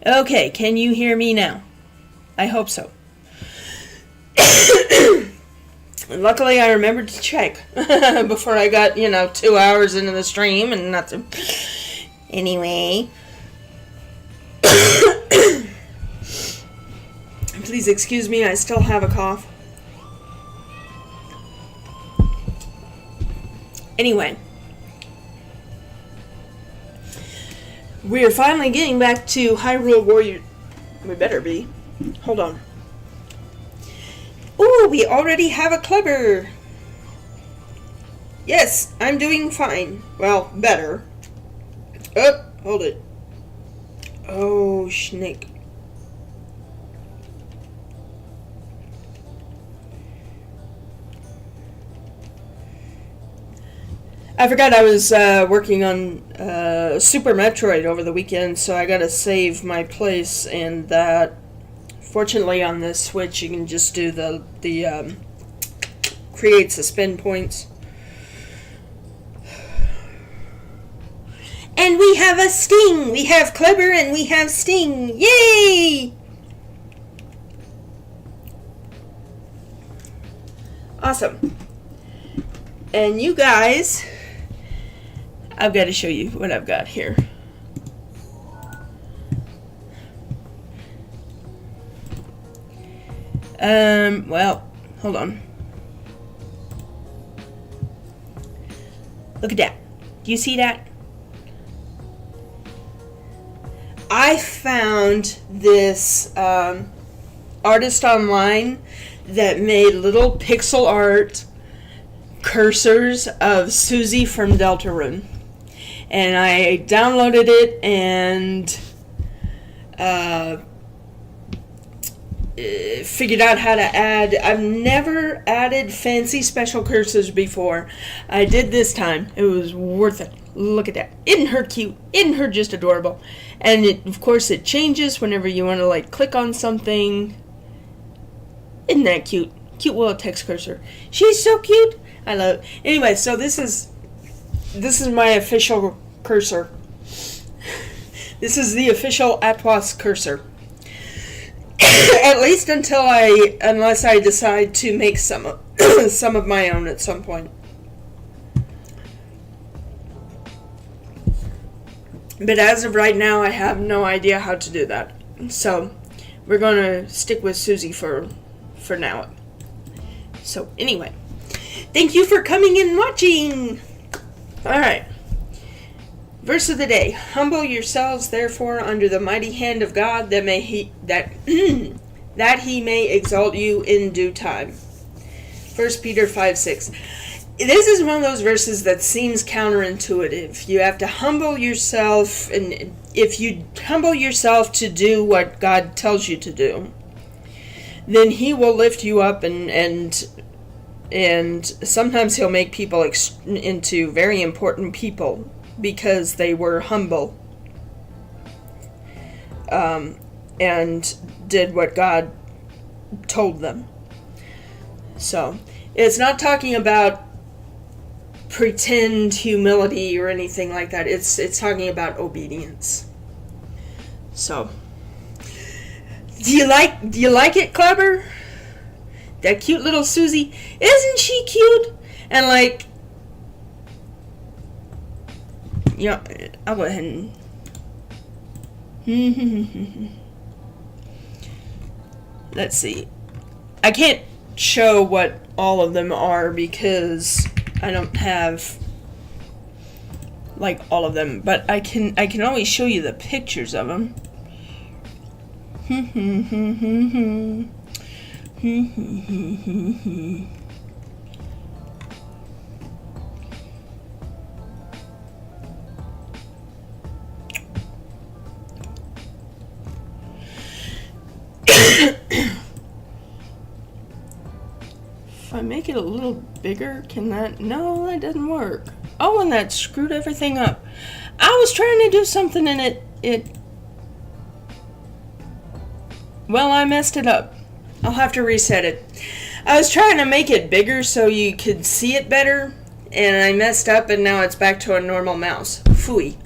Okay, can you hear me now? I hope so. Luckily, I remembered to check before I got, 2 hours into the stream and nothing. Anyway. Please excuse me, I still have a cough. Anyway. We're finally getting back to Hyrule Warrior. We better be. Hold on. Ooh, we already have a clubber. Yes, I'm doing fine. Well, better. Oh, hold it. Oh, snake. I forgot I was working on Super Metroid over the weekend, so I gotta save my place, and that, fortunately on this Switch, you can just do the creates the spin points. And we have a Sting! We have Kleber and we have Sting! Yay! Awesome. And you guys... I've got to show you what I've got here. Well, hold on. Look at that. Do you see that? I found this artist online that made little pixel art cursors of Susie from Deltarune. And I downloaded it and figured out how to add. I've never added fancy special cursors before. I did this time. It was worth it. Look at that. Isn't her cute? Isn't her just adorable? And of course it changes whenever you want to click on something. Isn't that cute? Cute little text cursor. She's so cute. I love it. Anyway, so this is my official cursor. This is the official Atwas cursor. At least unless I decide to make some of my own at some point. But as of right now, I have no idea how to do that. So we're going to stick with Susie for now. So anyway, thank you for coming and watching. All right. Verse of the day. Humble yourselves, therefore, under the mighty hand of God, that he may exalt you in due time. 1 Peter 5:6. This is one of those verses that seems counterintuitive. You have to humble yourself, and if you humble yourself to do what God tells you to do, then he will lift you up, and sometimes he'll make people into very important people because they were humble and did what God told them. So it's not talking about pretend humility or anything like that. It's talking about obedience. So, do you like it, Kleber? That cute little Susie, isn't she cute? And I'll go ahead and let's see. I can't show what all of them are because I don't have all of them, but I can always show you the pictures of them. If I make it a little bigger, can that? No, that doesn't work. Oh, and that screwed everything up. I was trying to do something and well, I messed it up. I'll have to reset it. I was trying to make it bigger so you could see it better, and I messed up, and now it's back to a normal mouse. Phooey.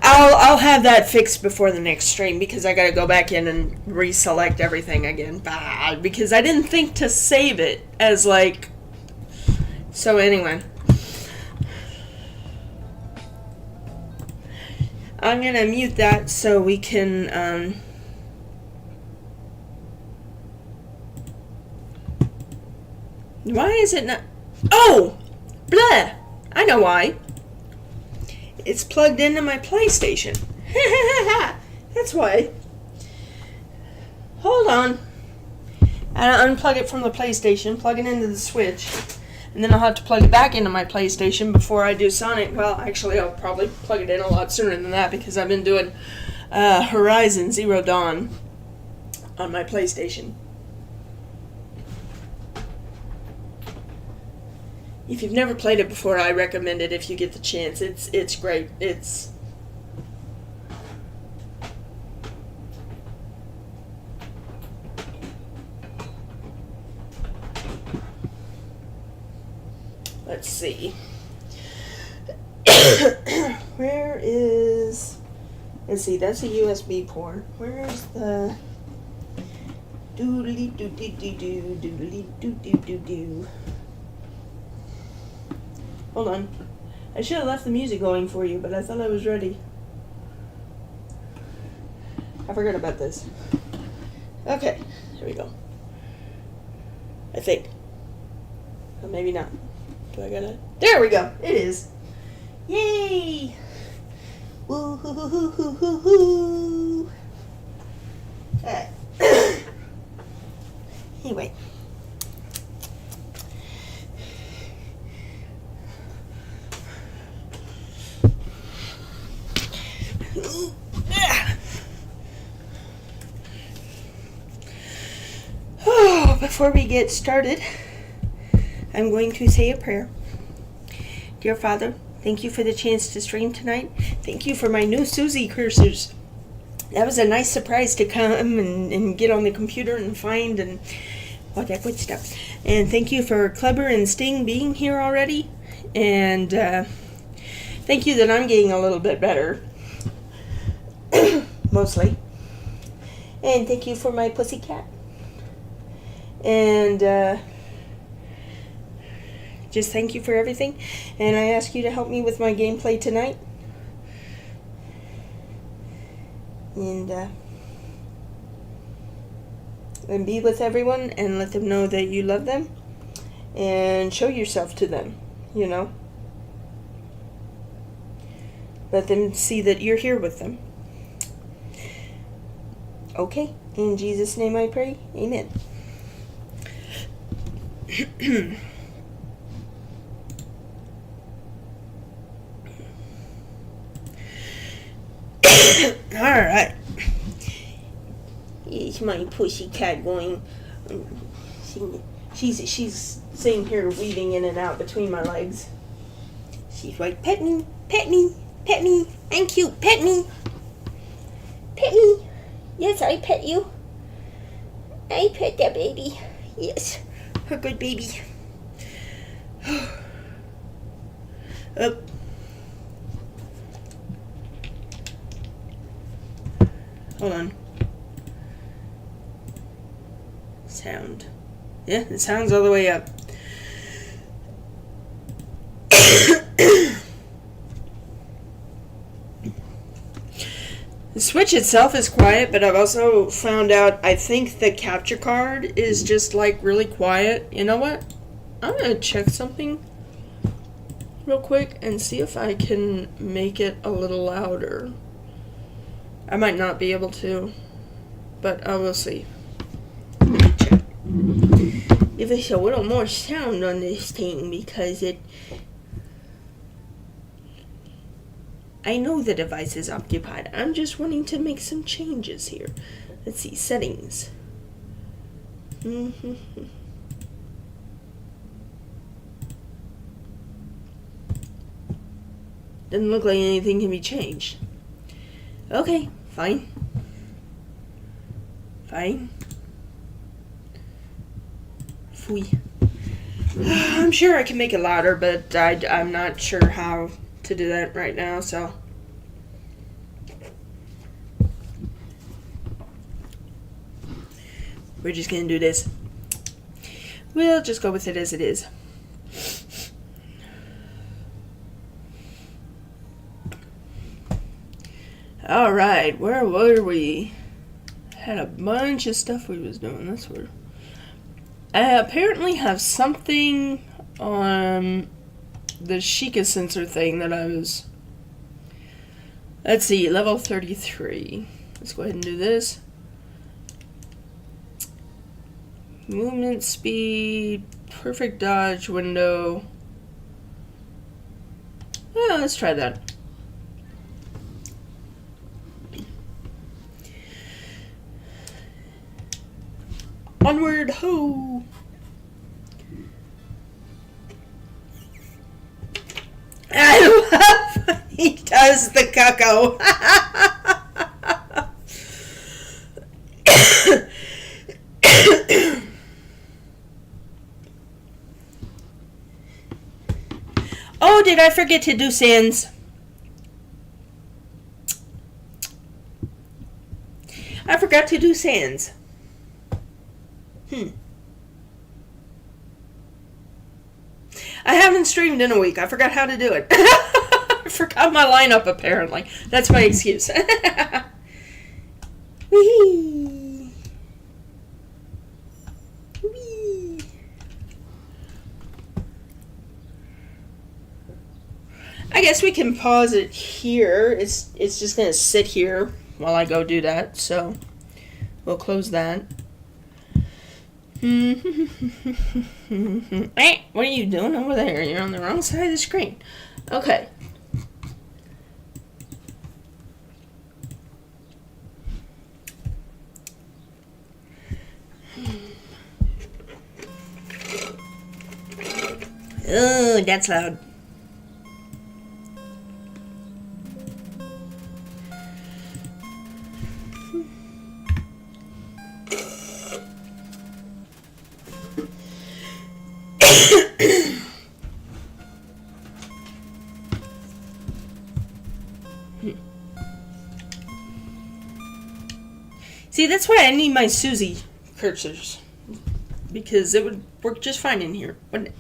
I'll have that fixed before the next stream because I gotta go back in and reselect everything again. Because I didn't think to save it as like. So anyway, I'm gonna mute that so we can. Why is it not? Oh, blah! I know why. It's plugged into my PlayStation. That's why. Hold on. I'll unplug it from the PlayStation, plug it into the Switch, and then I'll have to plug it back into my PlayStation before I do Sonic. Well, actually, I'll probably plug it in a lot sooner than that because I've been doing Horizon Zero Dawn on my PlayStation. If you've never played it before, I recommend it if you get the chance. It's great. Let's see. Where is... Let's see, that's a USB port. Where's the... Doodly-doo-doo-doo-doo, doodly-doo-doo-doo-doo. Hold on. I should have left the music going for you, but I thought I was ready. I forgot about this. Okay, here we go. I think. Or maybe not. Do I gotta... There we go! It is! Yay! Woo hoo hoo hoo hoo hoo hoo! Alright. Anyway. Oh, before we get started, I'm going to say a prayer. Dear Father, thank you for the chance to stream tonight. Thank you for my new Suzy cursors. That was a nice surprise to come and get on the computer and find and all that good stuff. And thank you for Kleber and Sting being here already. And thank you that I'm getting a little bit better. Mostly. And thank you for my pussycat. And just thank you for everything. And I ask you to help me with my gameplay tonight. And be with everyone and let them know that you love them. And show yourself to them, you know. Let them see that you're here with them. Okay, in Jesus' name I pray, amen. Alright. It's my pussycat going. She's sitting here weaving in and out between my legs. She's like, pet me, pet me, pet me. I'm cute, pet me. Pet me. Yes, I pet you. I pet that baby. Yes, her good baby. Up. Hold on. Sound. Yeah, it sounds all the way up. The Switch itself is quiet, but I've also found out I think the capture card is just like really quiet. You know what? I'm gonna check something real quick and see if I can make it a little louder. I might not be able to, but I will see. Let me check. Give us a little more sound on this thing because I know the device is occupied. I'm just wanting to make some changes here. Let's see, settings. Doesn't look like anything can be changed. Okay, fine. Fine. Fui. I'm sure I can make it louder, but I'm not sure how to do that right now, so We're just gonna do this. We'll just go with it as it is. Alright, where were we? Had a bunch of stuff we was doing. That's weird. I apparently have something on the Sheikah sensor thing that I was... Let's see, level 33. Let's go ahead and do this. Movement speed, perfect dodge window. Yeah, let's try that. Onward, ho! I love he does the cuckoo. Oh, did I forget to do Sans? I forgot to do Sans. I haven't streamed in a week. I forgot how to do it. I forgot my lineup, apparently. That's my excuse. Whee! Whee! I guess we can pause it here. It's just going to sit here while I go do that. So we'll close that. What are you doing over there? You're on the wrong side of the screen. Okay. Oh, that's loud. See, that's why I need my Suzy cursors. Because it would work just fine in here, wouldn't it?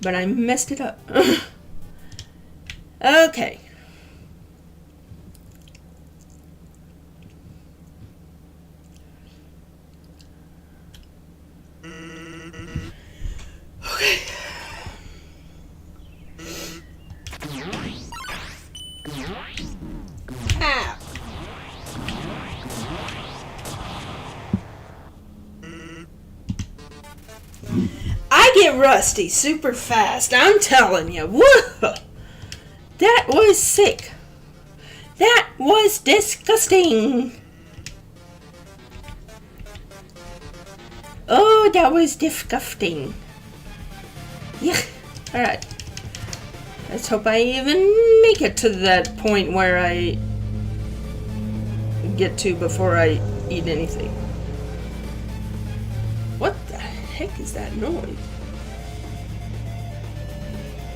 But I messed it up. Okay. Okay. Ah. I get rusty super fast. I'm telling you. Whoa. That was sick. That was disgusting. Oh, that was disgusting. Yeah. Alright. Let's hope I even make it to that point where I get to before I eat anything. What the heck is that noise?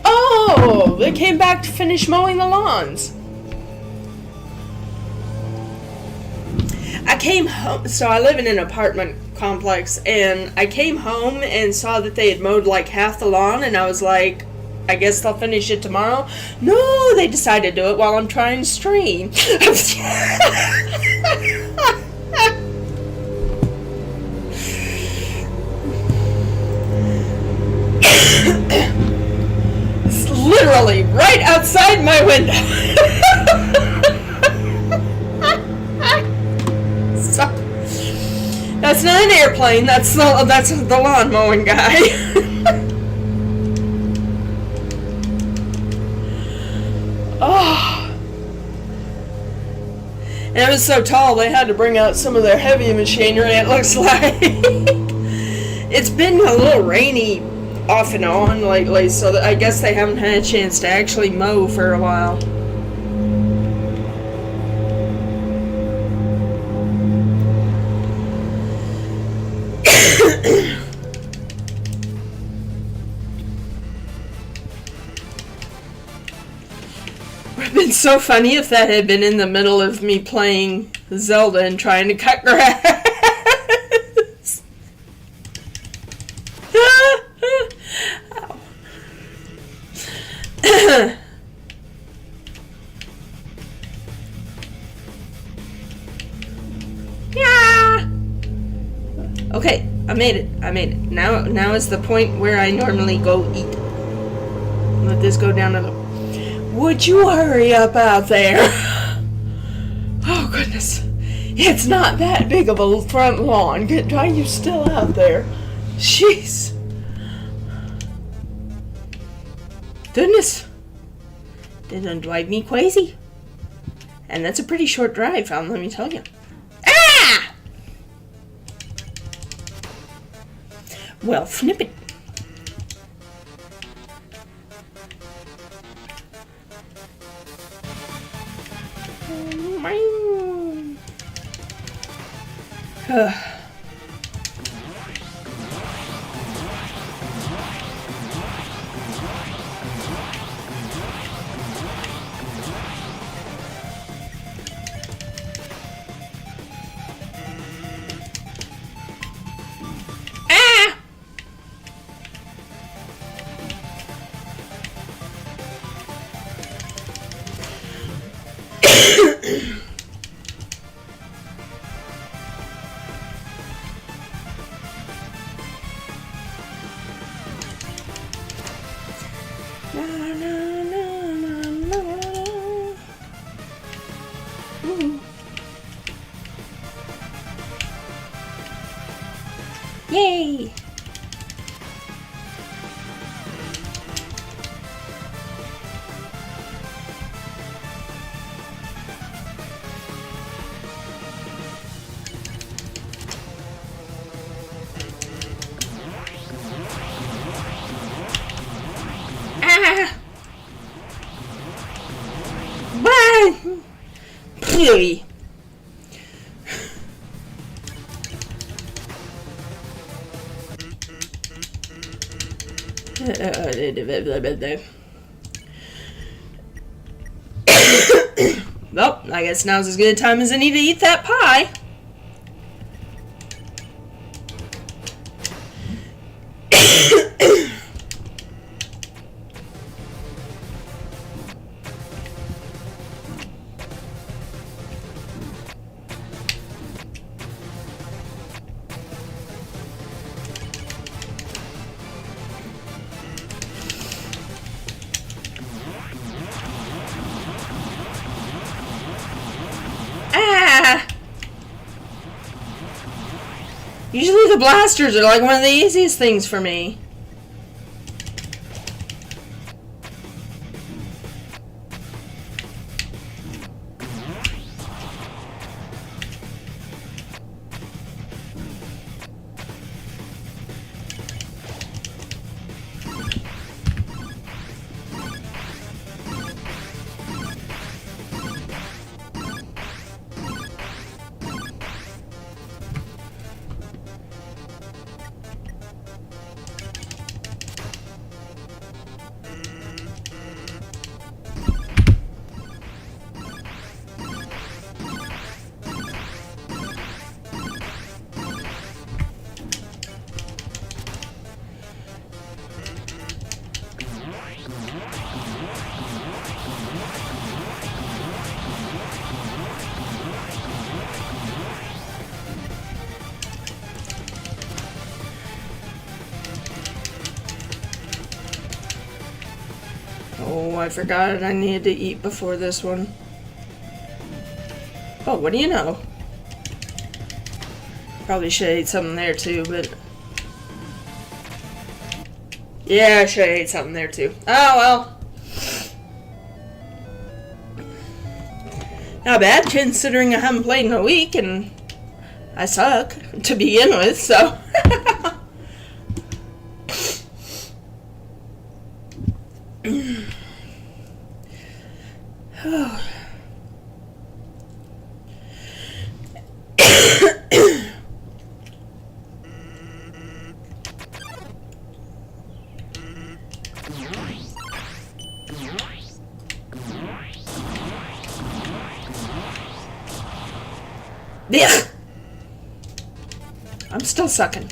Oh, they came back to finish mowing the lawns. I came home, so I live in an apartment complex, and I came home and saw that they had mowed like half the lawn, and I was like, I guess they'll finish it tomorrow. No, they decided to do it while I'm trying to stream. It's literally right outside my window. So, that's not an airplane. That's the lawn mowing guy. Oh, and it was so tall they had to bring out some of their heavy machinery. It looks like it's been a little rainy off and on lately, so that I guess they haven't had a chance to actually mow for a while. It would have been so funny if that had been in the middle of me playing Zelda and trying to cut grass. I made it. Now is the point where I normally go eat. Let this go down to the... Would you hurry up out there? Oh, goodness. It's not that big of a front lawn. Why are you still out there? Jeez. Goodness. Doesn't drive me crazy. And that's a pretty short drive, let me tell you. Ah! Well, snip it. Yay! Ah! Bye! Really? Well, I guess now's as good a time as any to eat that pie. Usually the blasters are like one of the easiest things for me. Oh, I forgot I needed to eat before this one. Oh, what do you know? Probably should have ate something there too, but... Yeah, I should have ate something there too. Oh, well. Not bad, considering I haven't played in a week, and I suck to begin with, so... Yeah. I'm still sucking.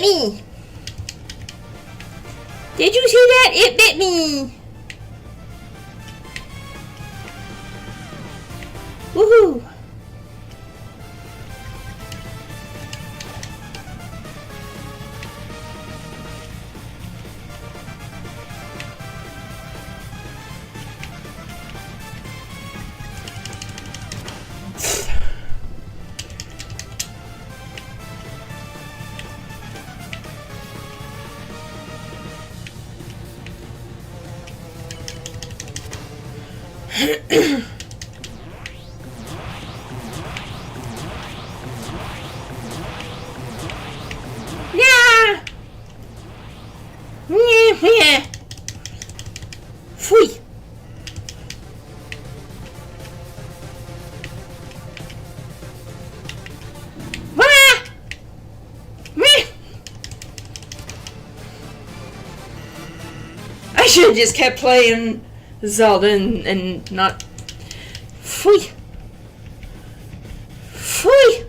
me. Did you see that? It bit me. Woohoo. Yeah. Yeah. Fui. I should have just kept playing Zelda and not. Fui. Fui.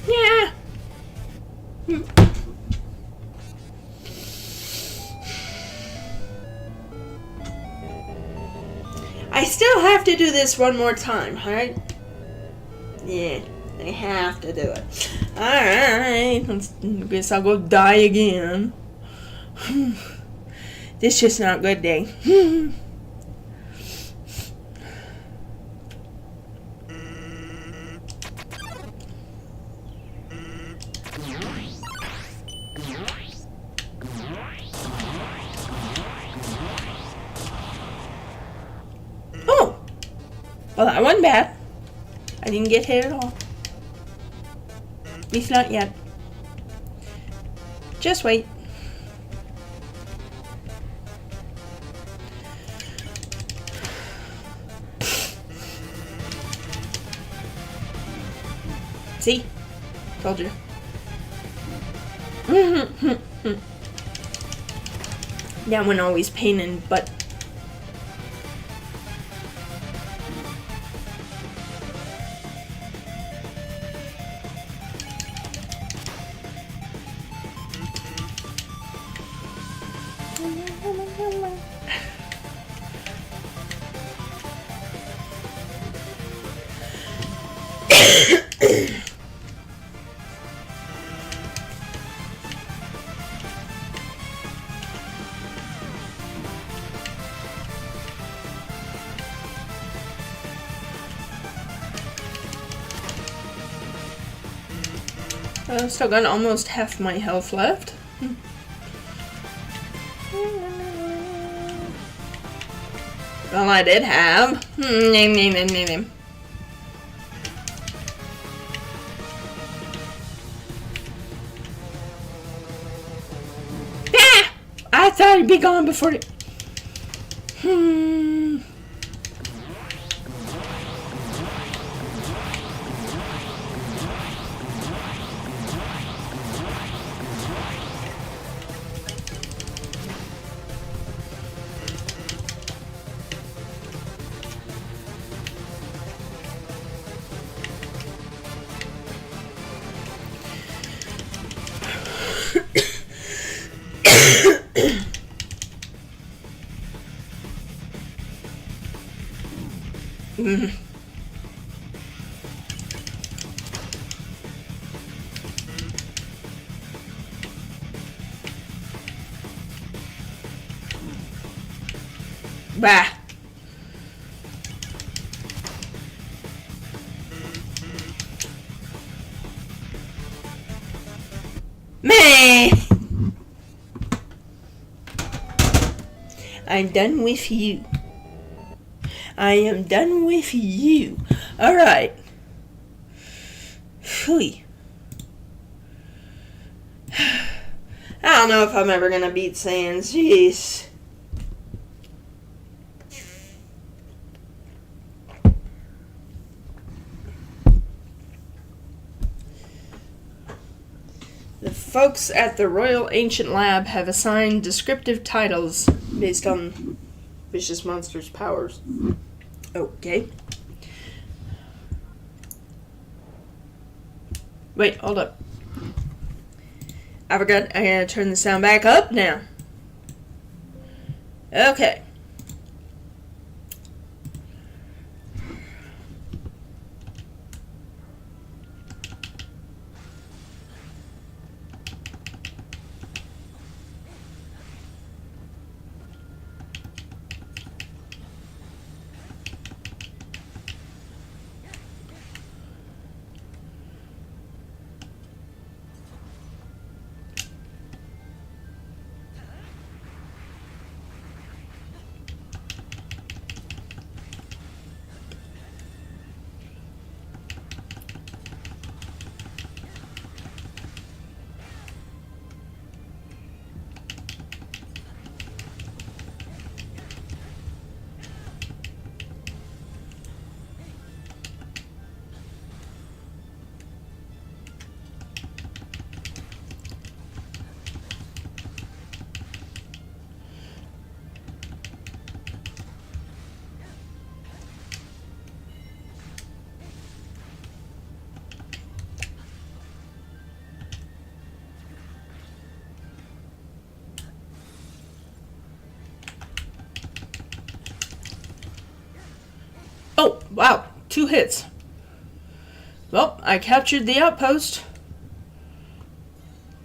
Yeah. I still have to do this one more time, right? Yeah, I have to do it. Alright, I guess I'll go die again. This is just not a good day. Oh! Well, that wasn't bad. I didn't get hit at all. At least not yet. Just wait. See? Told you. That one always pain in the butt. I've still got almost half my health left. Well, I did have. Name. Ah! I thought he'd be gone before it. Bah. Meh. I'm done with you. I am done with you. Alright. Phew. I don't know if I'm ever gonna beat Sans. Jeez. folks at the Royal Ancient Lab have assigned descriptive titles based on Vicious Monster's powers. Okay. Wait, hold up. I forgot I gotta turn the sound back up now. Okay. Oh, wow. 2 hits. Well, I captured the outpost.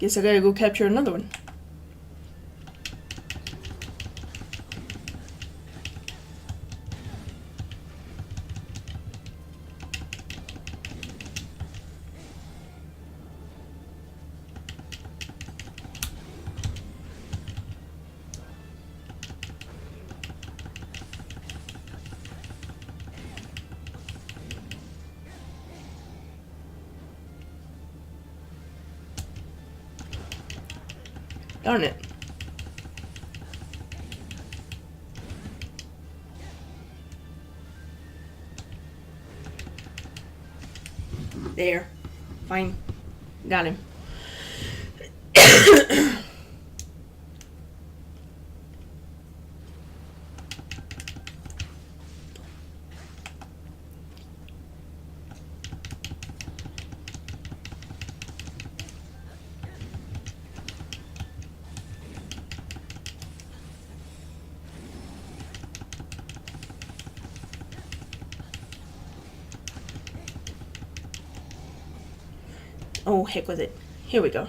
Guess I gotta go capture another one. Darn it. There. Fine. Got him. Oh, heck with it. Here we go.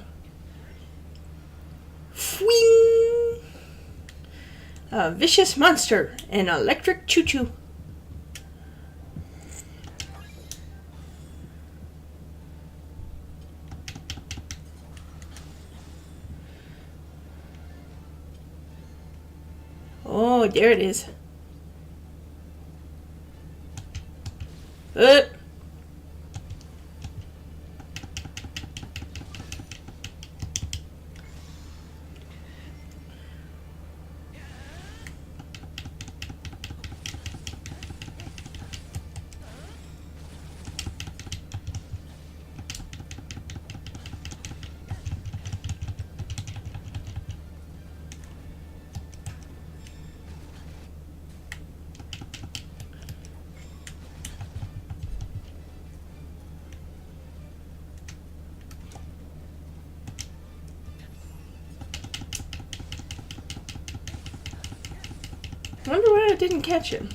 Fwing! A vicious monster, an electric choo-choo. Oh, there it is. I wonder why I didn't catch him.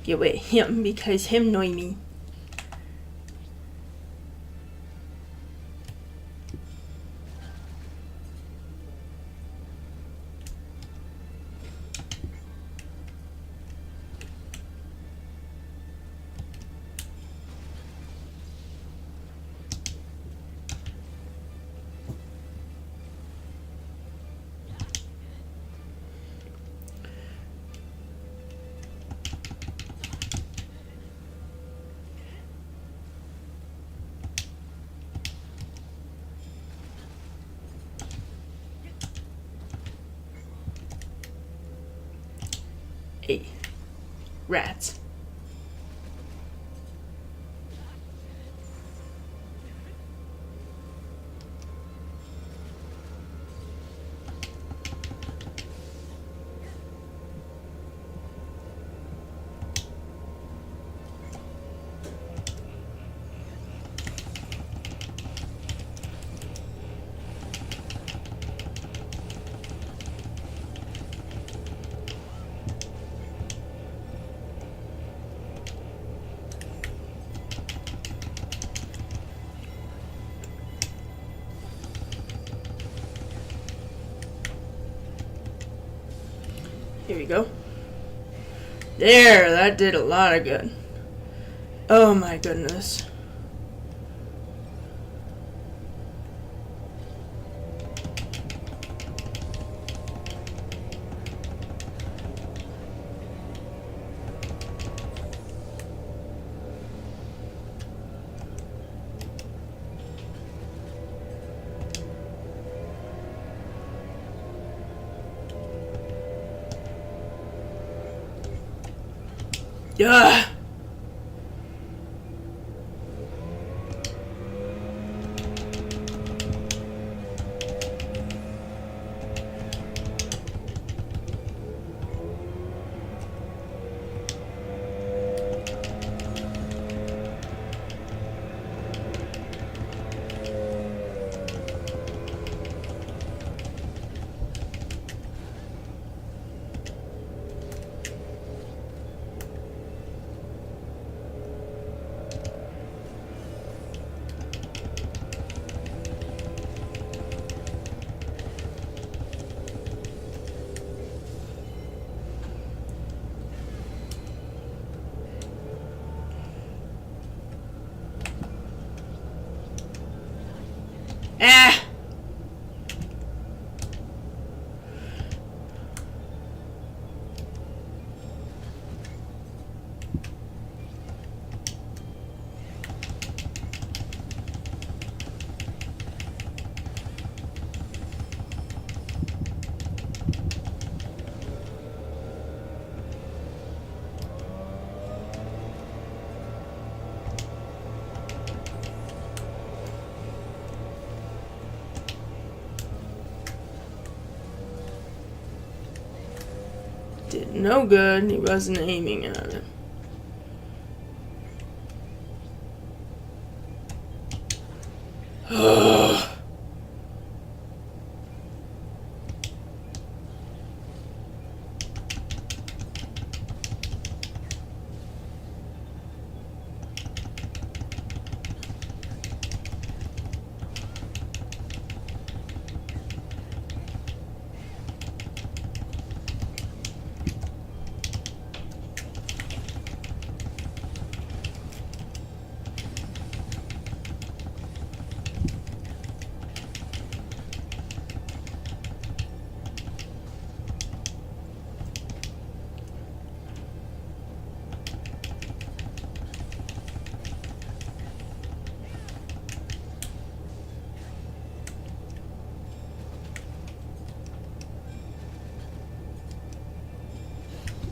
Get with him because him annoy me. Rats. Here we go. There, that did a lot of good. Oh my goodness. Ugh. Ah! Did no good. He wasn't aiming at it. Ugh.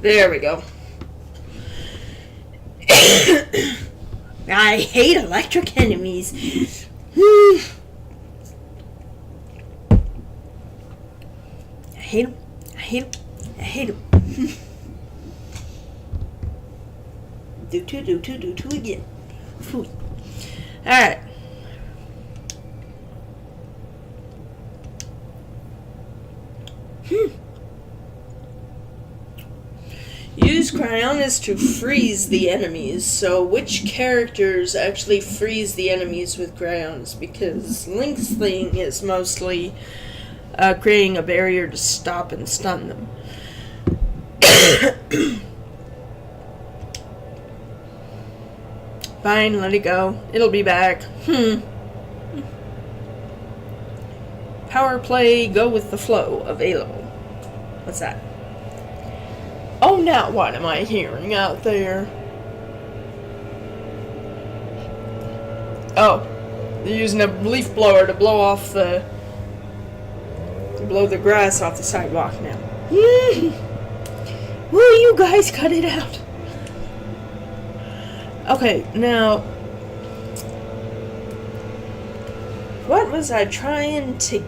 There we go. I hate electric enemies. I hate them. I hate them. I hate them. do again. Alright. Use Cryonis to freeze the enemies. So which characters actually freeze the enemies with Cryonis? Because Link's thing is mostly creating a barrier to stop and stun them. Fine, let it go. It'll be back. Power play, go with the flow, available. What's that? Oh, now what am I hearing out there? Oh, they're using a leaf blower to blow off the... blow the grass off the sidewalk now. Will you guys cut it out? Okay, now, what was I trying to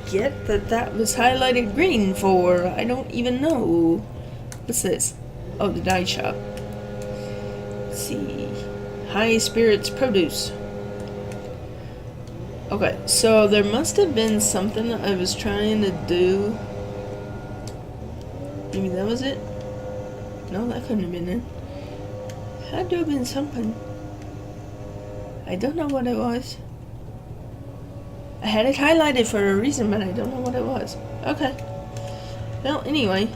get that was highlighted green for? I don't even know. What's this? Oh, the dye shop. Let's see. High Spirits Produce. Okay, so there must have been something that I was trying to do. Maybe that was it? No, that couldn't have been it. Had to have been something. I don't know what it was. I had it highlighted for a reason, but I don't know what it was. Okay. Well, anyway.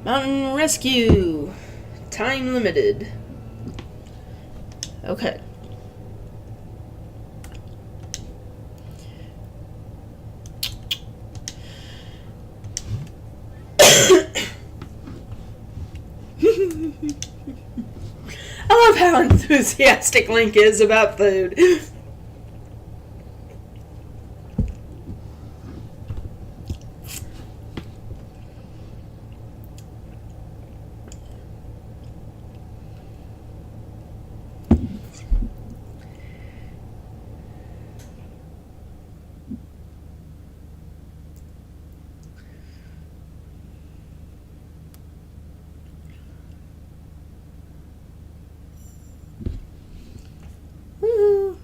Mountain Rescue. Time limited. Okay. I love how enthusiastic Link is about food. Woo.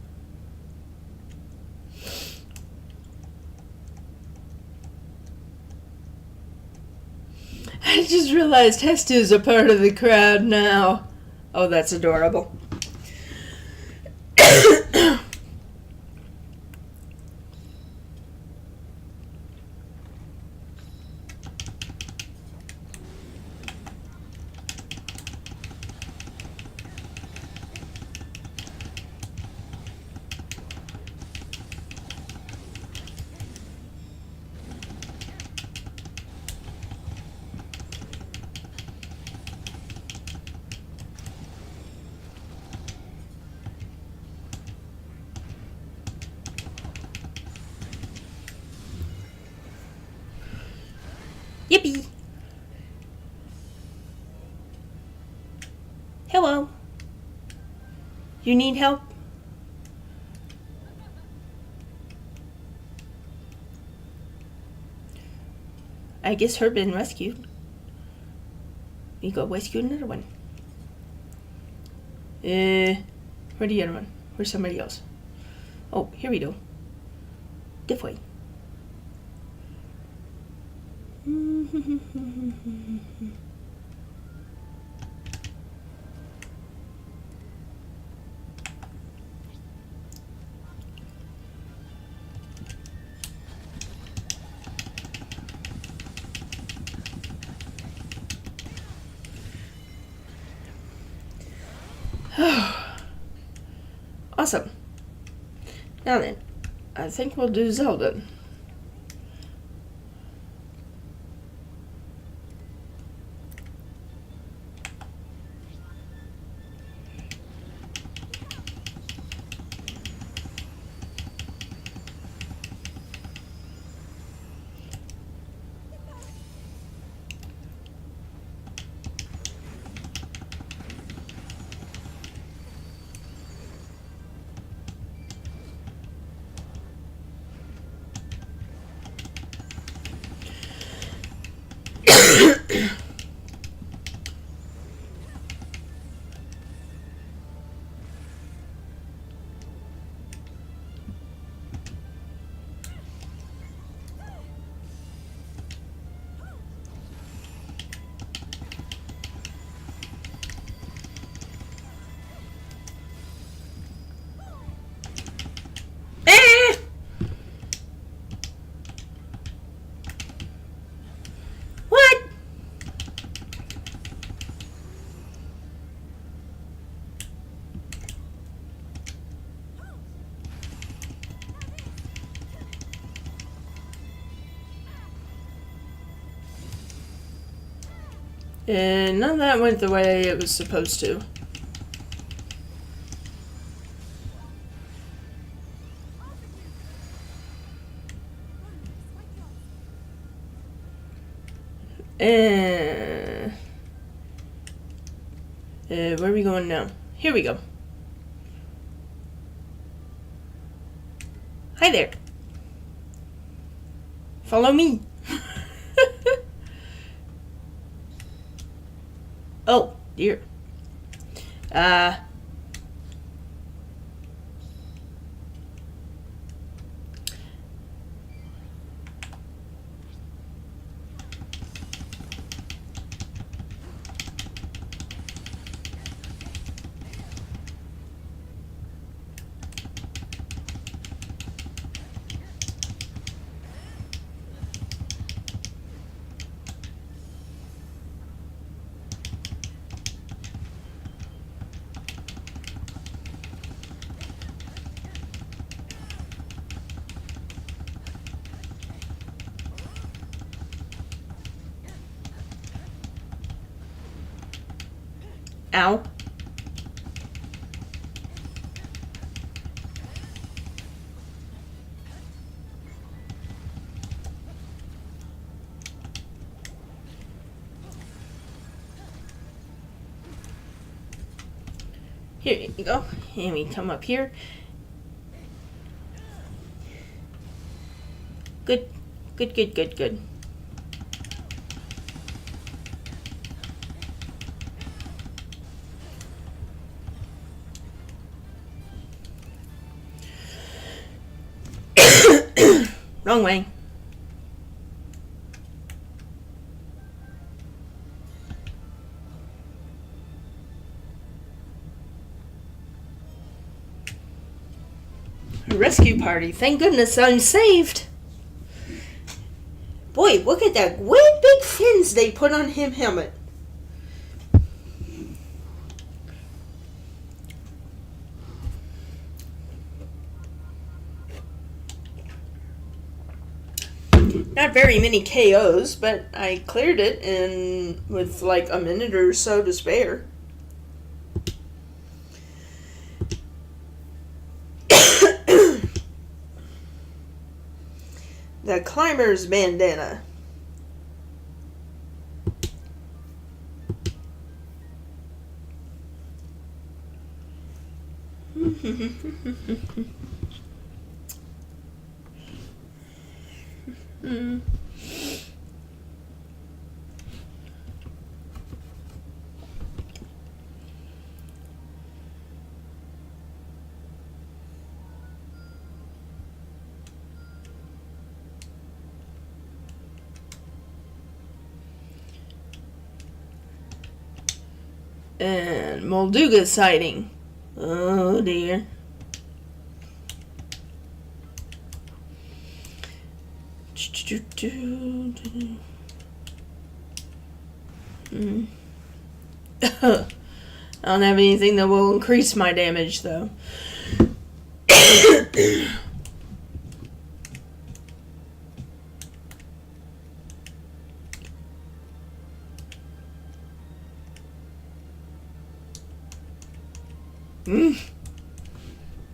I just realized Hestu's a part of the crowd now. Oh, that's adorable. Yippee! Hello. You need help? I guess her been rescued. We go rescue another one. Where's the other one? Where's somebody else? Oh, here we go. This way. Awesome. Now then, I think we'll do Zelda. What? And none of that went the way it was supposed to. And Where are we going now? Here we go. Hi there. Follow me. Oh, dear. Ow. Here you go. And we come up here. Good. Good, good, good, good. Wrong way. Rescue party. Thank goodness I'm saved. Boy, look at that great big fins they put on him helmet. Not very many KOs, but I cleared it in with like a minute or so to spare. The climber's bandana. And Molduga sighting. Oh dear. I don't have anything that will increase my damage though.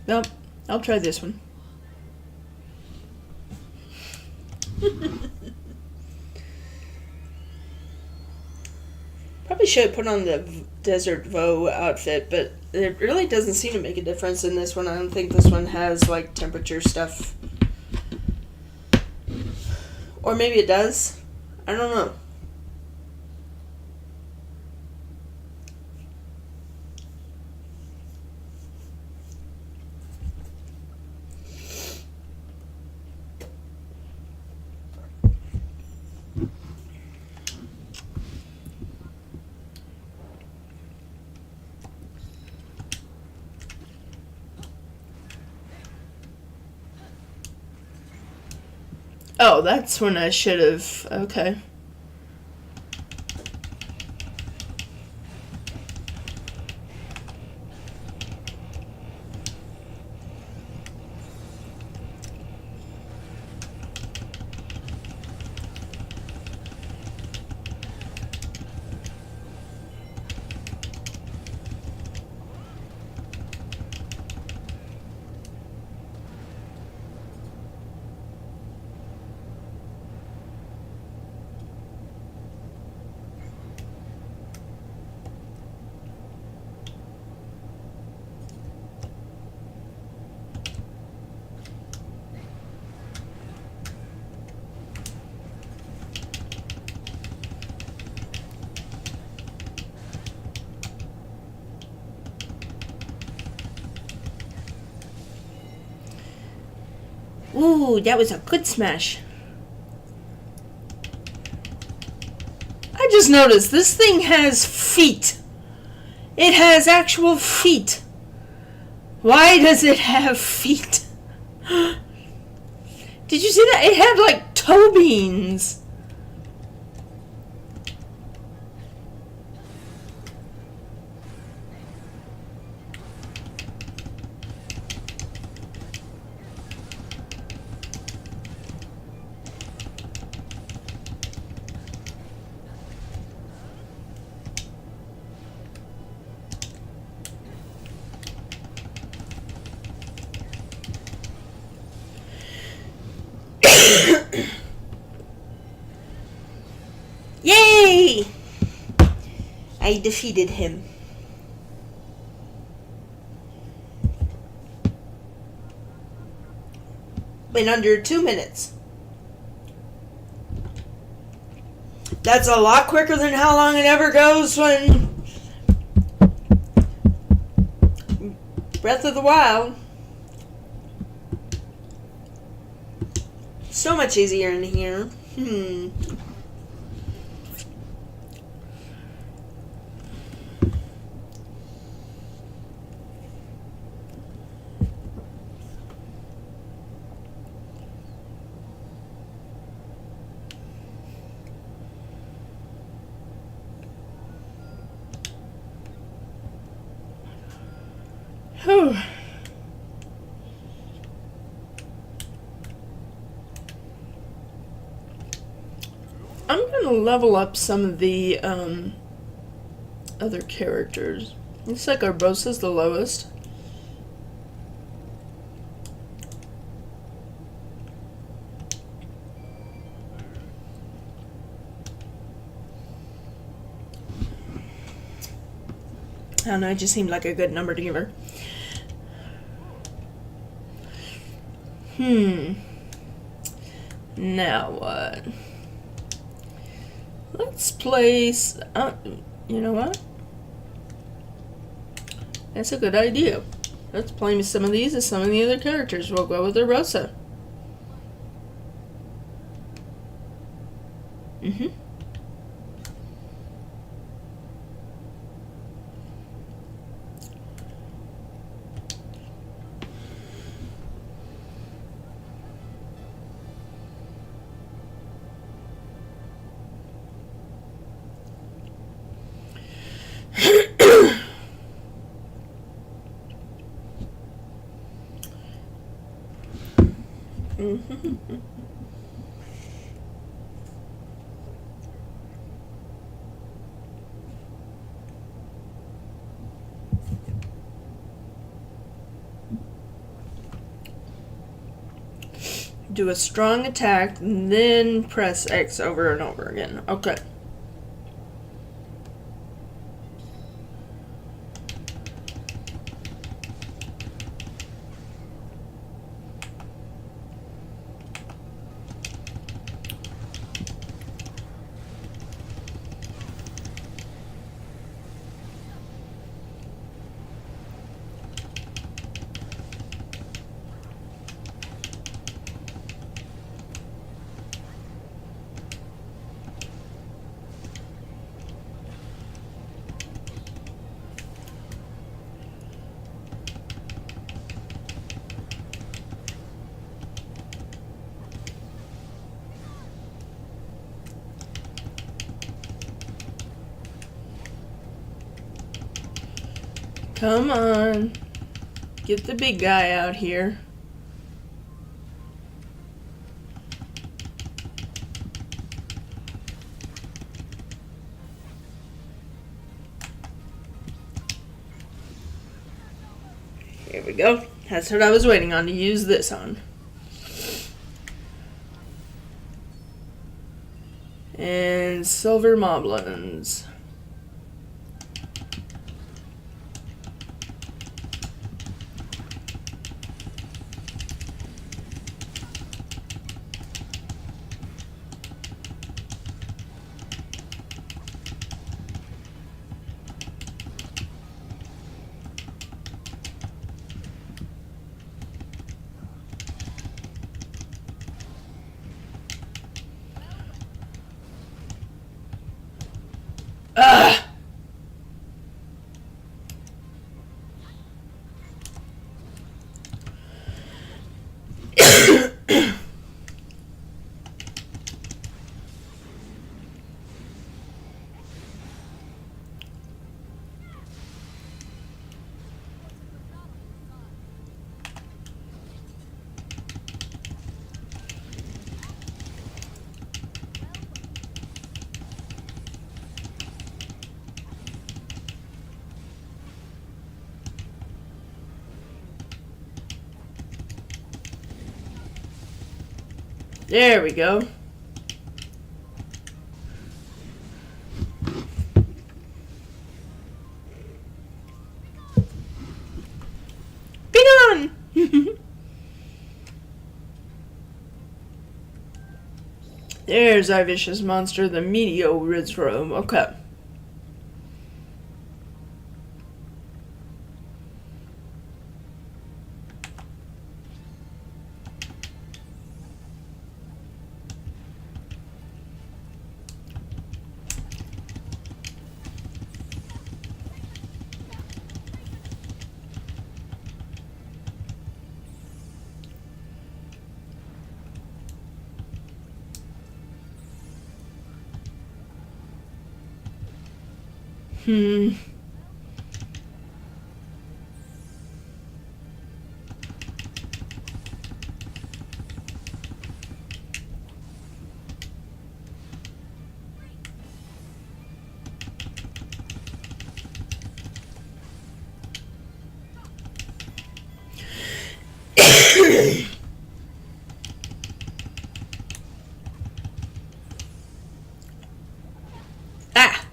Nope, I'll try this one. Probably should put on the Desert Voe outfit, but it really doesn't seem to make a difference in this one. I don't think this one has like temperature stuff. Or maybe it does. I don't know. Oh, that's when I should have. Okay. Ooh, that was a good smash. I just noticed this thing has feet. It has actual feet. Why does it have feet? Did you see that? It had like toe beans. Yay! I defeated him. In under 2 minutes. That's a lot quicker than how long it ever goes when Breath of the Wild. So much easier in here. Whew. I'm gonna level up some of the other characters. Looks like Urbosa's the lowest. I don't know, it just seemed like a good number to give her. Now what? Let's place... you know what? That's a good idea. Let's play some of these as some of the other characters. We'll go with Urbosa. Do a strong attack, then press X over and over again. Okay. Come on. Get the big guy out here. Here we go. That's what I was waiting on to use this on. And silver moblins. There we go. Be gone! There's our vicious monster, the Meteorizrome. Okay. Ah!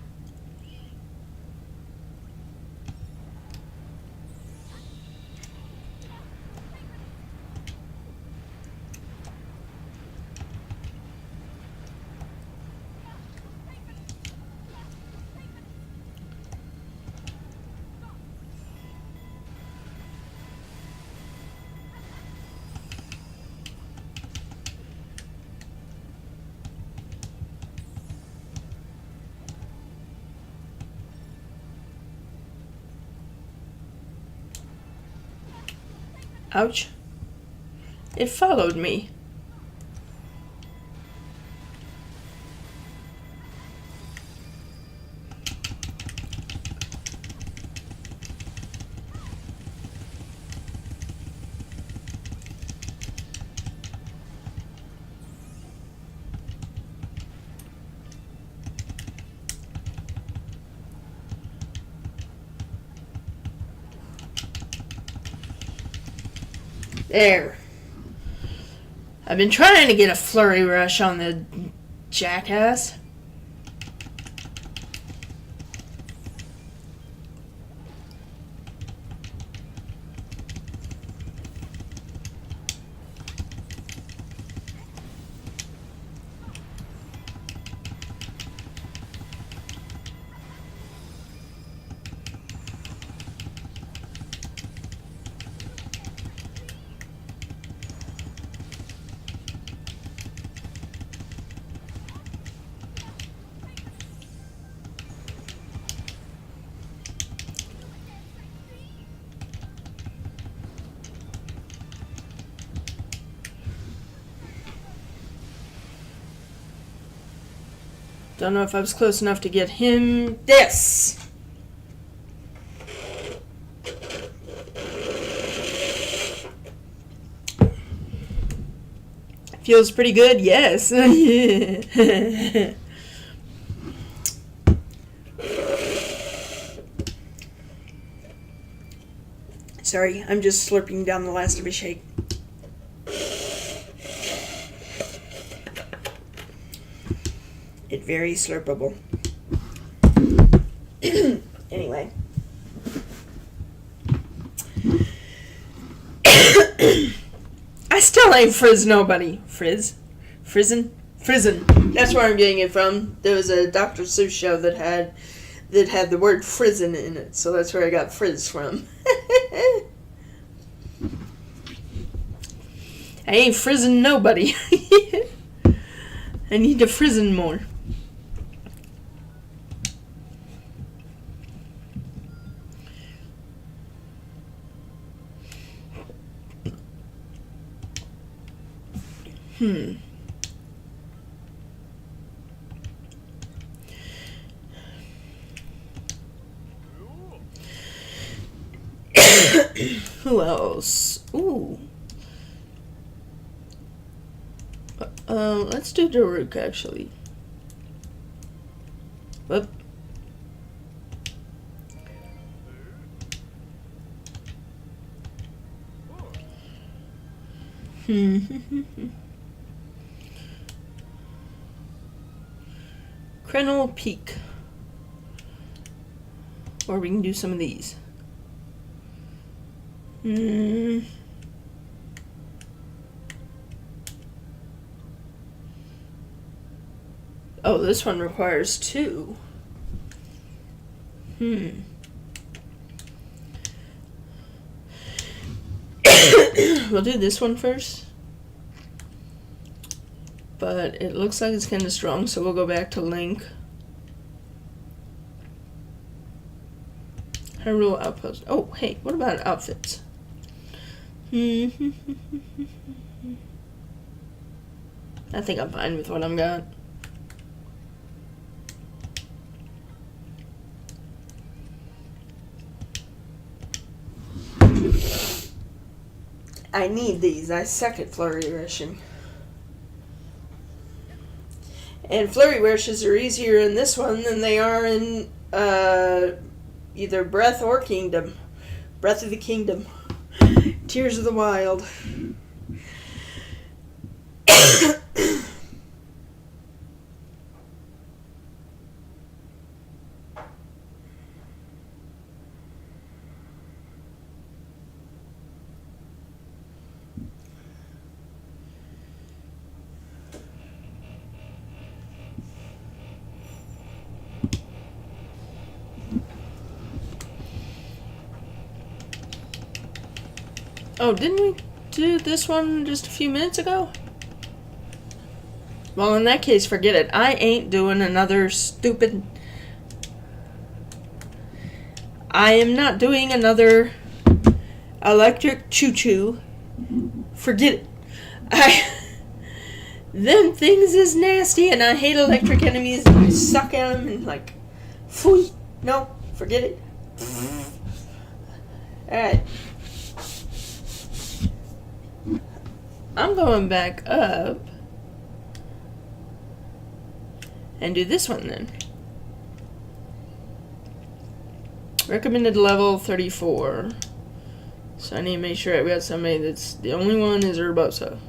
Ouch. It followed me. There. I've been trying to get a flurry rush on the jackass. Don't know if I was close enough to get him. This! Feels pretty good, yes. Sorry, I'm just slurping down the last of a shake. It very slurpable. Anyway. I still ain't frizz nobody. Frizzin? That's where I'm getting it from. There was a Dr. Seuss show that had the word frizzin in it, so that's where I got frizz from. I ain't frizzin nobody. I need to frizzin more. Who else? Ooh. Let's do Daruk, actually. Whoop. Crenel Peak. Or we can do some of these. Oh, this one requires 2. We'll do this one first. But it looks like it's kind of strong, so we'll go back to Link. Hyrule Outpost. Oh, hey, what about outfits? I think I'm fine with what I'm got. I need these. I suck at flurry rushing. And flurry rushes are easier in this one than they are in either Breath or Kingdom. Breath of the Kingdom. Tears of the Wild. Oh, didn't we do this one just a few minutes ago? Well, in that case, forget it. I ain't doing another stupid... I am not doing another electric choo-choo. Forget it. Them things is nasty, and I hate electric enemies, and I suck at them, and like... Phooey. No, forget it. Alright. I'm going back up and do this one then. Recommended level 34. So I need to make sure I've got somebody that's the only one is Urbosa.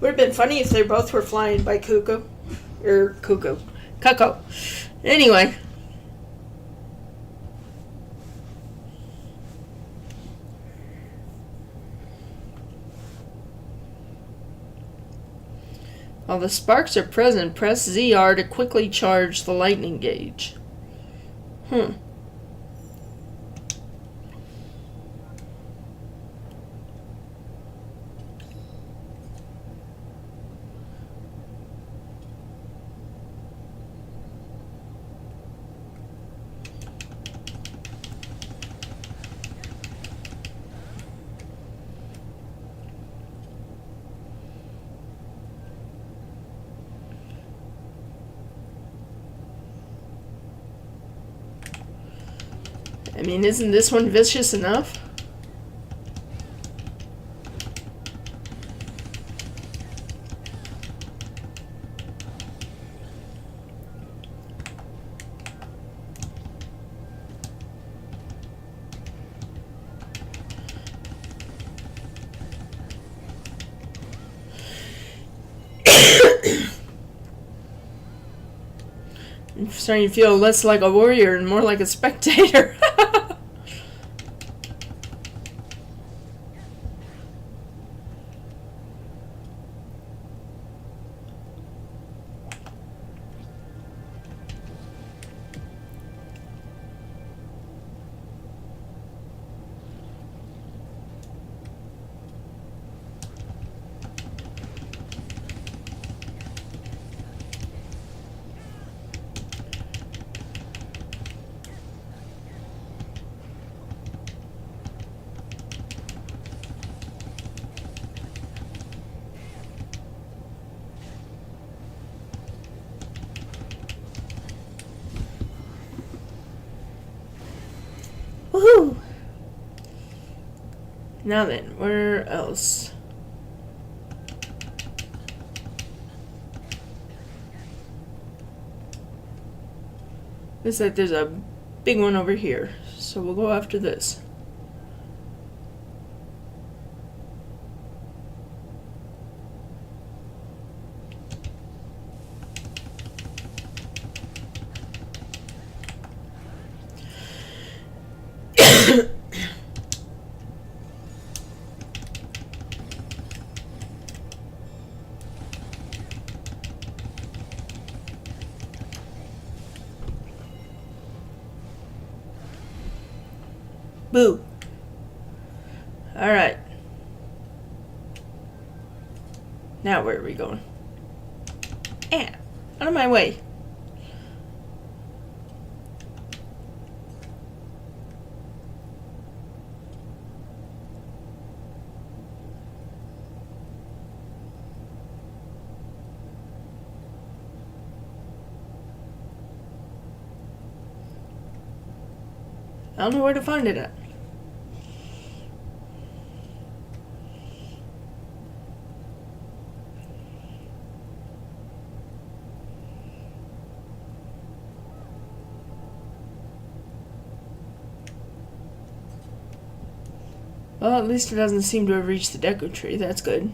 Would have been funny if they both were flying by Cuckoo. Cuckoo. Anyway. While the sparks are present, press ZR to quickly charge the lightning gauge. I mean, isn't this one vicious enough? I'm starting to feel less like a warrior and more like a spectator. Woohoo! Now then, where else? Looks like there's a big one over here. So we'll go after this. Boo. Alright. Now where are we going? Out of my way. I don't know where to find it at. Well, at least it doesn't seem to have reached the deco tree. That's good.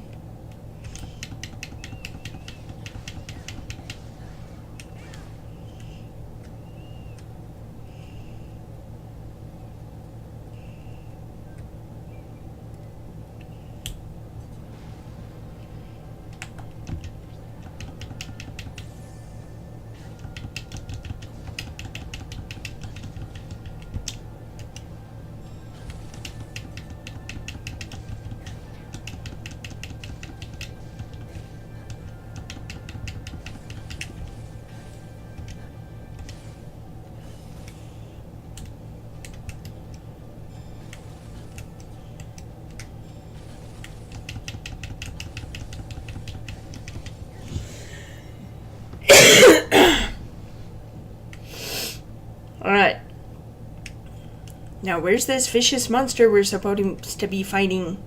Alright. Now, where's this vicious monster we're supposed to be fighting?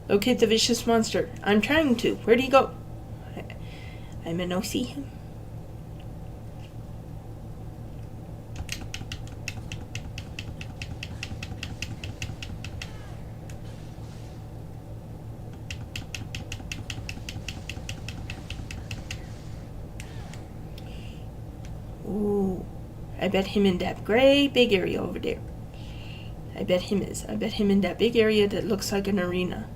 Locate the vicious monster. I'm trying to. Where'd he go? I'm gonna see him. Ooh. I bet him in that great big area over there. I bet him in that big area that looks like an arena.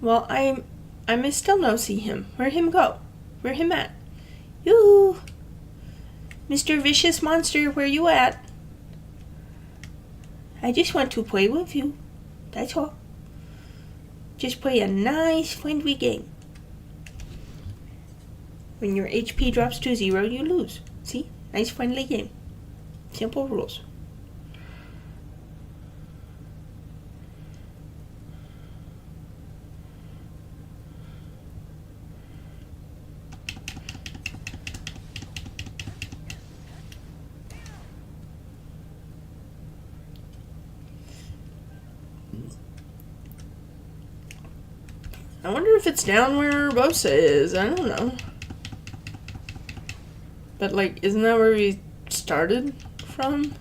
Well, I may still no see him. Where him go? Where him at? Yoo! Mr. Vicious Monster, where you at? I just want to play with you. That's all. Just play a nice friendly game. When your HP drops to 0, you lose. See? Nice friendly game. Simple rules. I wonder if it's down where Urbosa is. I don't know. But, like, isn't that where we started from?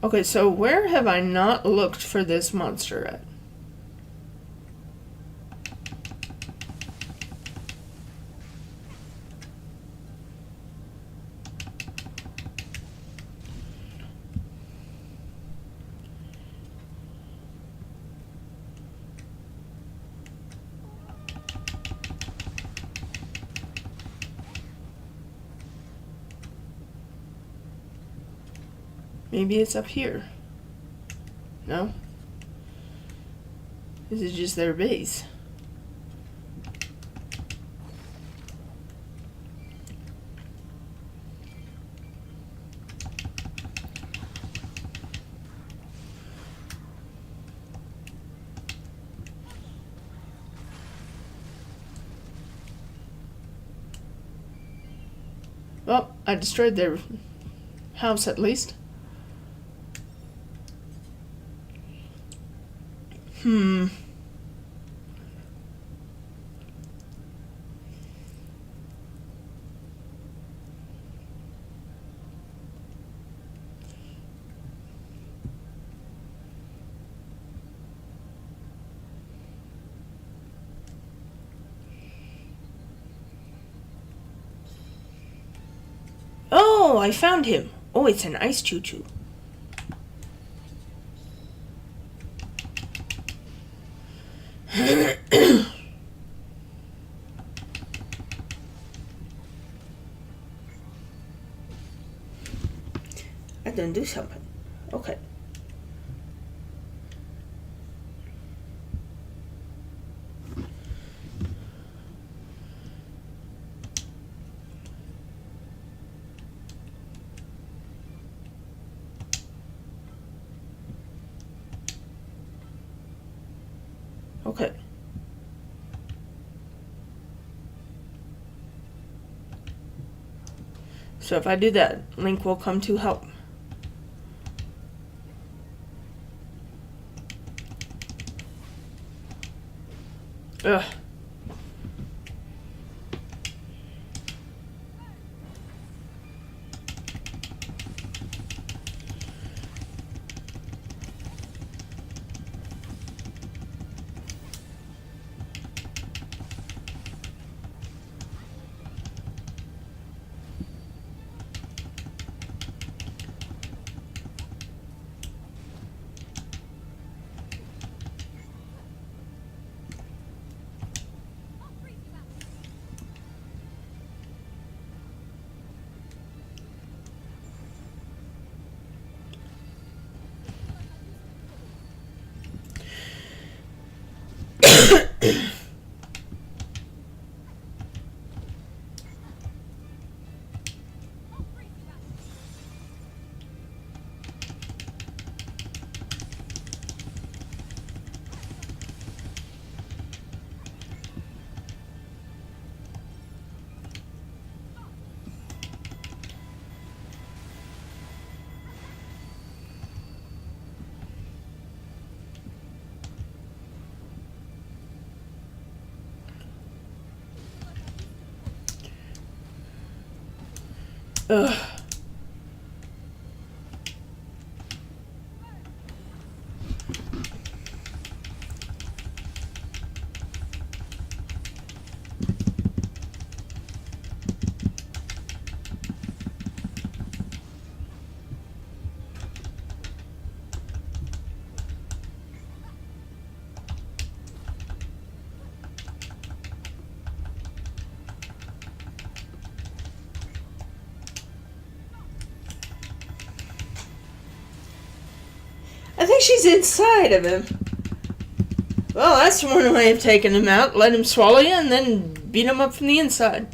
Okay, so where have I not looked for this monster at? Maybe it's up here. No? This is just their base. Well, I destroyed their house at least. Oh, I found him. Oh, it's an ice choo-choo. I didn't do something. Okay. Okay. So if I do that, Link will come to help. Ugh. Ugh. I think she's inside of him. Well, that's one way of taking him out. Let him swallow you and then beat him up from the inside.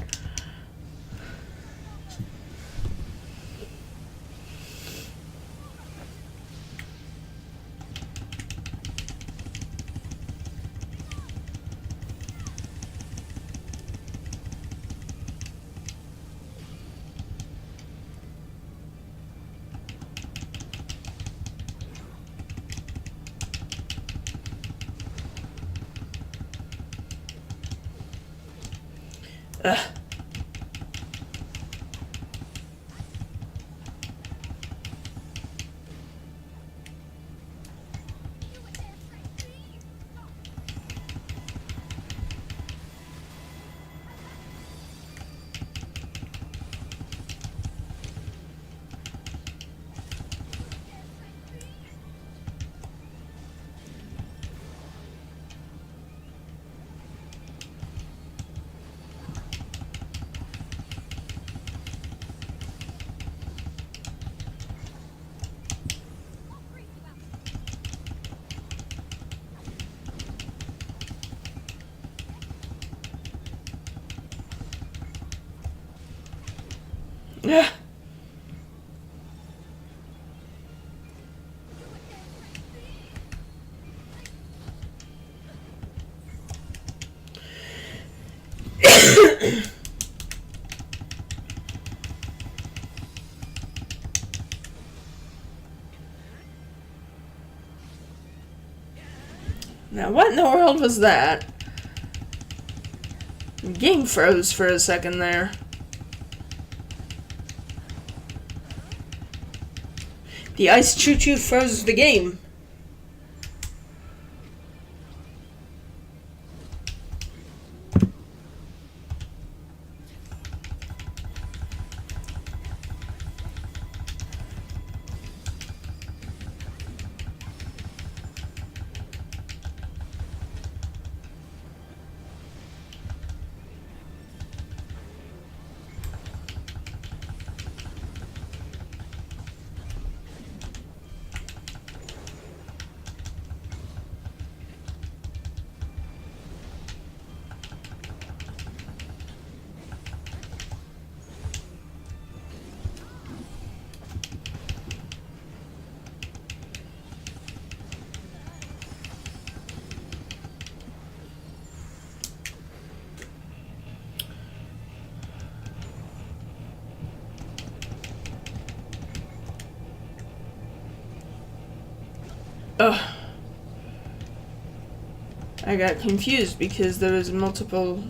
Ugh. Yeah. Now, what in the world was that? The game froze for a second there. The ice choo-choo froze the game. Ugh. I got confused because there was multiple...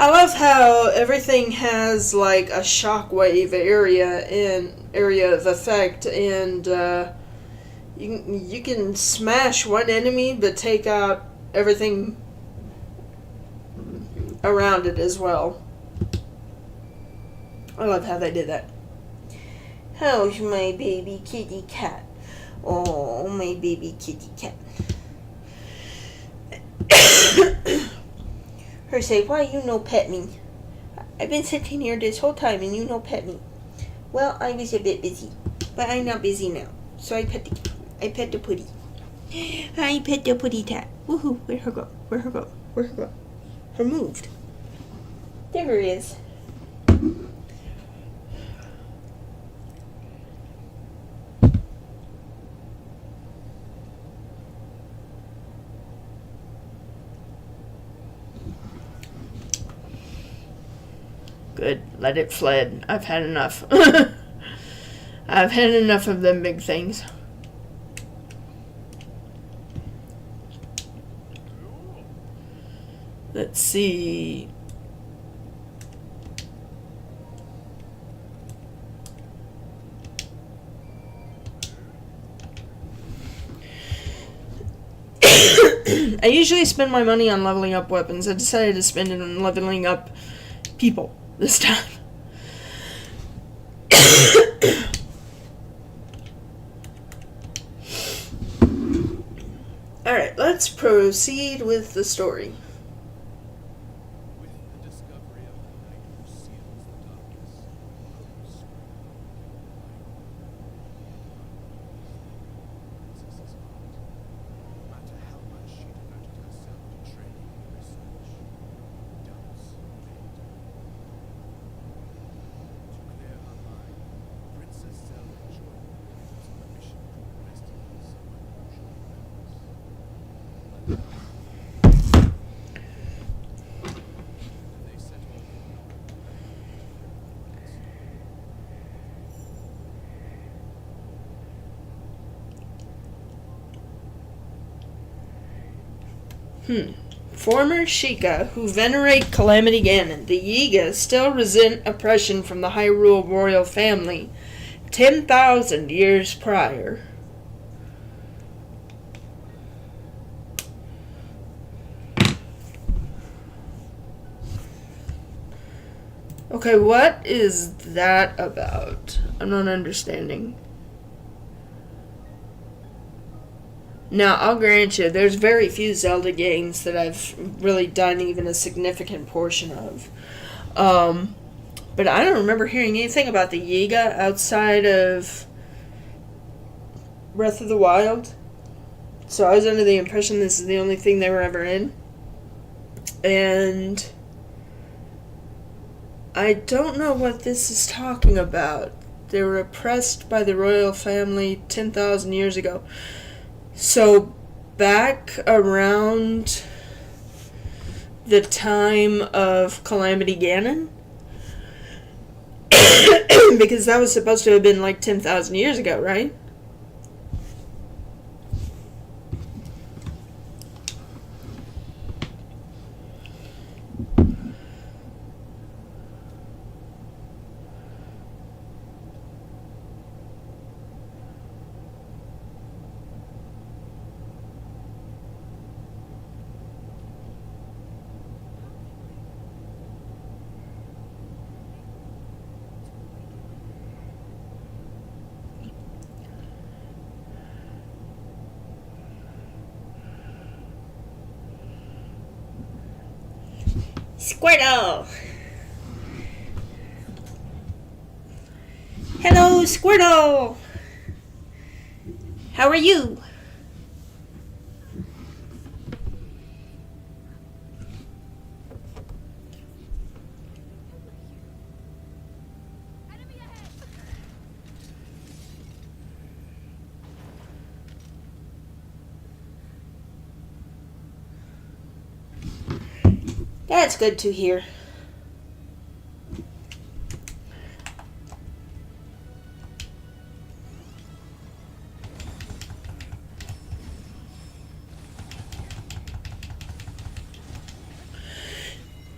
I love how everything has like a shockwave area of effect, and you can smash one enemy but take out everything around it as well. I love how they did that. How's my baby kitty cat? Oh, my baby kitty cat. Her say, why you no pet me? I've been sitting here this whole time and you no pet me. Well, I was a bit busy, but I'm not busy now. So I pet the putty. I pet the putty cat. Woohoo! Where'd her go? Where'd her go? Where'd her go? Her moved. There her is. Good. Let it fled. I've had enough. I've had enough of them big things. Let's see. I usually spend my money on leveling up weapons. I decided to spend it on leveling up people this time. Alright, let's proceed with the story. Former Sheikah who venerate Calamity Ganon, the Yiga still resent oppression from the Hyrule royal family 10,000 years prior. Okay, what is that about? I'm not understanding. Now, I'll grant you, there's very few Zelda games that I've really done even a significant portion of. But I don't remember hearing anything about the Yiga outside of Breath of the Wild. So I was under the impression this is the only thing they were ever in. And I don't know what this is talking about. They were oppressed by the royal family 10,000 years ago. So back around the time of Calamity Ganon? Because that was supposed to have been like 10,000 years ago, right? Squirtle! Hello, Squirtle! How are you? That's good to hear.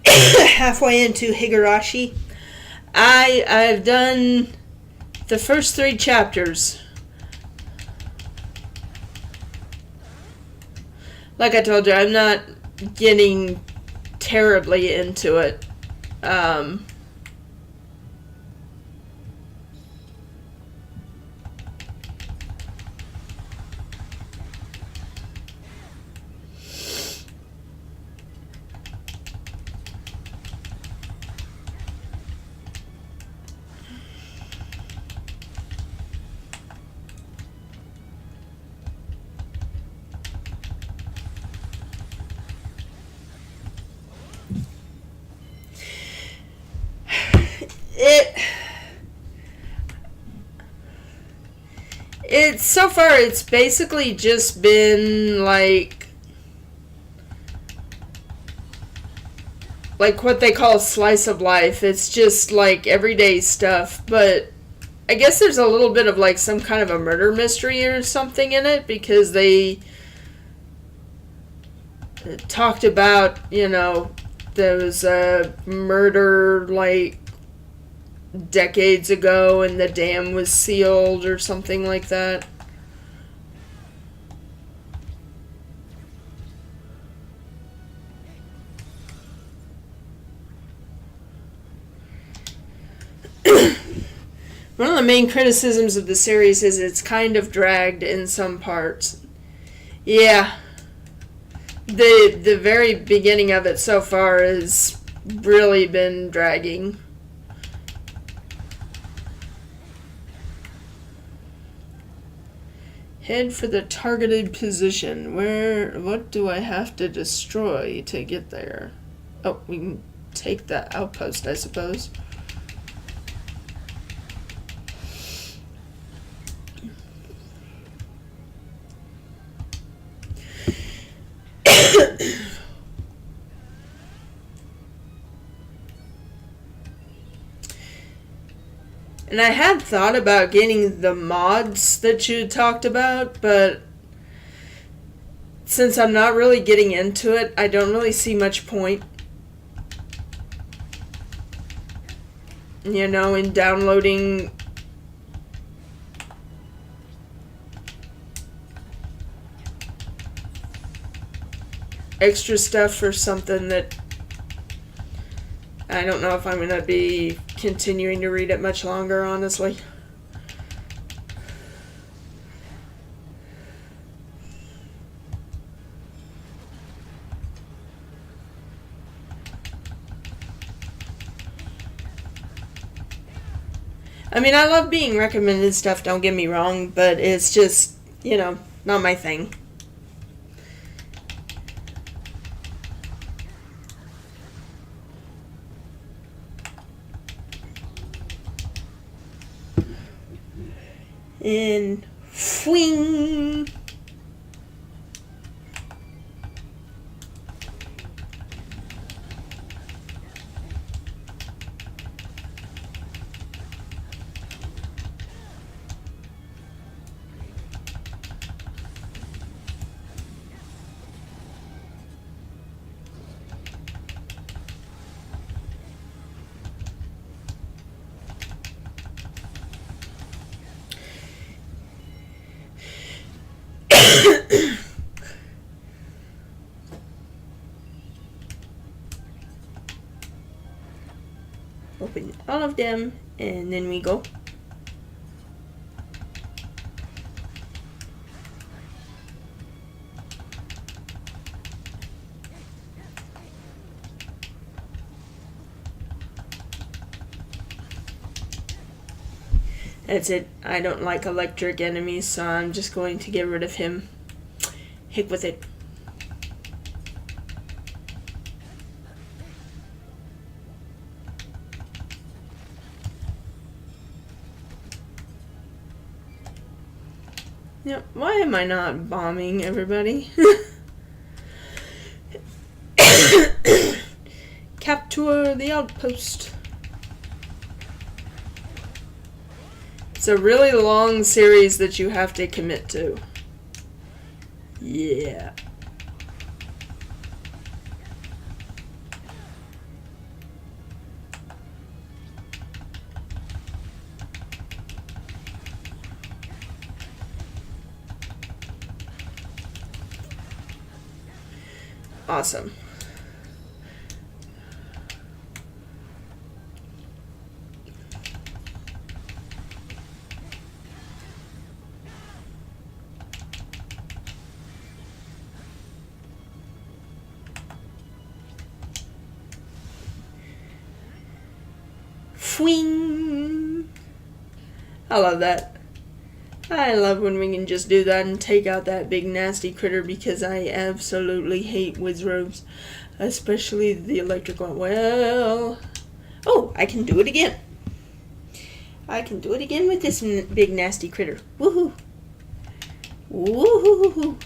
Halfway into Higurashi. I've done the first 3 chapters. Like I told you, I'm not getting terribly into it. It's so far it's basically just been like what they call slice of life. It's just like everyday stuff, but I guess there's a little bit of like some kind of a murder mystery or something in it, because they talked about, there was a murder like decades ago and the dam was sealed or something like that. One of the main criticisms of the series is it's kind of dragged in some parts. Yeah. The very beginning of it so far has really been dragging. Head for the targeted position. What do I have to destroy to get there? Oh, we can take that outpost, I suppose. And I had thought about getting the mods that you talked about, but since I'm not really getting into it, I don't really see much point, in downloading extra stuff for something that I don't know if I'm going to be continuing to read it much longer, honestly. I mean, I love being recommended stuff, don't get me wrong, but it's just, not my thing. And fwing. Open all of them, and then we go. That's it. I don't like electric enemies, so I'm just going to get rid of him. Heck with it. Yeah, why am I not bombing everybody? Capture the outpost. It's a really long series that you have to commit to. Yeah. Awesome. Fwing. I love that. I love when we can just do that and take out that big nasty critter, because I absolutely hate Wizrobes. Especially the electric one. Well, oh, I can do it again. I can do it again with this big nasty critter. Woohoo. Woohoo.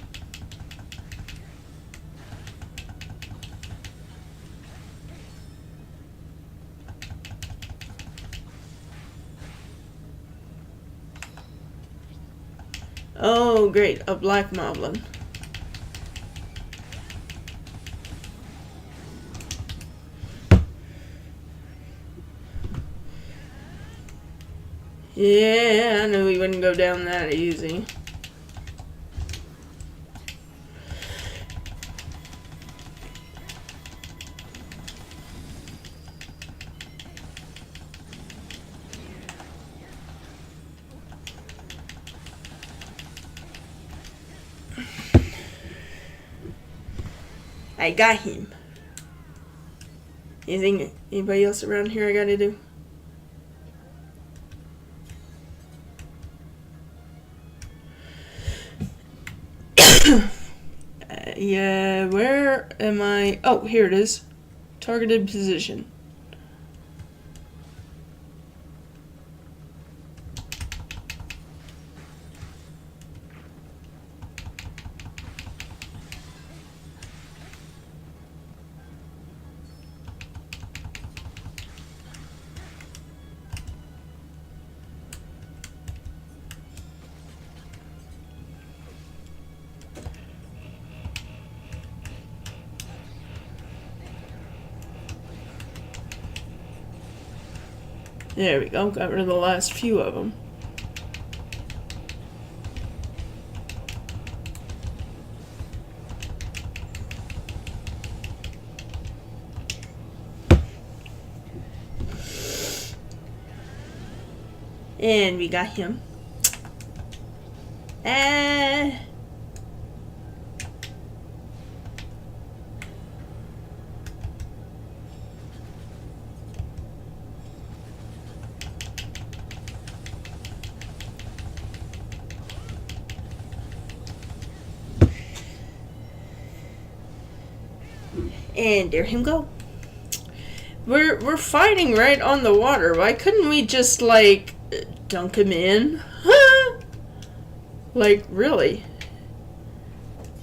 Oh, great, a black moblin. Yeah, I knew we wouldn't go down that easy. I got him. Anything, anybody else around here I gotta do? Yeah, where am I? Oh, here it is. Targeted position. There we go. Got rid of the last few of them. And we got him. And there him go. We're fighting right on the water. Why couldn't we just like dunk him in? Like really?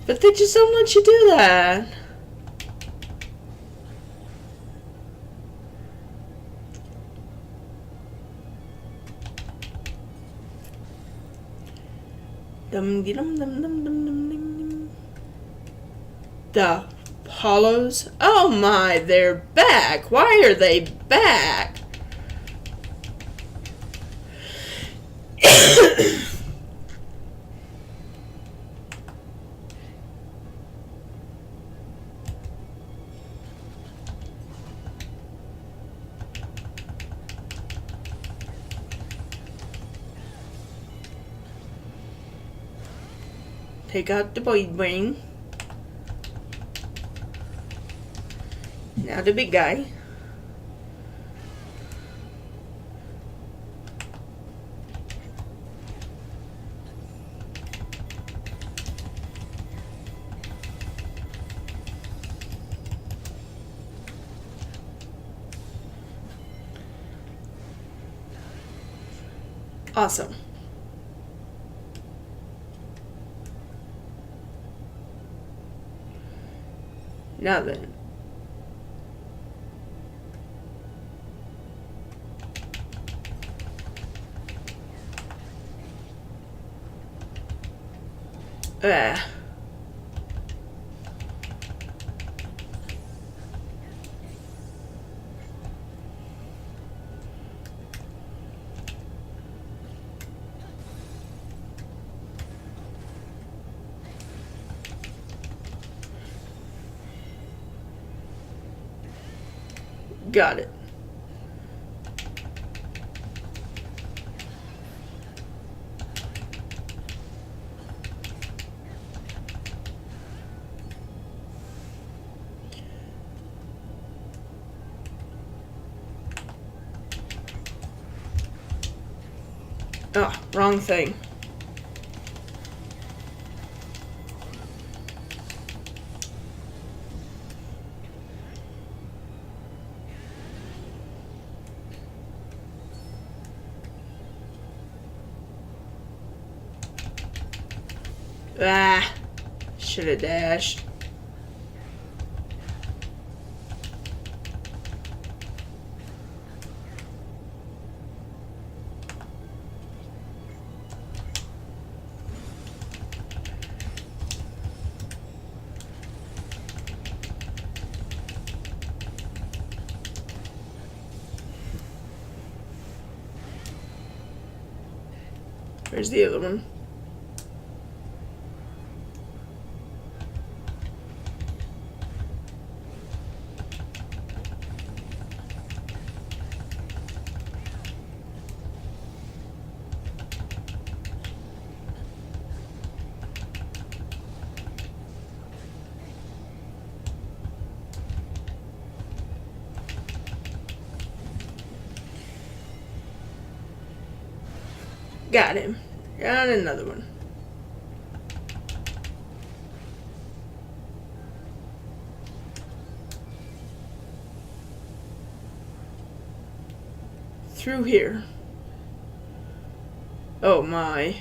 But they just don't let you do that. Dum dum dum dum dum dum dum. The hollows. Oh my, they're back. Why are they back? Take out the Void Wing. Now the big guy. Awesome. Now then. Got it. Oh, wrong thing. Should have dashed. Where's the other one? Got him. Got another one. Through here. Oh my.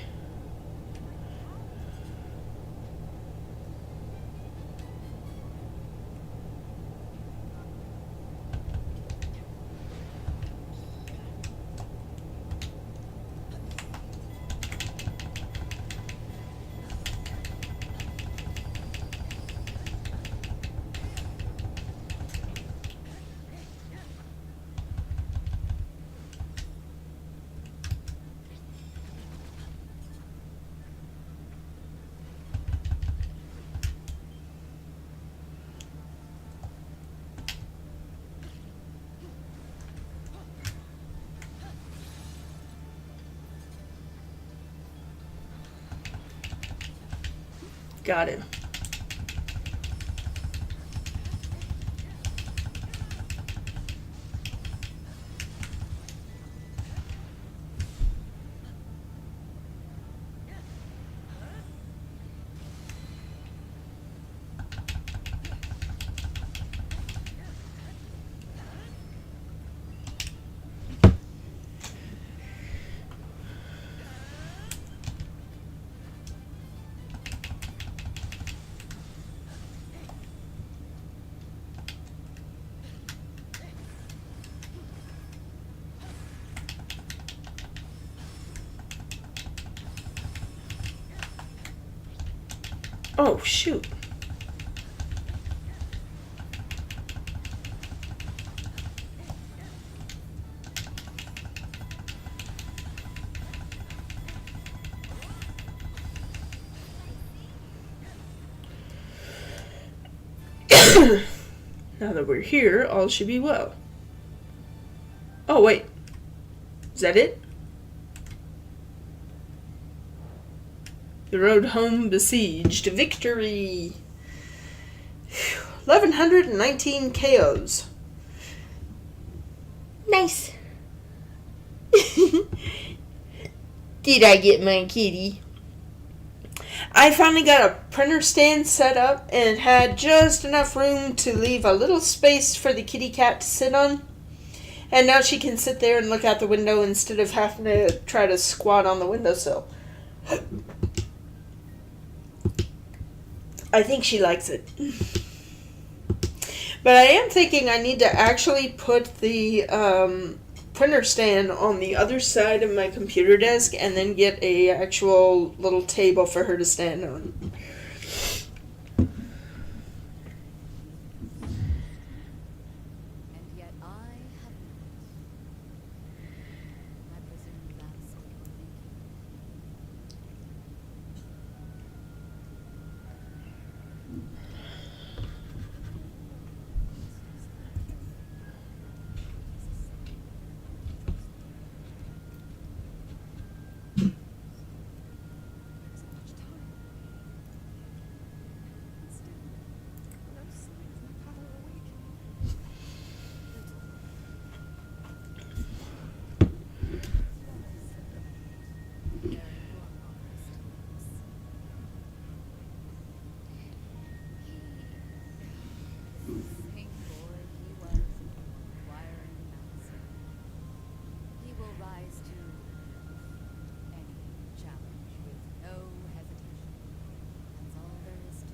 Got him. Oh, shoot. Now that we're here, all should be well. Oh, wait. Is that it? The road home besieged. Victory! 1,119 KOs. Nice. Did I get my kitty? I finally got a printer stand set up and had just enough room to leave a little space for the kitty cat to sit on. And now she can sit there and look out the window instead of having to try to squat on the windowsill. I think she likes it. But I am thinking I need to actually put the printer stand on the other side of my computer desk and then get a actual little table for her to stand on. And yet I have not. I presume that's what you're thinking. There's not much time. And still, no signs of the power awakening. Very wrong on this times. Same boy he was, acquiring Malison. He will rise to any challenge with no hesitation. That's all there is to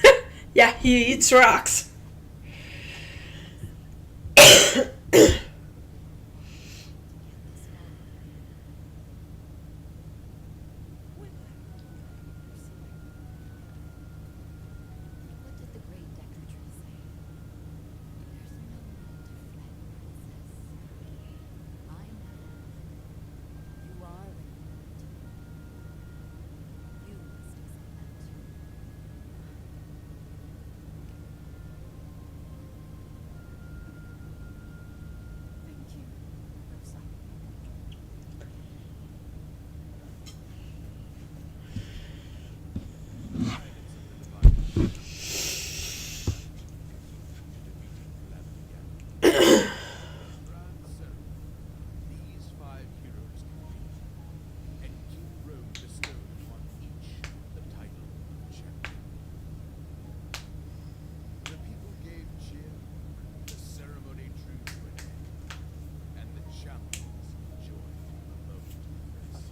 it. Yeah, he eats rocks. This far. When I pursuing. What did the great Decretry say? There's no need to fret, princess. I know. You are ready. You must accept that too. Thank you, Rosa. These 5 heroes compete, and King Rome bestowed upon each the title of champion. The people gave cheer, the ceremony drew to an end, and the champions enjoyed a moment of rest.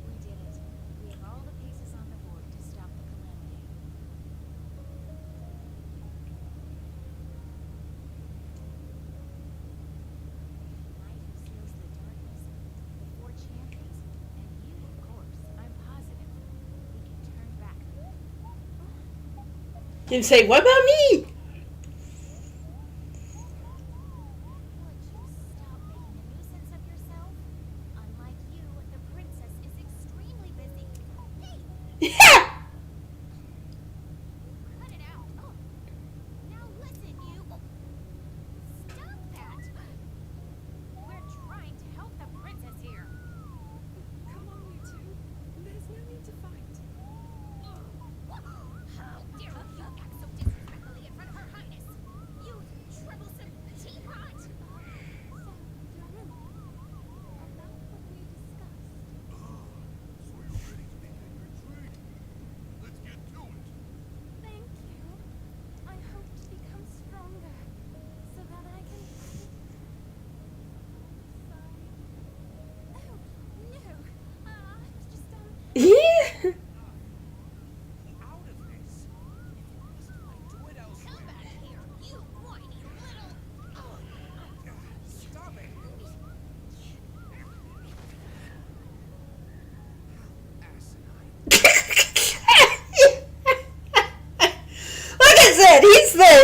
We did it. We have all the pieces on the board to stop the calamity. Light who seals the darkness, the 4 champions, and you, of course. I'm positive we can turn back. You say, what about me? Would you stop making a nuisance of yourself? Unlike you, the princess is extremely busy. Hey, Yeah! cut it out. Oh. Now listen, you. Stop that.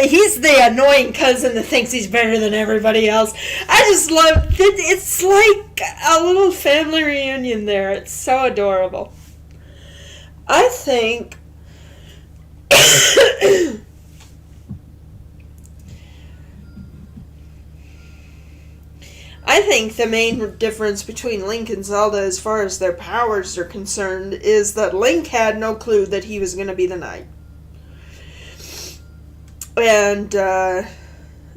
he's the annoying cousin that thinks he's better than everybody else. I just love it. It's like a little family reunion there. It's so adorable. I think I think the main difference between Link and Zelda as far as their powers are concerned is that Link had no clue that he was going to be the knight. And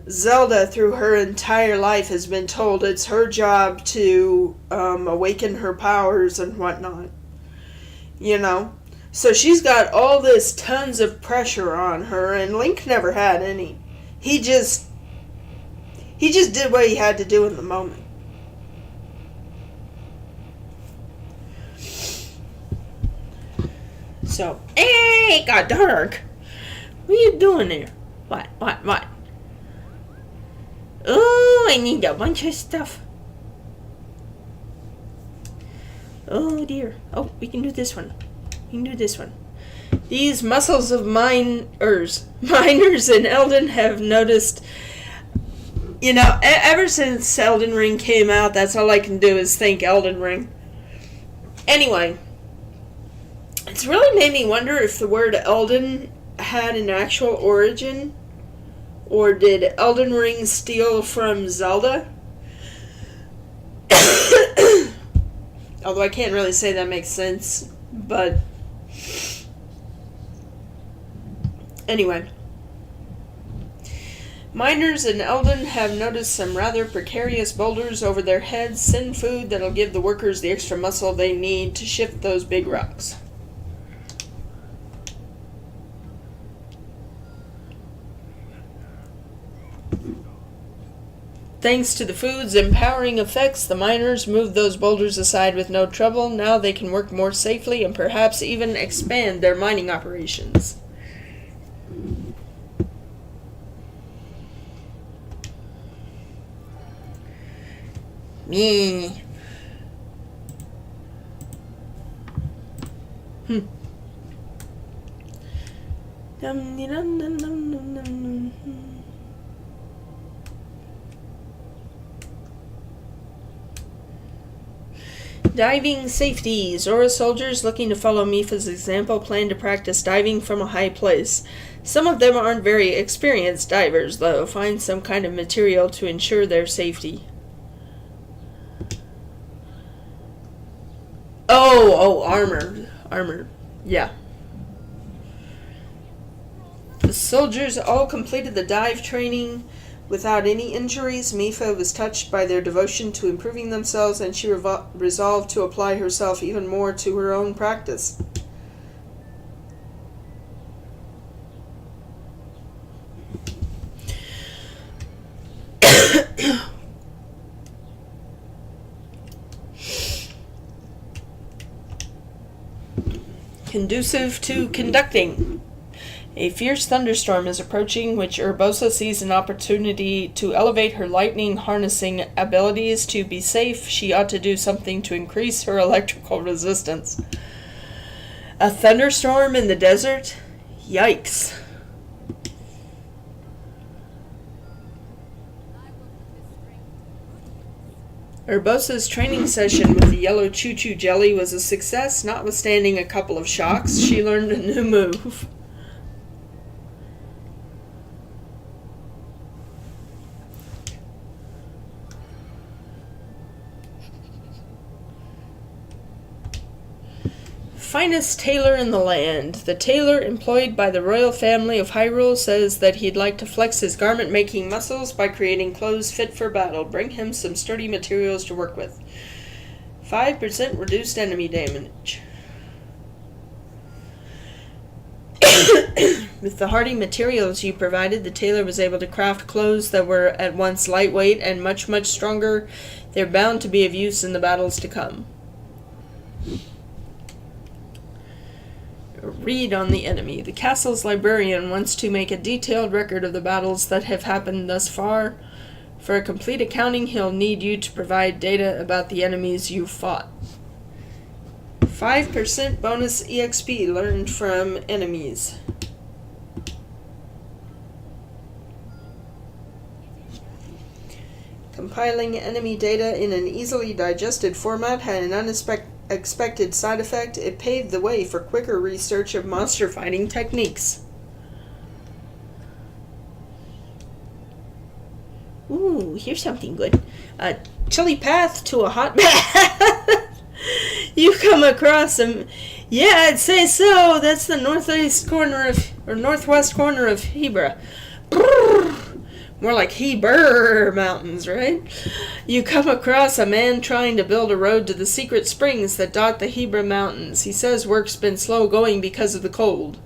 Zelda, through her entire life, has been told it's her job to awaken her powers and whatnot. You know? So she's got all this tons of pressure on her, and Link never had any. He just did what he had to do in the moment. So, hey, it got dark. What are you doing there? What? Oh, I need a bunch of stuff. Oh, dear. Oh, we can do this one. These muscles of miners in Elden have noticed. You know, ever since Elden Ring came out, that's all I can do is think Elden Ring. Anyway, it's really made me wonder if the word Elden had an actual origin, or did Elden Ring steal from Zelda? Although I can't really say that makes sense, but anyway. Miners in Elden have noticed some rather precarious boulders over their heads. Send food that'll give the workers the extra muscle they need to shift those big rocks. Thanks to the food's empowering effects, the miners moved those boulders aside with no trouble. Now they can work more safely and perhaps even expand their mining operations. Me. Diving safety. Zora soldiers looking to follow Mipha's example plan to practice diving from a high place. Some of them aren't very experienced divers, though. Find some kind of material to ensure their safety. Oh, armor. Yeah. The soldiers all completed the dive training without any injuries. Mipha was touched by their devotion to improving themselves, and she resolved to apply herself even more to her own practice. Conducive to conducting. A fierce thunderstorm is approaching, which Urbosa sees an opportunity to elevate her lightning harnessing abilities. To be safe, she ought to do something to increase her electrical resistance. A thunderstorm in the desert? Yikes. Urbosa's training session with the yellow choo-choo jelly was a success, notwithstanding a couple of shocks. She learned a new move. Finest tailor in the land. The tailor employed by the royal family of Hyrule says that he'd like to flex his garment-making muscles by creating clothes fit for battle. Bring him some sturdy materials to work with. 5% reduced enemy damage. With the hardy materials you provided, the tailor was able to craft clothes that were at once lightweight and much, much stronger. They're bound to be of use in the battles to come. Read on the enemy. The castle's librarian wants to make a detailed record of the battles that have happened thus far. For a complete accounting, he'll need you to provide data about the enemies you fought. 5% bonus EXP learned from enemies. Compiling enemy data in an easily digested format had an unexpected side effect. It paved the way for quicker research of monster fighting techniques. Ooh, here's something good. A chilly path to a hot bath. You come across them. Yeah, I'd say so. That's the northwest corner of Hebra. More like Heber Mountains, right? You come across a man trying to build a road to the secret springs that dot the Hebra Mountains. He says work's been slow going because of the cold.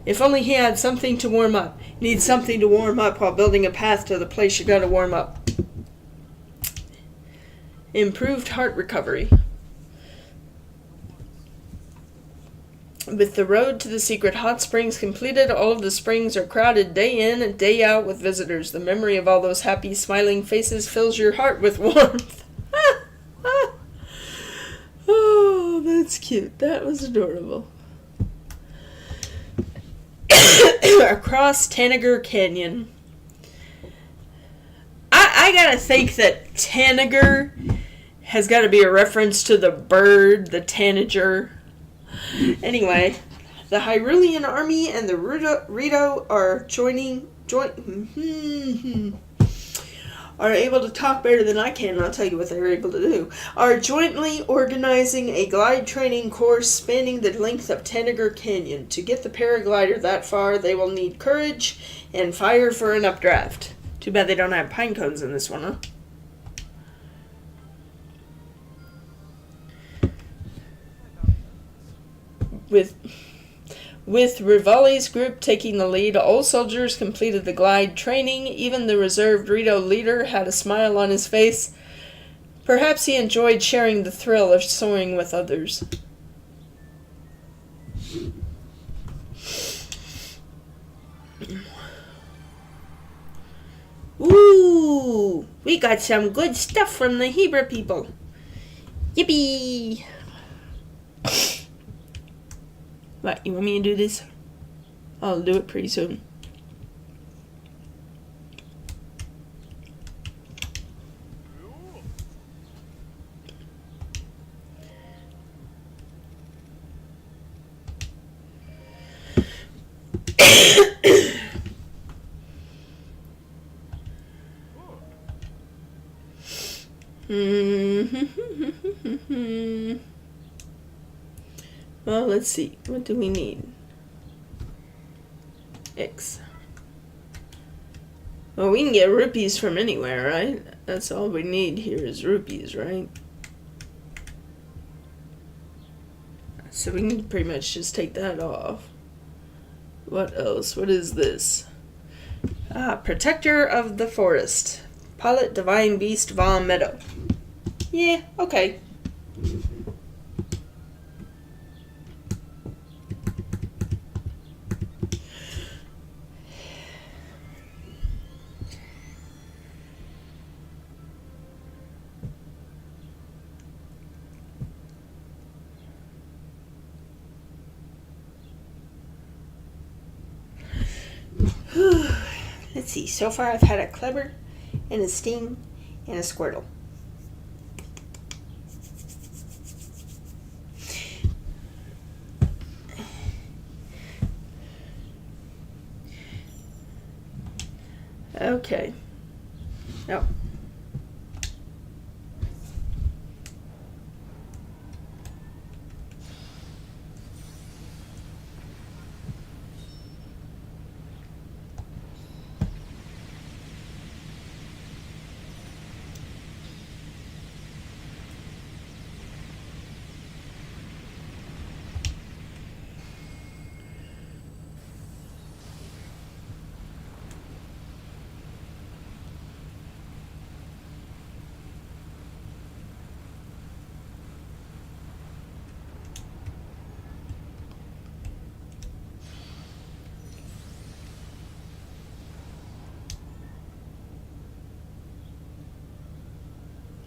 If only he had something to warm up. Need something to warm up while building a path to the place you gotta warm up. Improved heart recovery. With the road to the secret hot springs completed, all of the springs are crowded day in and day out with visitors. The memory of all those happy, smiling faces fills your heart with warmth. Oh, that's cute. That was adorable. Across Tanager Canyon. I gotta think that Tanager has gotta be a reference to the bird, the tanager. Anyway, the Hyrulean army and the Rito are are able to talk better than I can, and I'll tell you what they're able to do. Are jointly organizing a glide training course spanning the length of Tanager Canyon. To get the paraglider that far, they will need courage and fire for an updraft. Too bad they don't have pine cones in this one, huh? With Rivali's group taking the lead, all soldiers completed the glide training. Even the reserved Rito leader had a smile on his face. Perhaps he enjoyed sharing the thrill of soaring with others. Ooh, we got some good stuff from the Hebra people. Yippee! What, you want me to do this? I'll do it pretty soon. Well, let's see. What do we need? X. Well, we can get rupees from anywhere, right? That's all we need here is rupees, right? So we can pretty much just take that off. What else? What is this? Protector of the Forest. Pilot Divine Beast Vom Meadow. Yeah, okay. Let's see. So far I've had a Clever and a Sting and a Squirtle. Okay. Oh.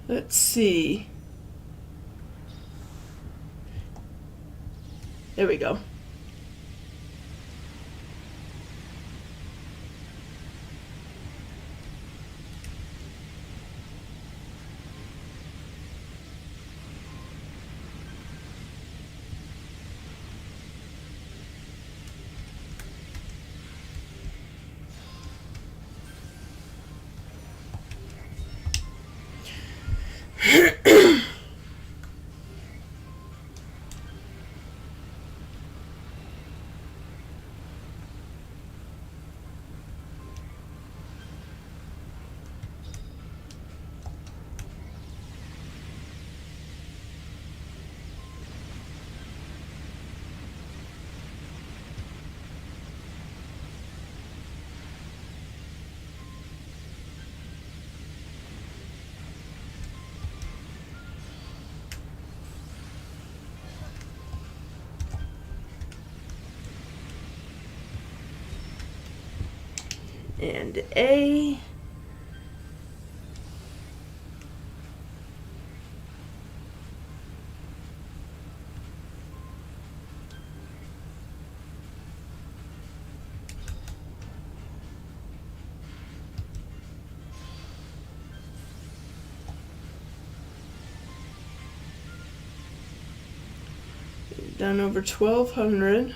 Let's see. There we go. And A. Done over 1,200.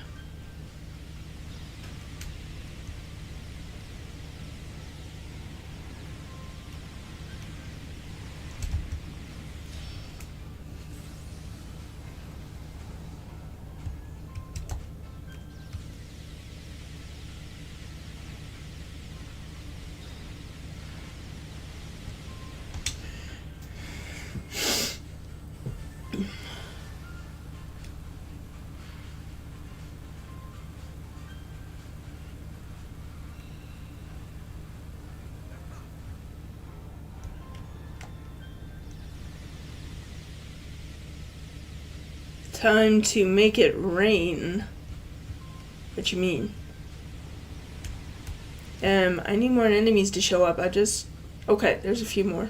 Time to make it rain. What you mean? I need more enemies to show up. Okay, there's a few more.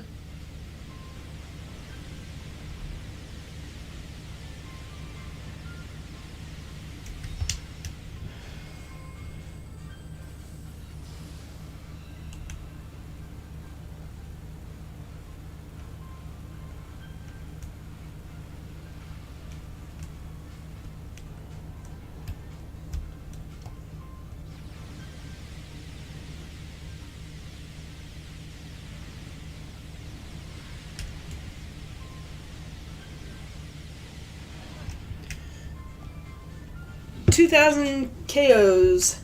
$2,000 KOs.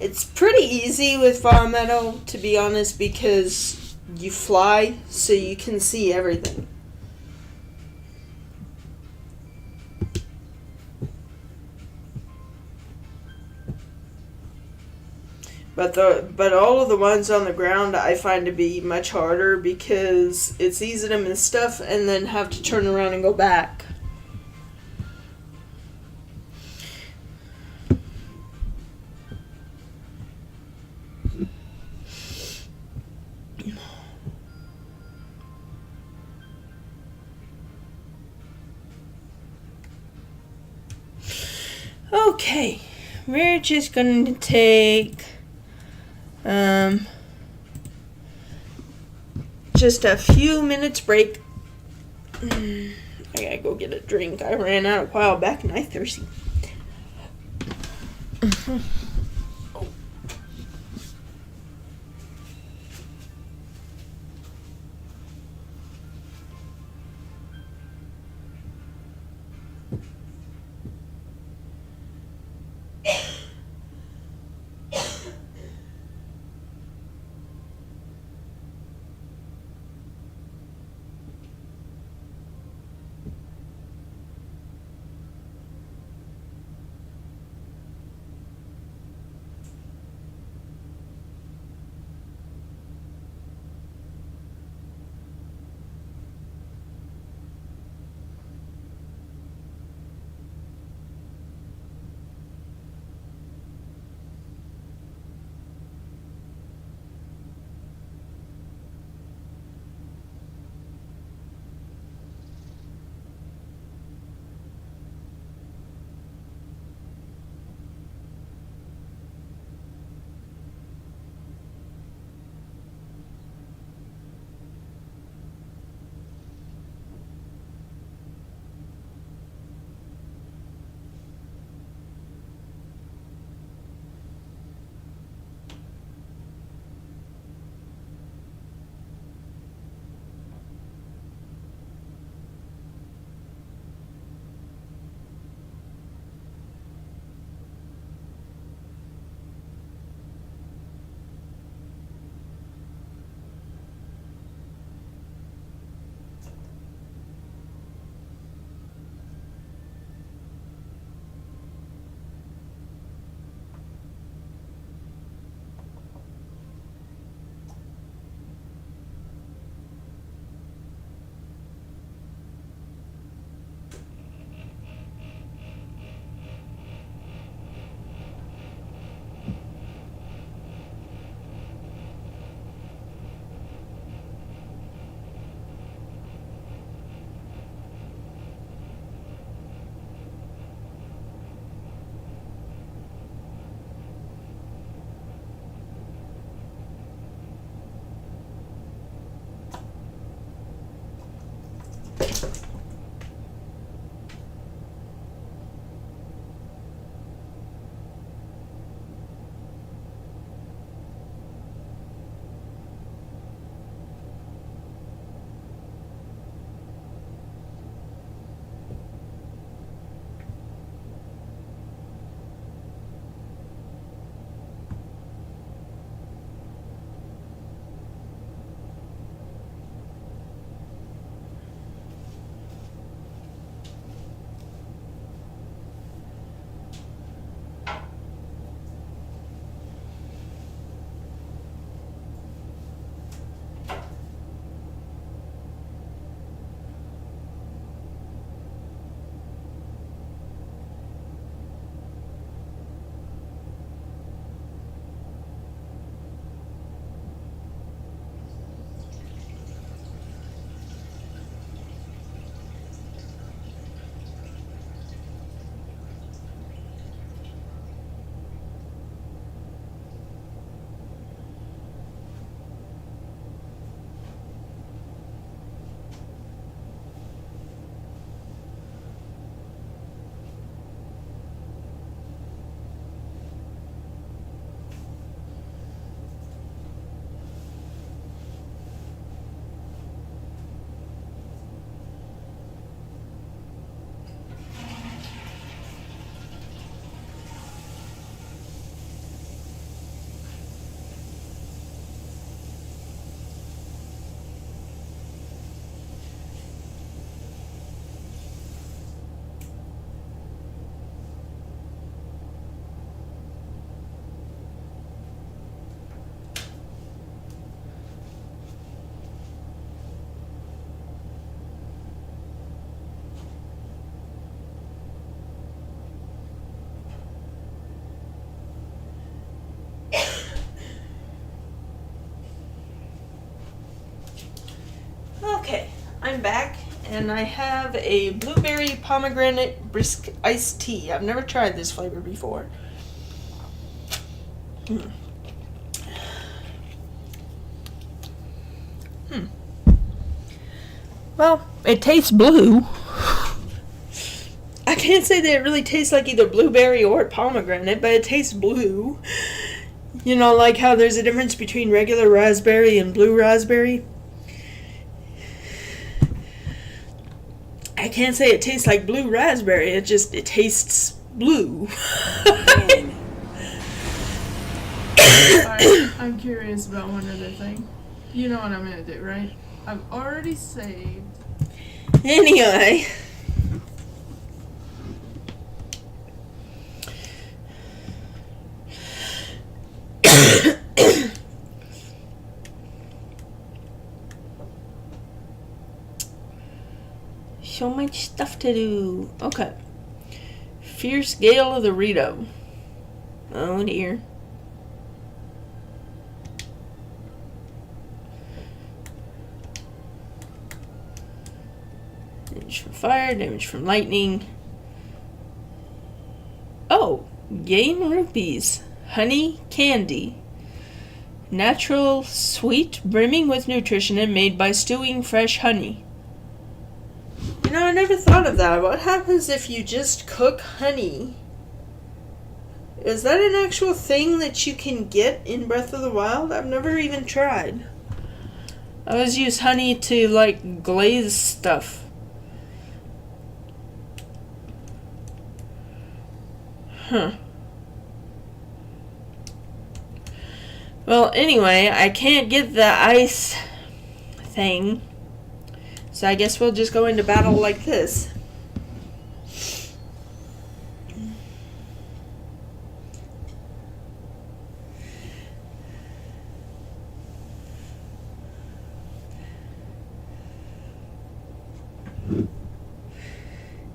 It's pretty easy with Metal, to be honest, because you fly, so you can see everything. But all of the ones on the ground I find to be much harder because it's easy to miss stuff and then have to turn around and go back. Okay, we're just going to take just a few minutes break. I gotta go get a drink. I ran out a while back and I'm thirsty. I'm back and I have a blueberry pomegranate brisk iced tea. I've never tried this flavor before. Well, it tastes blue. I can't say that it really tastes like either blueberry or pomegranate, but it tastes blue. You know, like how there's a difference between regular raspberry and blue raspberry. I can't say it tastes like blue raspberry, it tastes blue. I'm curious about one other thing. You know what I'm gonna do, right? I've already saved. Anyway. So much stuff to do. Okay. Fierce Gale of the Rito. Oh dear. Damage from fire, damage from lightning. Oh, gain rupees. Honey candy. Natural, sweet, brimming with nutrition and made by stewing fresh honey. You know, I never thought of that. What happens if you just cook honey? Is that an actual thing that you can get in Breath of the Wild? I've never even tried. I always use honey to, like, glaze stuff. Huh. Well, anyway, I can't get the ice thing. So I guess we'll just go into battle like this.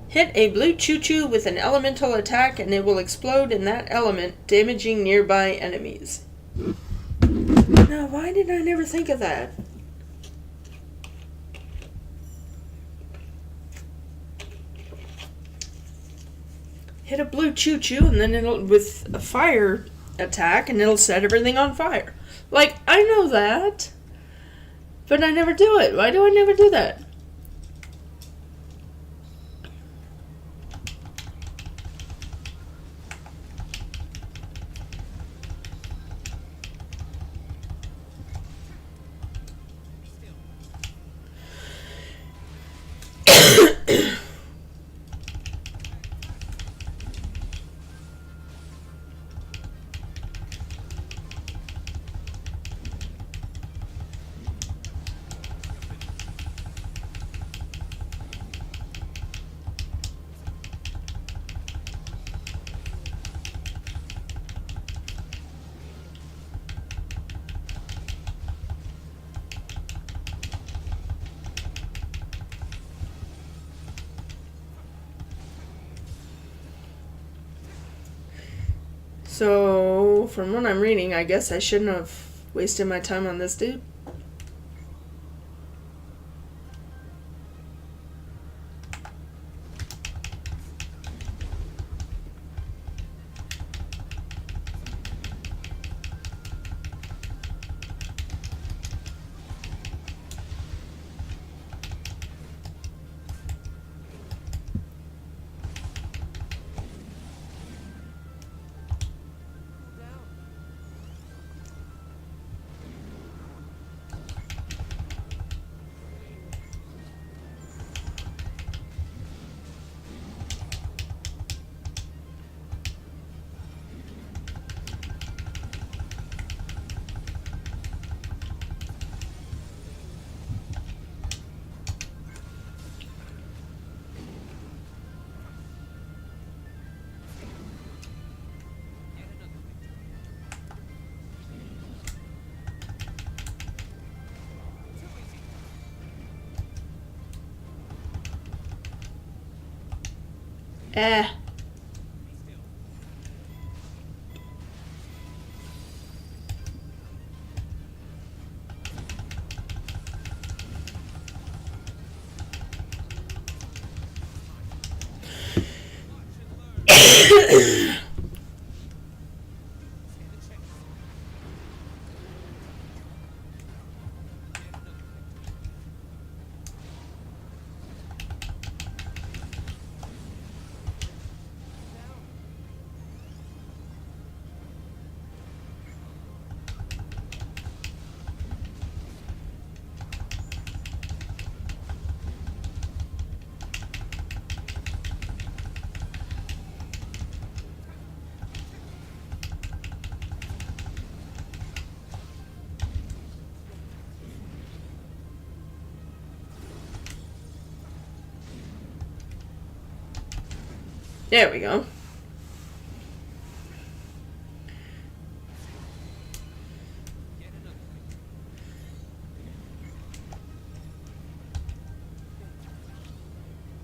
Hit a blue choo-choo with an elemental attack and it will explode in that element, damaging nearby enemies. Now, why did I never think of that? Hit a blue choo-choo and then it'll, with a fire attack, and it'll set everything on fire. Like, I know that, but I never do it. Why do I never do that? So, from what I'm reading, I guess I shouldn't have wasted my time on this dude. Eh. There we go.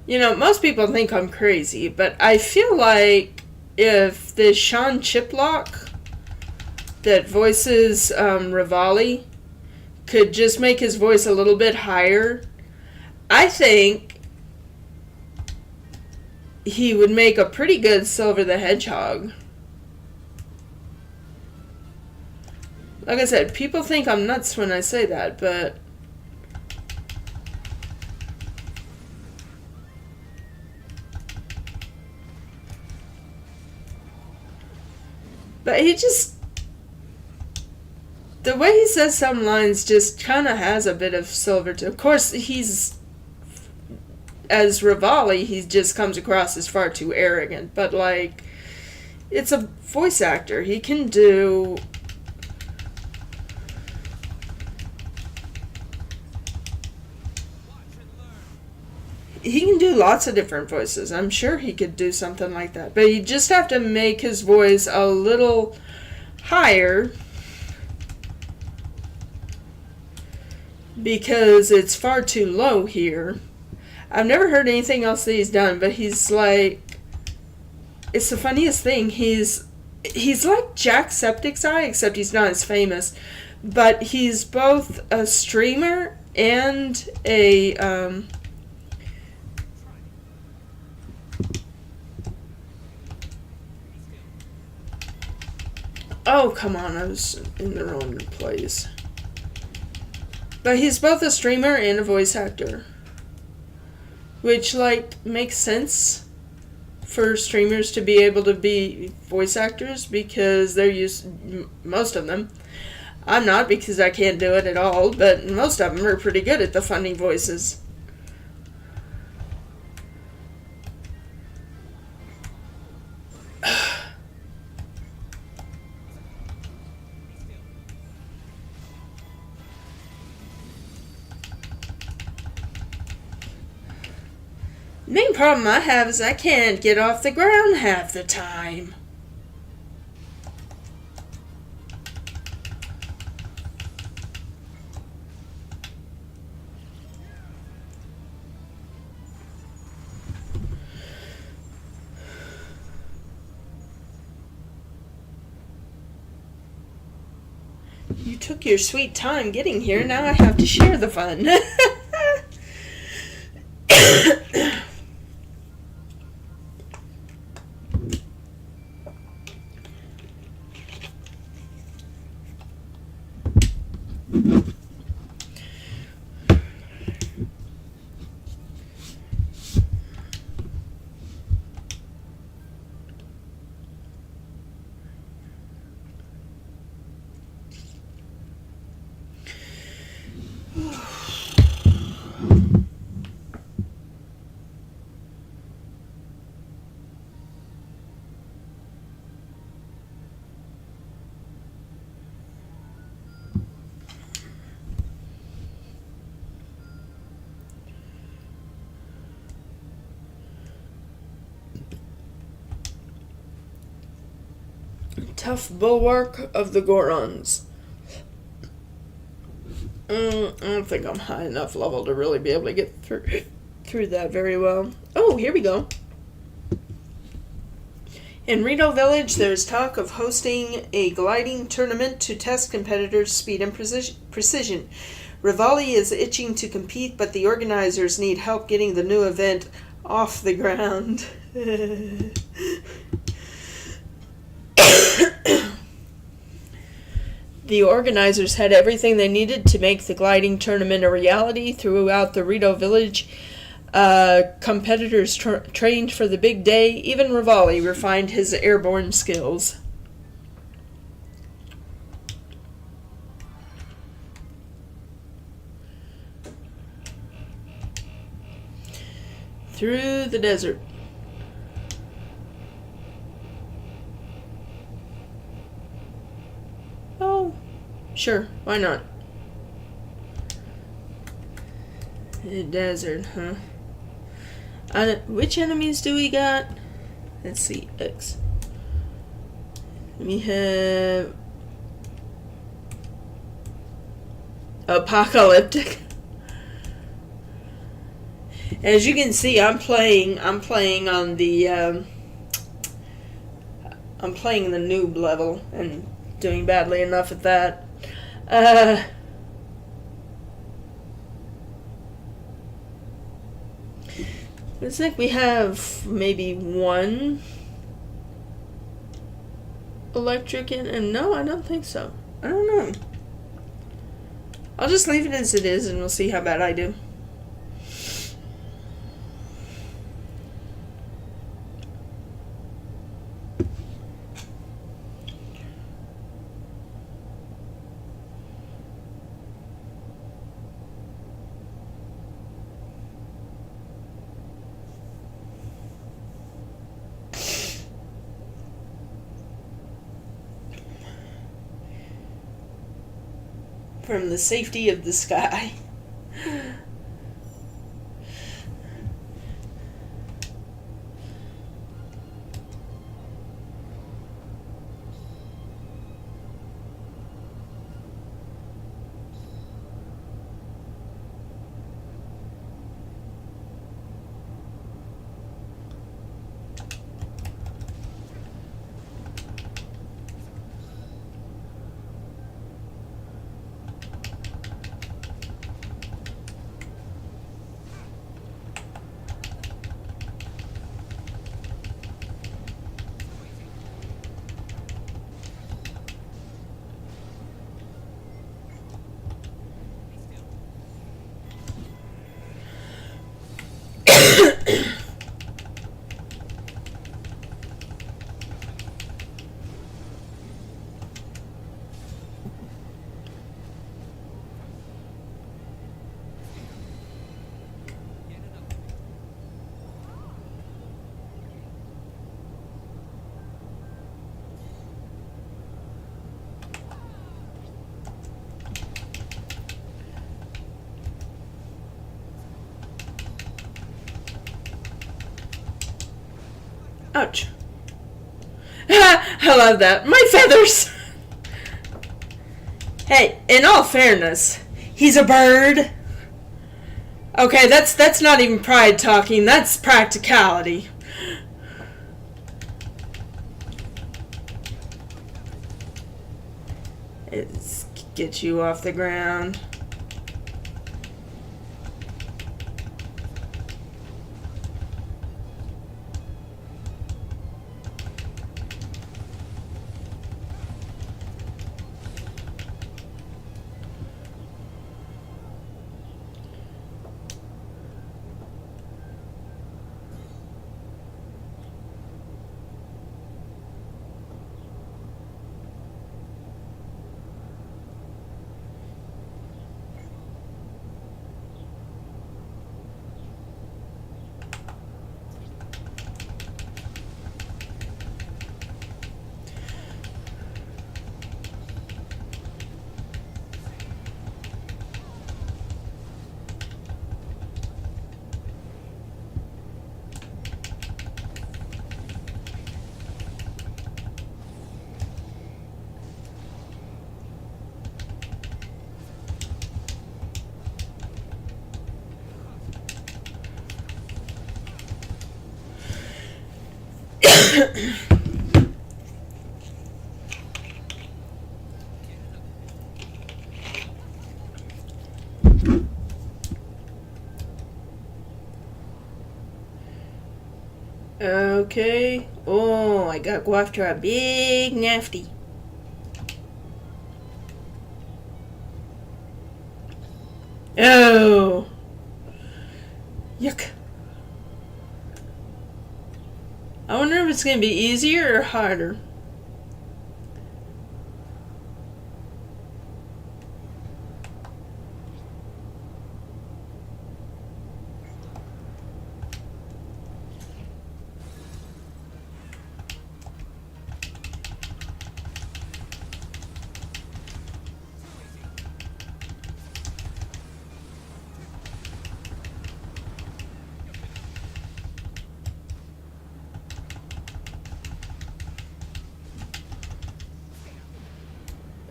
You know, most people think I'm crazy, but I feel like if this Sean Chiplock that voices Rivali could just make his voice a little bit higher, I think he would make a pretty good Silver the Hedgehog. Like I said, people think I'm nuts when I say that, but he just, the way he says some lines just kind of has a bit of Silver to. Of course, he's, as Rivali, he just comes across as far too arrogant. But, like, it's a voice actor. He can do... He can do lots of different voices. I'm sure he could do something like that. But you just have to make his voice a little higher, because it's far too low here. I've never heard anything else that he's done, but he's like, it's the funniest thing. He's like Jacksepticeye, except he's not as famous. But he's both a streamer and a oh, come on, I was in the wrong place. But he's both a streamer and a voice actor. Which, like, makes sense for streamers to be able to be voice actors, because they're used, most of them. I'm not, because I can't do it at all, but most of them are pretty good at the funny voices. Main problem I have is I can't get off the ground half the time. You took your sweet time getting here, now I have to share the fun. Tough bulwark of the Gorons. I don't think I'm high enough level to really be able to get through that very well. Oh, here we go. In Rito Village, there's talk of hosting a gliding tournament to test competitors' speed and precision. Rivali is itching to compete, but the organizers need help getting the new event off the ground. The organizers had everything they needed to make the gliding tournament a reality. Throughout the Rito Village, competitors trained for the big day. Even Rivali refined his airborne skills. Through the desert. Oh, sure, why not? The desert, huh? Which enemies do we got? Let's see, X. We have apocalyptic. As you can see, I'm playing on the I'm playing the noob level and doing badly enough at that. Looks like we have maybe one electric in, and no, I don't think so. I don't know. I'll just leave it as it is and we'll see how bad I do. From the safety of the sky. Ouch. I love that. My feathers! Hey, in all fairness, he's a bird. Okay, that's not even pride talking, that's practicality. Let's get you off the ground. Okay. Oh, I got go after a big nasty. Oh. Yuck. I wonder if it's going to be easier or harder.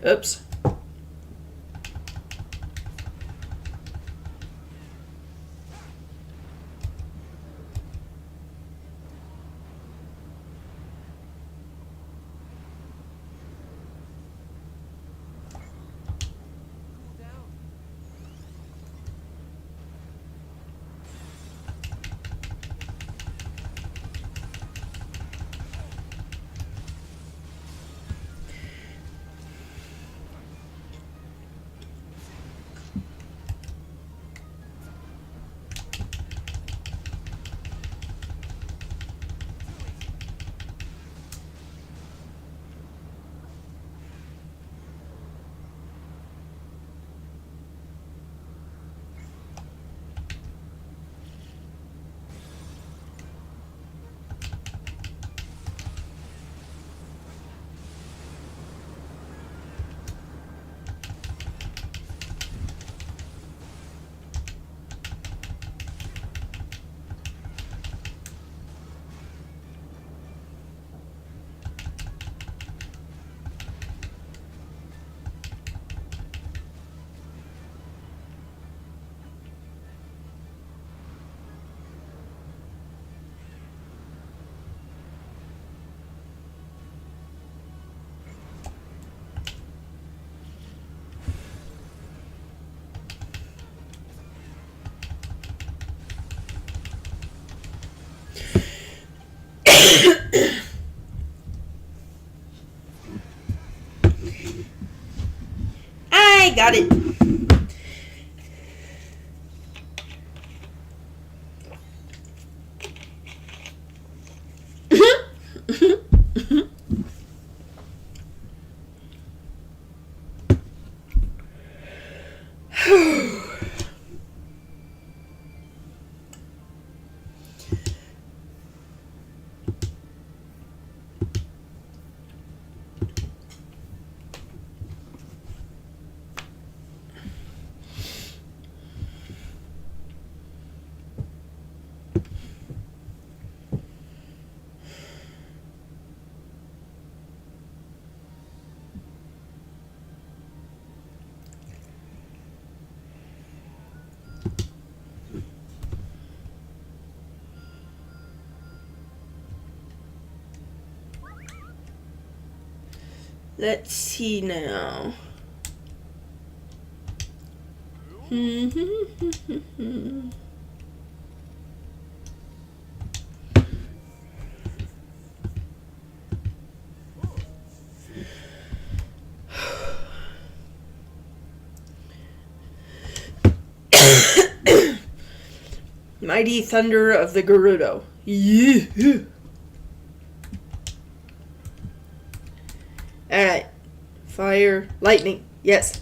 Oops. I got it. Let's see now. Mighty thunder of the Gerudo. Yeah. Alright. Fire. Lightning. Yes.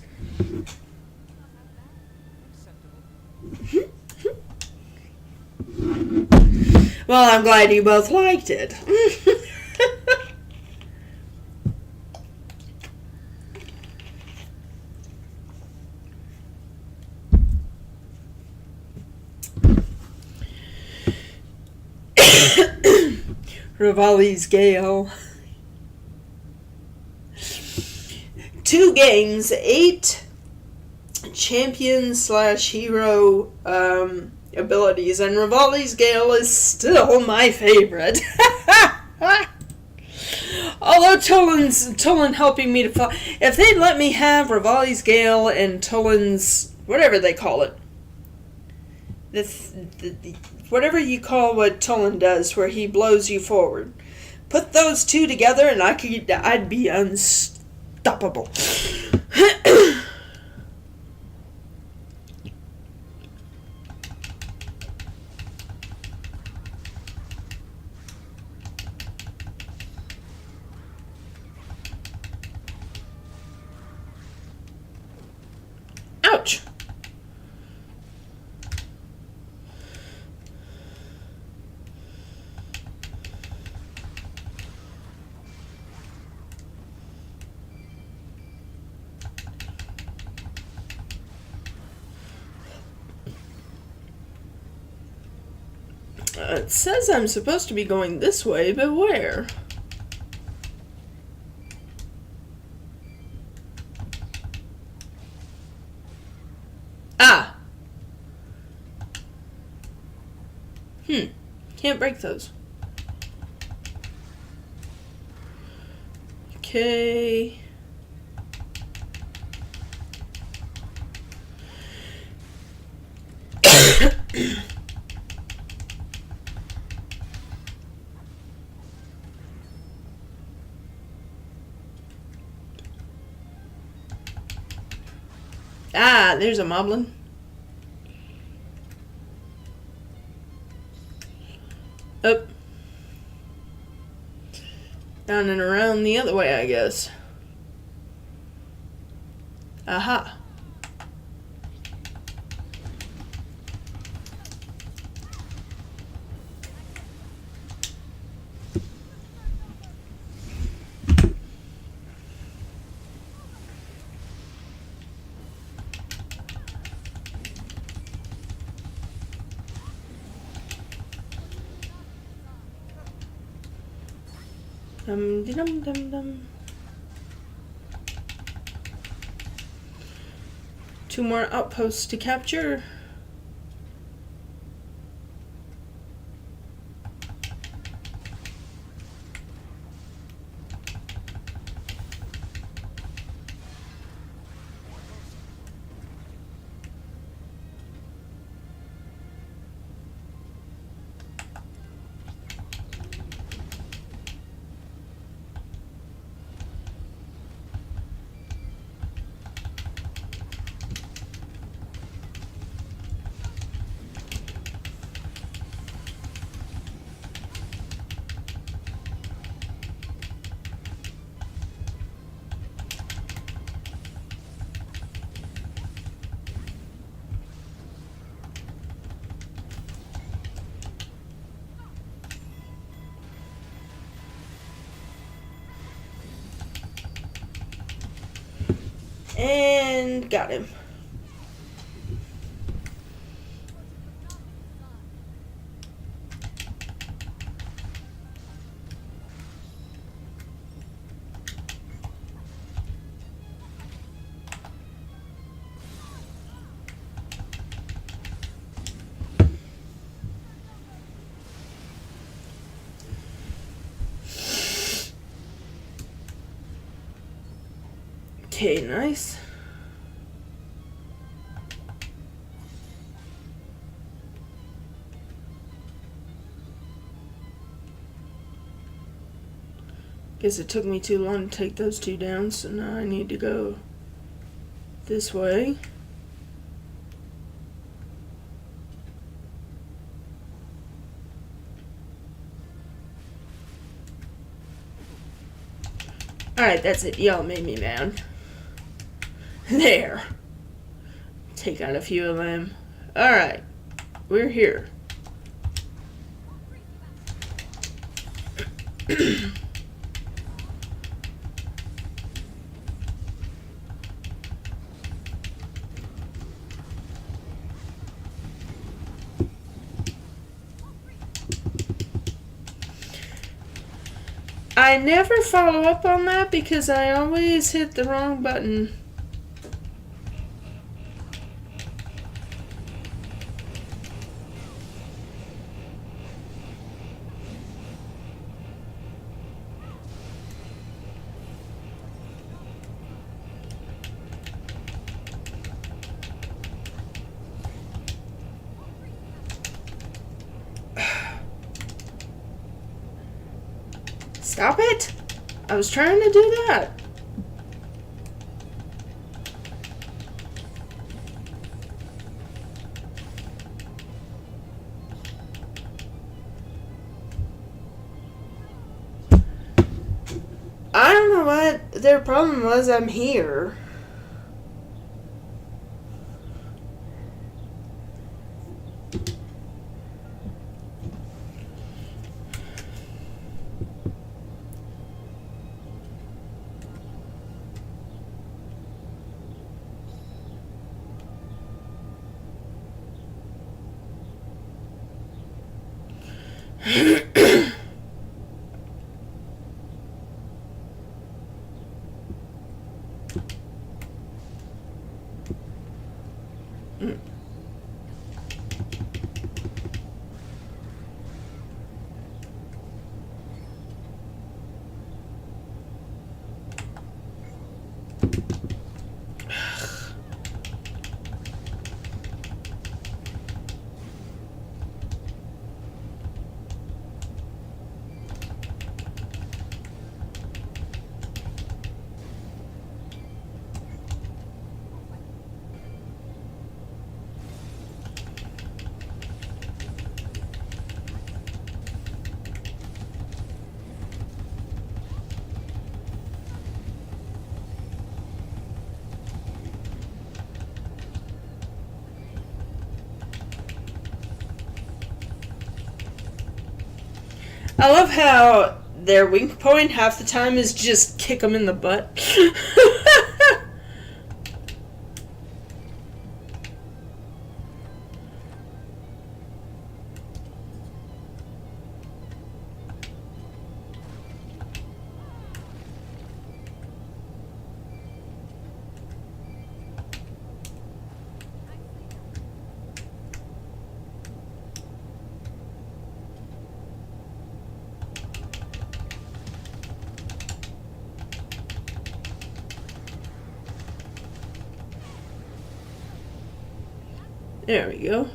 Well, I'm glad you both liked it. Revali's Gale. 2 games, 8 champion/hero abilities, and Revali's Gale is still my favorite. Although Tulin helping me to if they'd let me have Revali's Gale and Tulin's whatever they call it, whatever you call what Tulin does, where he blows you forward, put those two together, and I'd be unstoppable. Ouch. It says I'm supposed to be going this way, but where? Ah. Can't break those. Okay. Ah, there's a moblin. Up. Down and around the other way, I guess. Aha. Dum dum dum. 2 more outposts to capture. And got him. Okay, nice. Guess it took me too long to take those 2 down, so now I need to go this way. Alright, that's it. Y'all made me mad. There. Take out a few of them. Alright. We're here. I never follow up on that because I always hit the wrong button. Stop it! I was trying to do that. I don't know what their problem was. I'm here. I love how their weak point half the time is just kick them in the butt. There we go.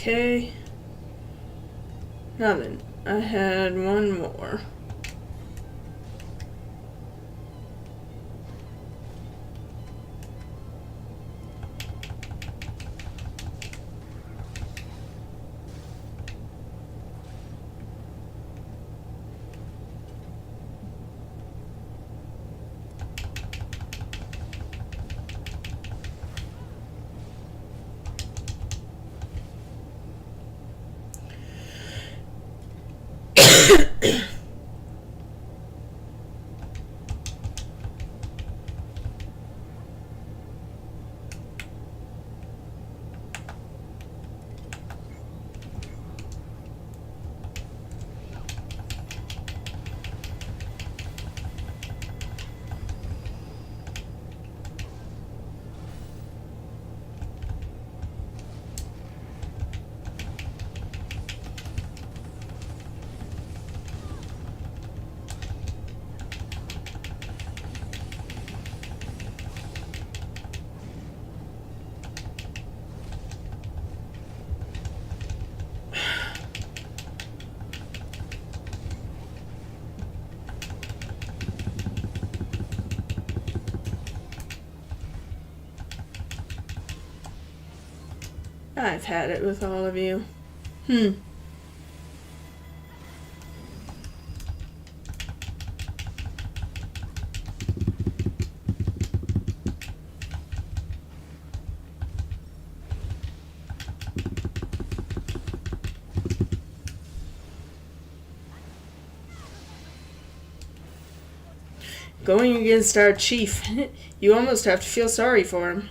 Okay. Now then, I had one more. I've had it with all of you. Going against our chief, you almost have to feel sorry for him.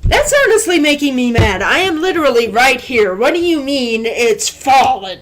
That's honestly making me mad. I am literally right here. What do you mean it's fallen?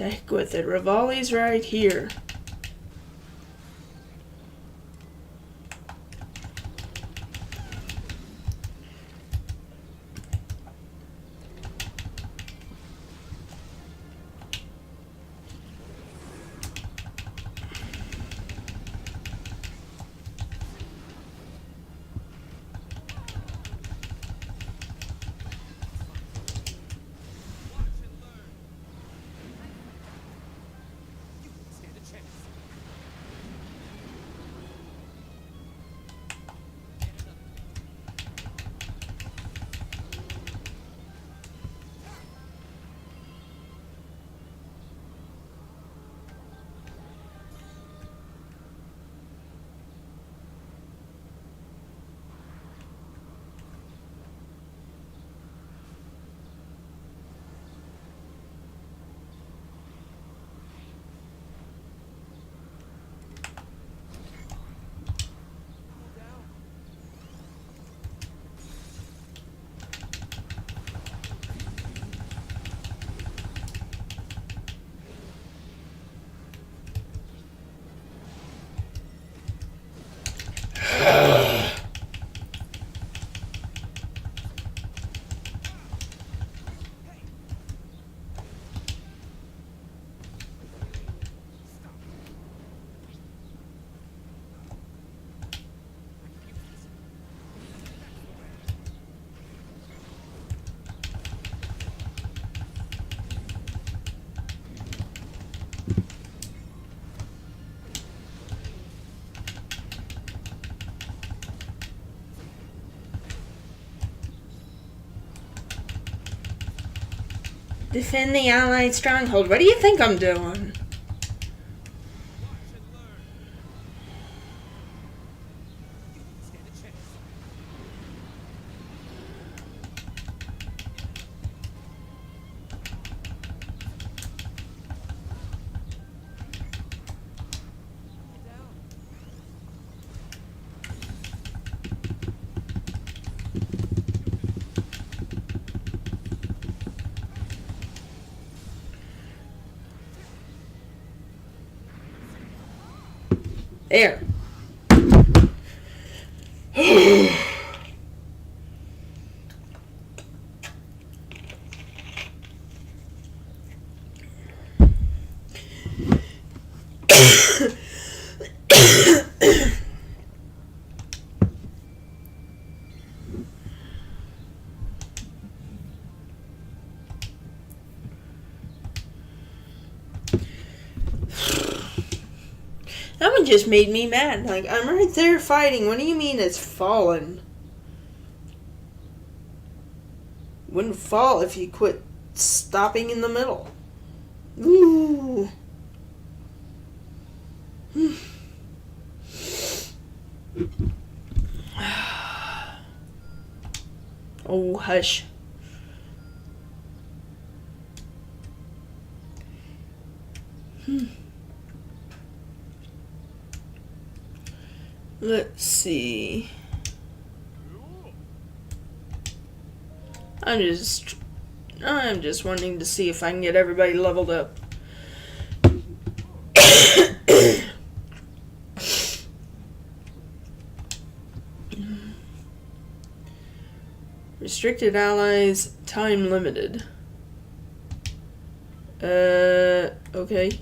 To heck with it. Rivali's right here. Stand a chance. Defend the Allied stronghold. What do you think I'm doing? Stand a chance. There. That one just made me mad. Like, I'm right there fighting. What do you mean it's fallen? Wouldn't fall if you quit stopping in the middle. Ooh. Oh, hush. Let's see. I'm just wanting to see if I can get everybody leveled up. Restricted allies, time limited. Okay.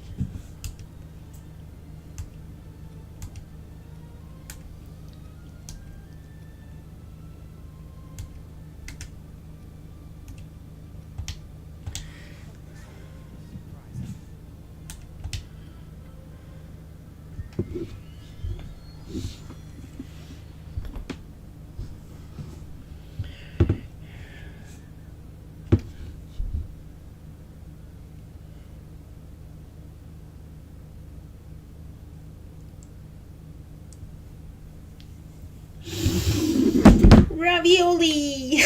Ravioli!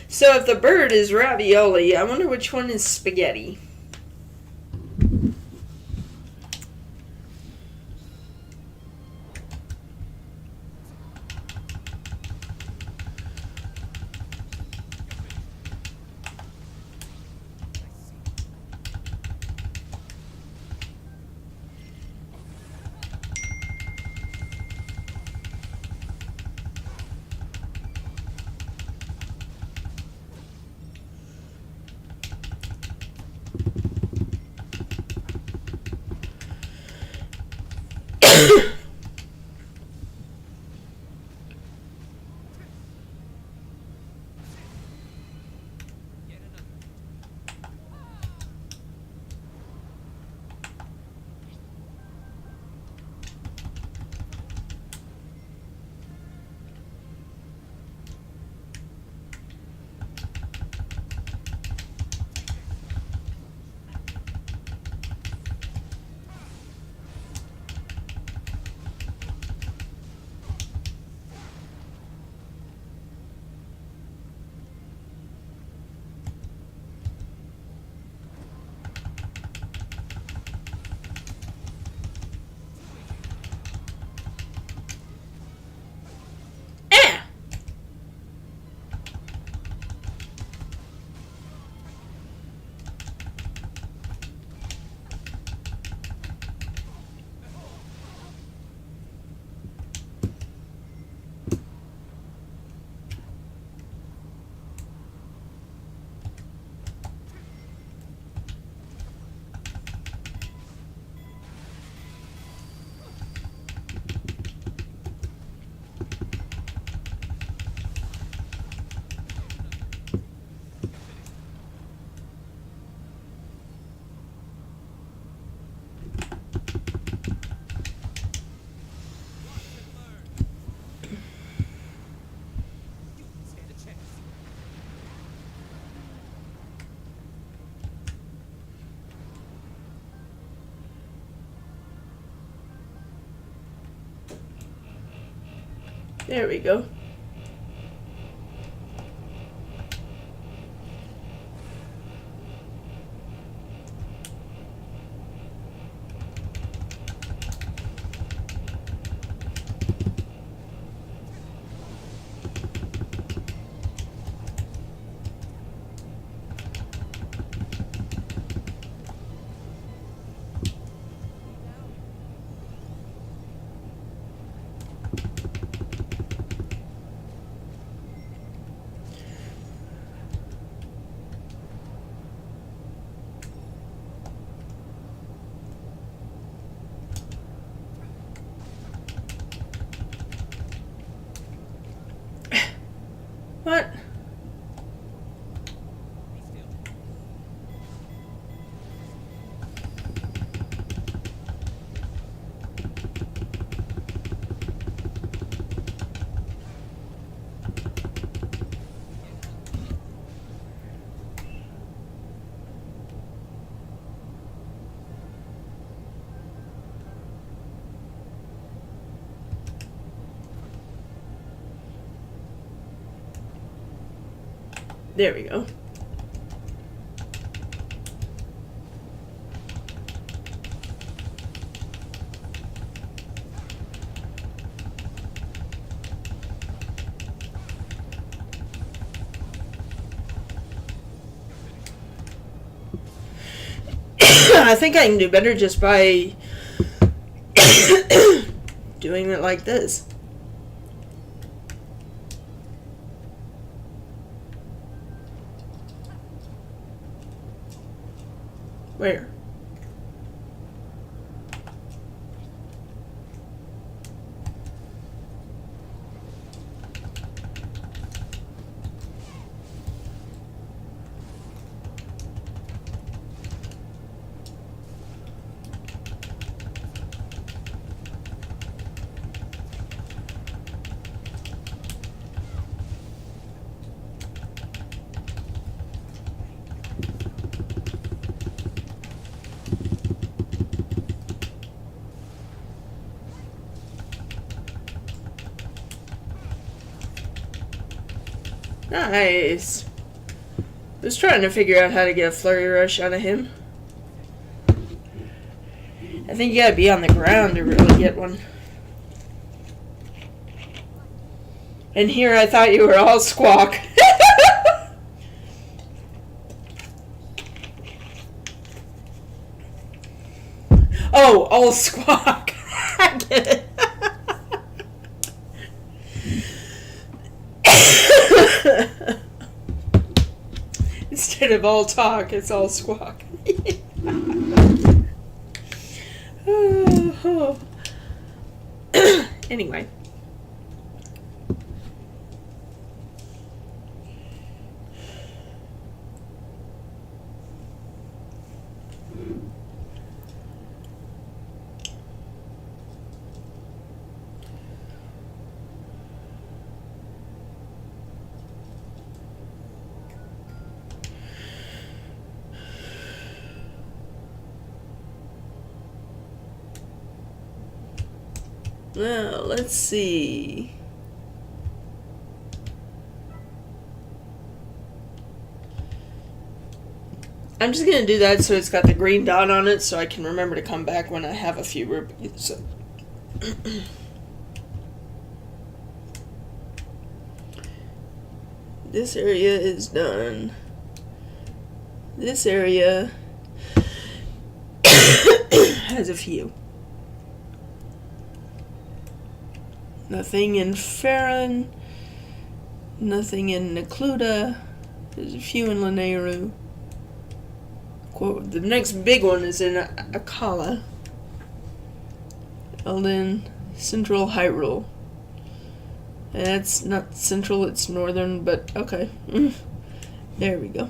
So if the bird is ravioli, I wonder which one is spaghetti. There we go. What? There we go. I think I can do better just by doing it like this. Where? Nice. Was trying to figure out how to get a flurry rush out of him. I think you gotta be on the ground to really get one. And here I thought you were all squawk. Oh, all squawk. I get it. Instead of all talk, it's all squawk. Anyway. Well, let's see. I'm just gonna do that so it's got the green dot on it so I can remember to come back when I have a few rupees. So. This area is done. This area has a few. Nothing in Farron. Nothing in Necluda. There's a few in Lanayru. The next big one is in Akala. Elden, Central Hyrule. And that's not central, it's northern, but okay. There we go.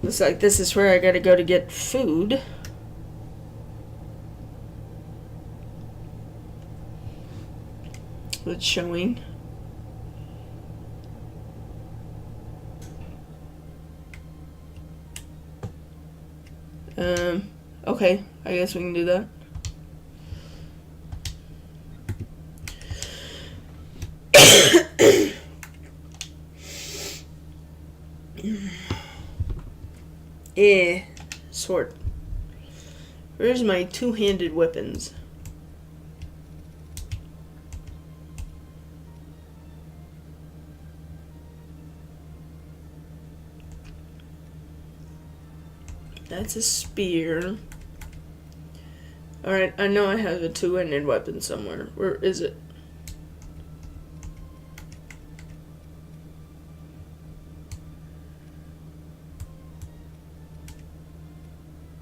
Looks like this is where I gotta go to get food. It's showing. Okay, I guess we can do that. Sword. Where's my two-handed weapons? That's a spear. Alright, I know I have a two-handed weapon somewhere. Where is it?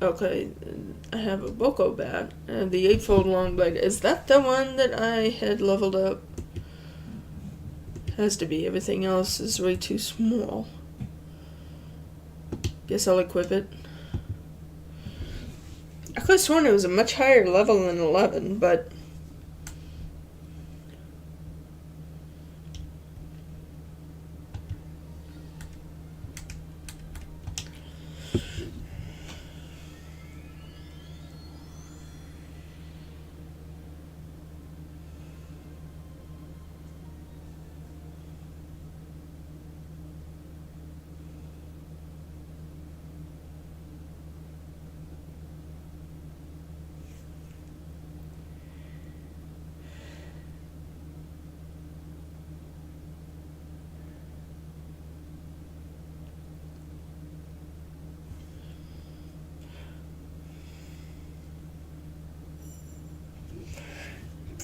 Okay, I have a Boko bat and the 8-fold long blade. Is that the one that I had leveled up? Has to be. Everything else is way too small. Guess I'll equip it. I could have sworn it was a much higher level than 11, but...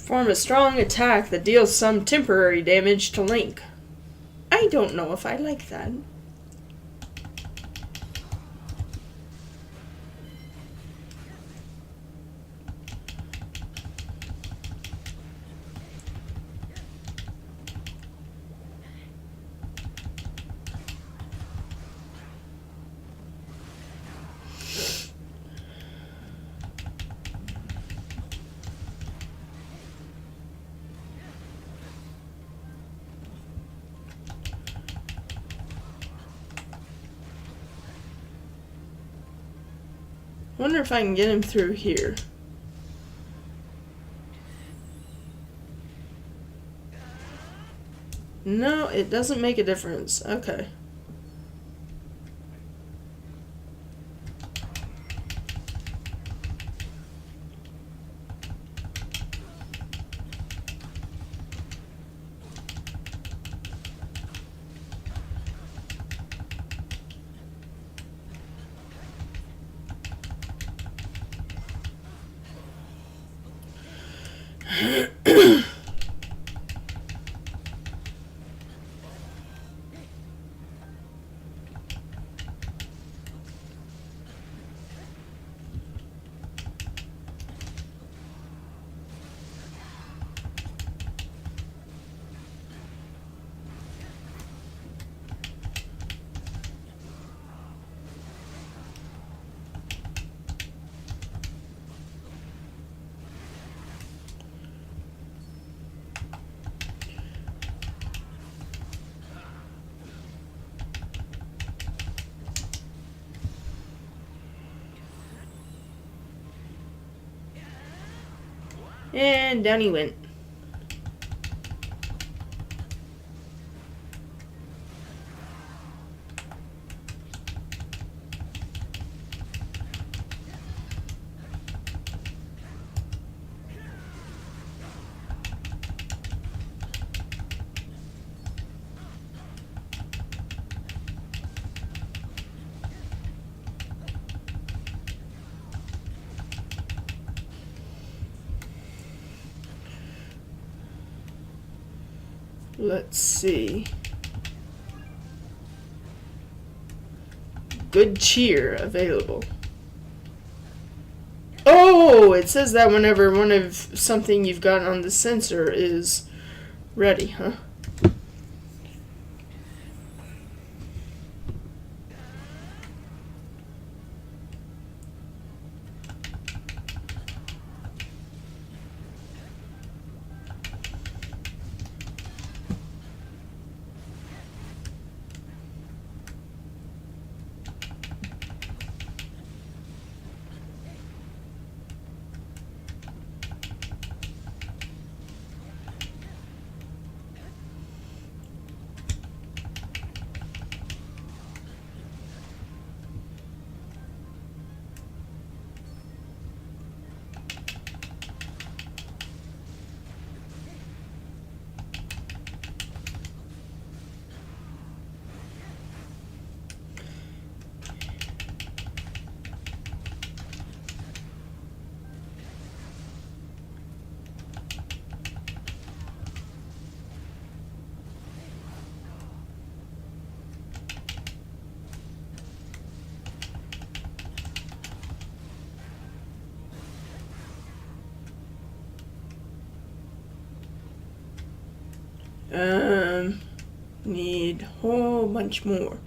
Perform a strong attack that deals some temporary damage to Link. I don't know if I like that. Wonder if I can get him through here. No, it doesn't make a difference. Okay. And down he went. Let's see. Good cheer available. Oh, it says that whenever one of something you've got on the sensor is ready, huh? Need a whole bunch more.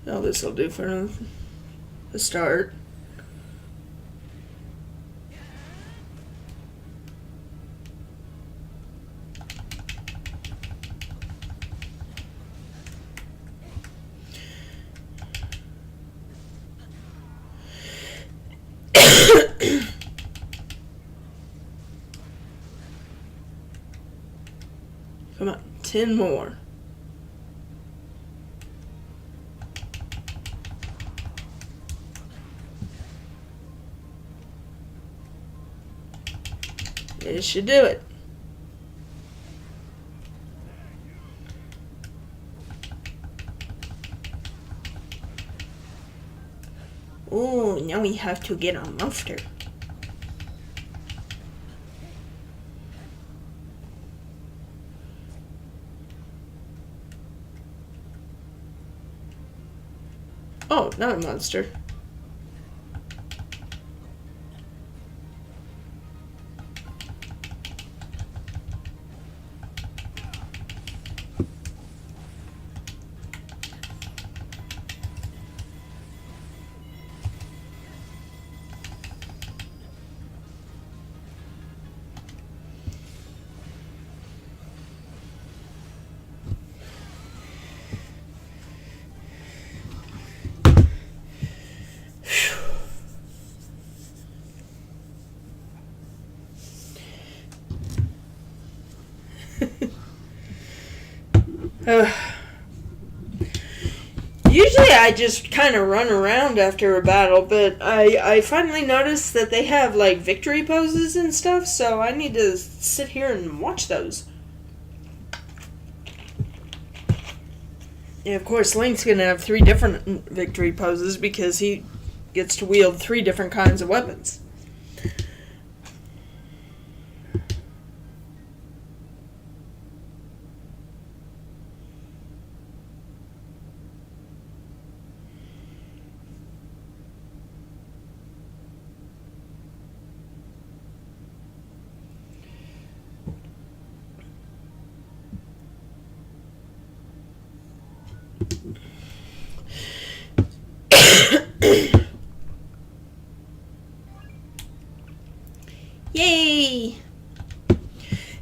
Oh, this will do for the start. Come on, 10 more. This should do it. Oh, now we have to get a monster. Oh, not a monster. Usually I just kind of run around after a battle, but I finally noticed that they have like victory poses and stuff, so I need to sit here and watch those. And of course Link's gonna have 3 different victory poses because he gets to wield 3 different kinds of weapons. Yay!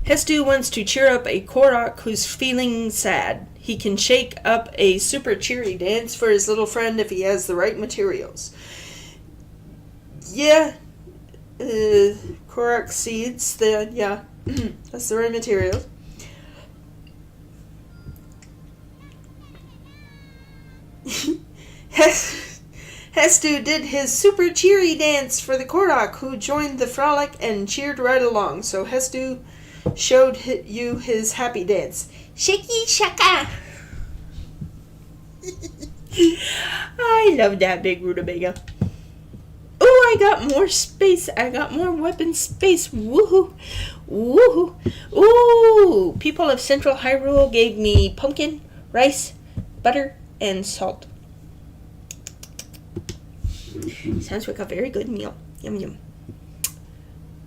Hestu wants to cheer up a Korok who's feeling sad. He can shake up a super cheery dance for his little friend if he has the right materials. Yeah, Korok seeds, yeah, that's the right materials. Hestu did his super cheery dance for the Korok, who joined the frolic and cheered right along. So Hestu showed you his happy dance. Shaky shaka! I love that big rutabaga. Oh, I got more space. I got more weapon space. Woohoo! Woohoo! Ooh! People of Central Hyrule gave me pumpkin, rice, butter, and salt. Sounds like a very good meal. Yum yum.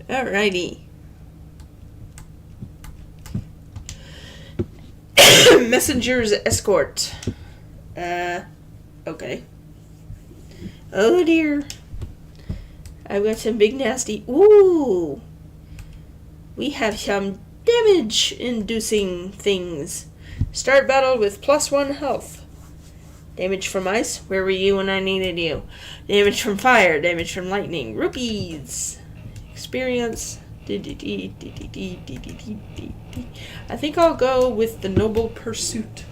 Alrighty. Messenger's escort. Okay. Oh dear. I've got some big nasty. Ooh. We have some damage inducing things. Start battle with +1 health. Damage from ice, where were you when I needed you? Damage from fire, damage from lightning. Rupees. Experience. I think I'll go with the Noble Pursuit.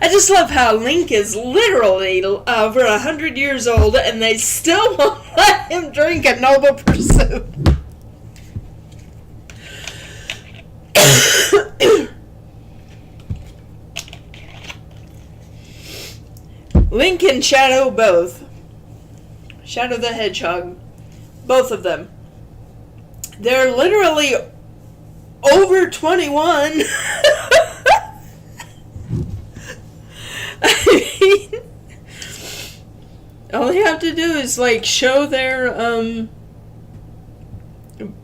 I just love how Link is literally over 100 years old and they still won't let him drink a Noble Pursuit. Link and Shadow both. Shadow the Hedgehog. Both of them. They're literally over 21. All you have to do is like show their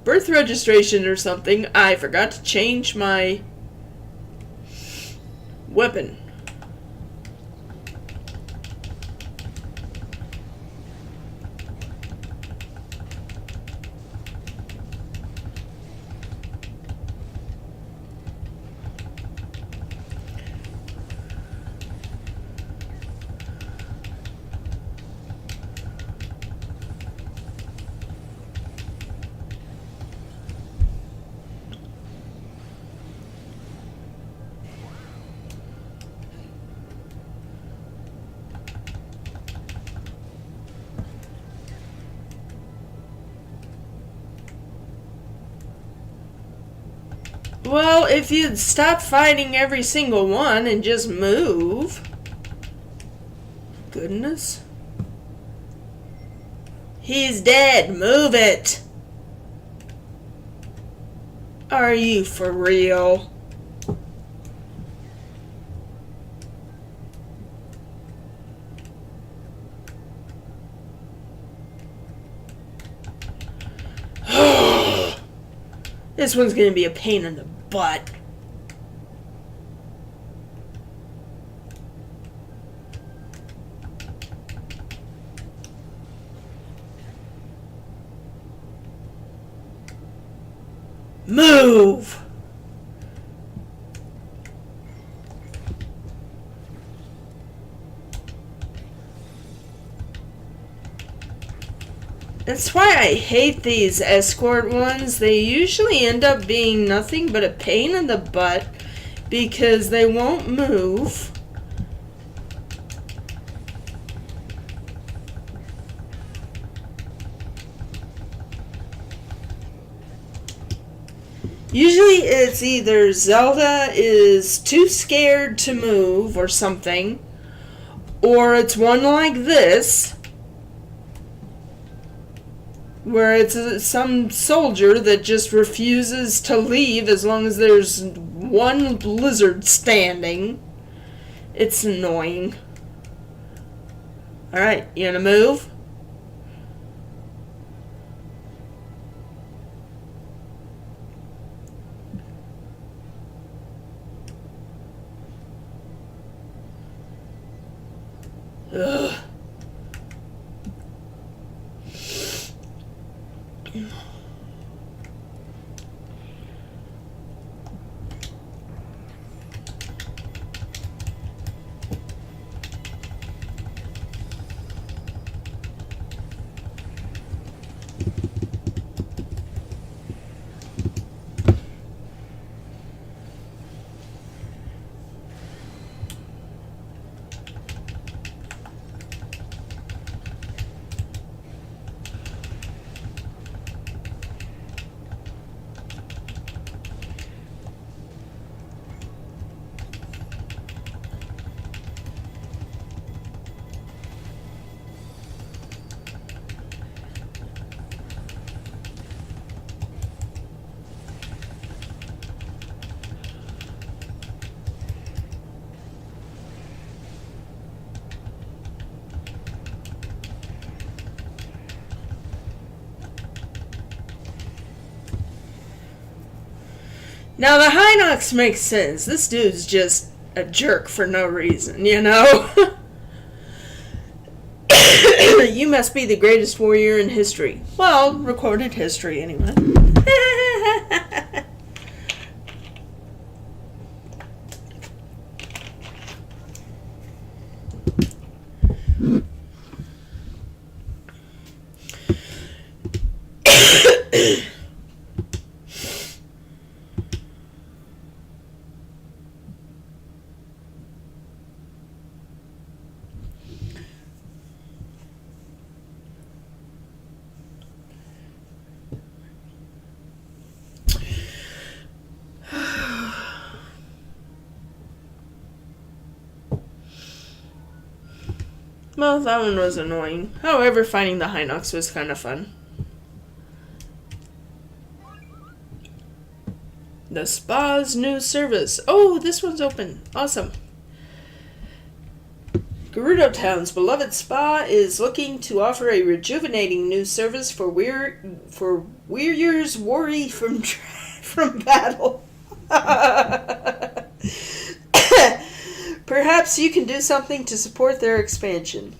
birth registration or something. I forgot to change my weapon. Well, if you'd stop fighting every single one and just move. Goodness. He's dead. Move it. Are you for real? This one's gonna be a pain in the butt. Move! That's why I hate these escort ones. They usually end up being nothing but a pain in the butt because they won't move. Usually it's either Zelda is too scared to move or something, or it's one like this, where it's some soldier that just refuses to leave as long as there's one lizard standing. It's annoying. Alright, you gonna move? Ugh. Now the Hinox makes sense. This dude's just a jerk for no reason, you know? You must be the greatest warrior in history. Well, recorded history anyway. Well, that one was annoying. However, finding the Hinox was kind of fun. The spa's new service. Oh, this one's open. Awesome. Gerudo Town's beloved spa is looking to offer a rejuvenating new service for warriors worry from battle. Perhaps you can do something to support their expansion.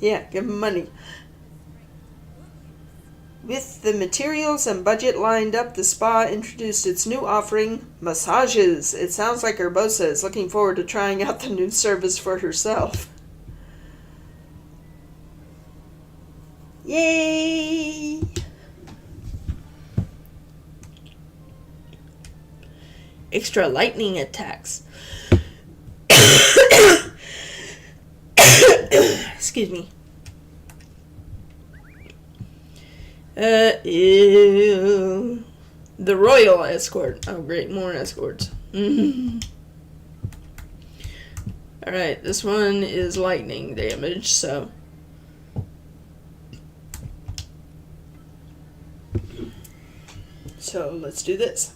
Yeah, give them money. With the materials and budget lined up, the spa introduced its new offering, massages. It sounds like Urbosa is looking forward to trying out the new service for herself. Yay! Extra lightning attacks. Excuse me. Ew. The Royal Escort. Oh, great, more escorts. Alright, this one is lightning damage, so. So, let's do this.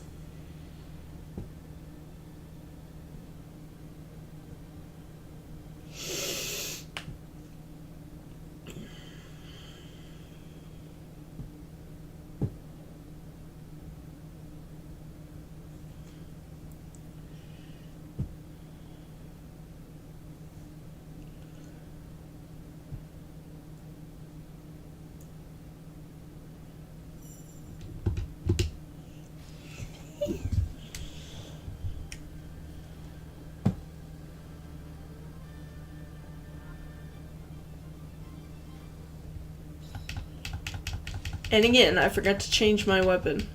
And again, I forgot to change my weapon.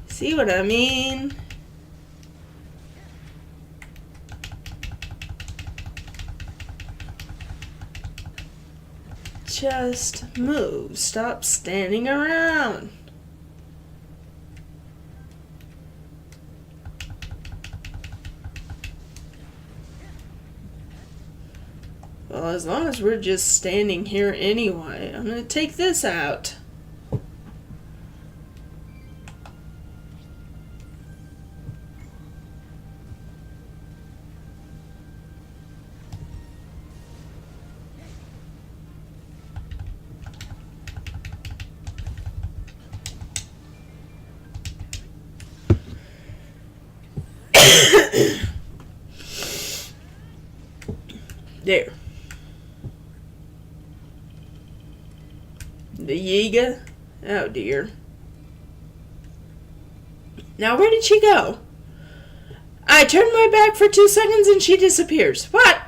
See what I mean? Just move. Stop standing around. Well, as long as we're just standing here anyway, I'm gonna take this out. There. The Yiga? Oh dear. Now where did she go? I turned my back for 2 seconds and she disappears. What?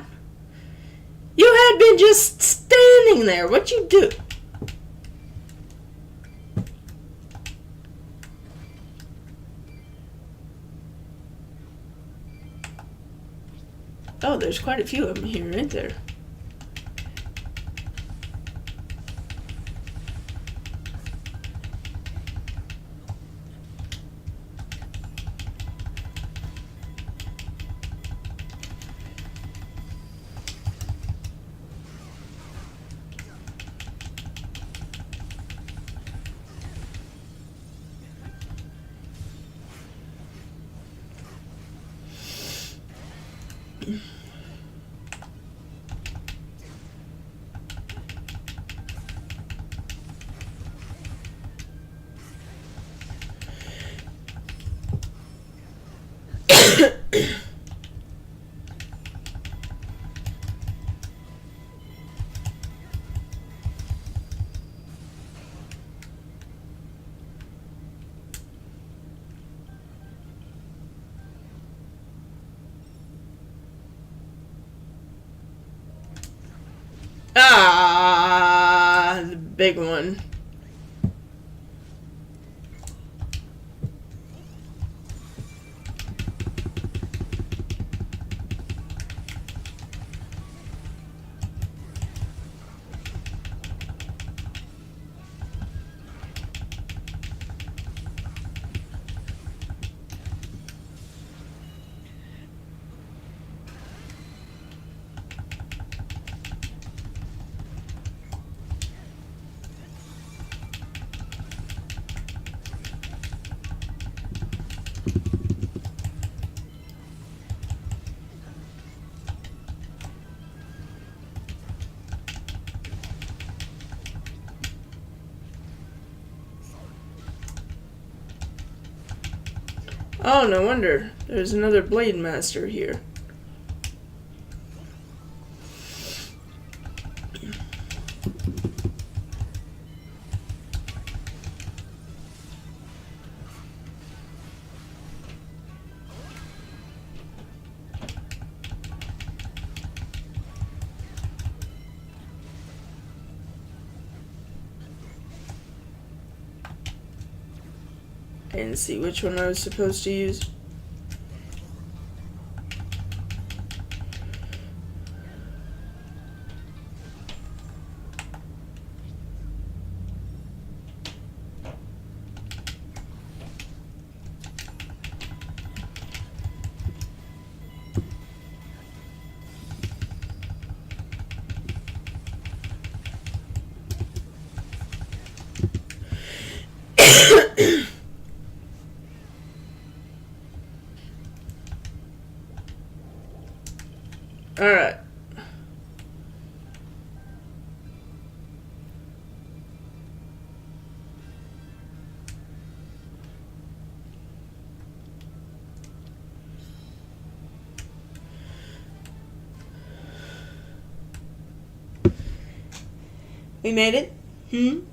You had been just standing there. What'd you do? Oh, there's quite a few of them here, ain't there? Ah, the big one. Oh, no wonder. There's another Blade Master here. I didn't see which one I was supposed to use. Alright. We made it? Phew.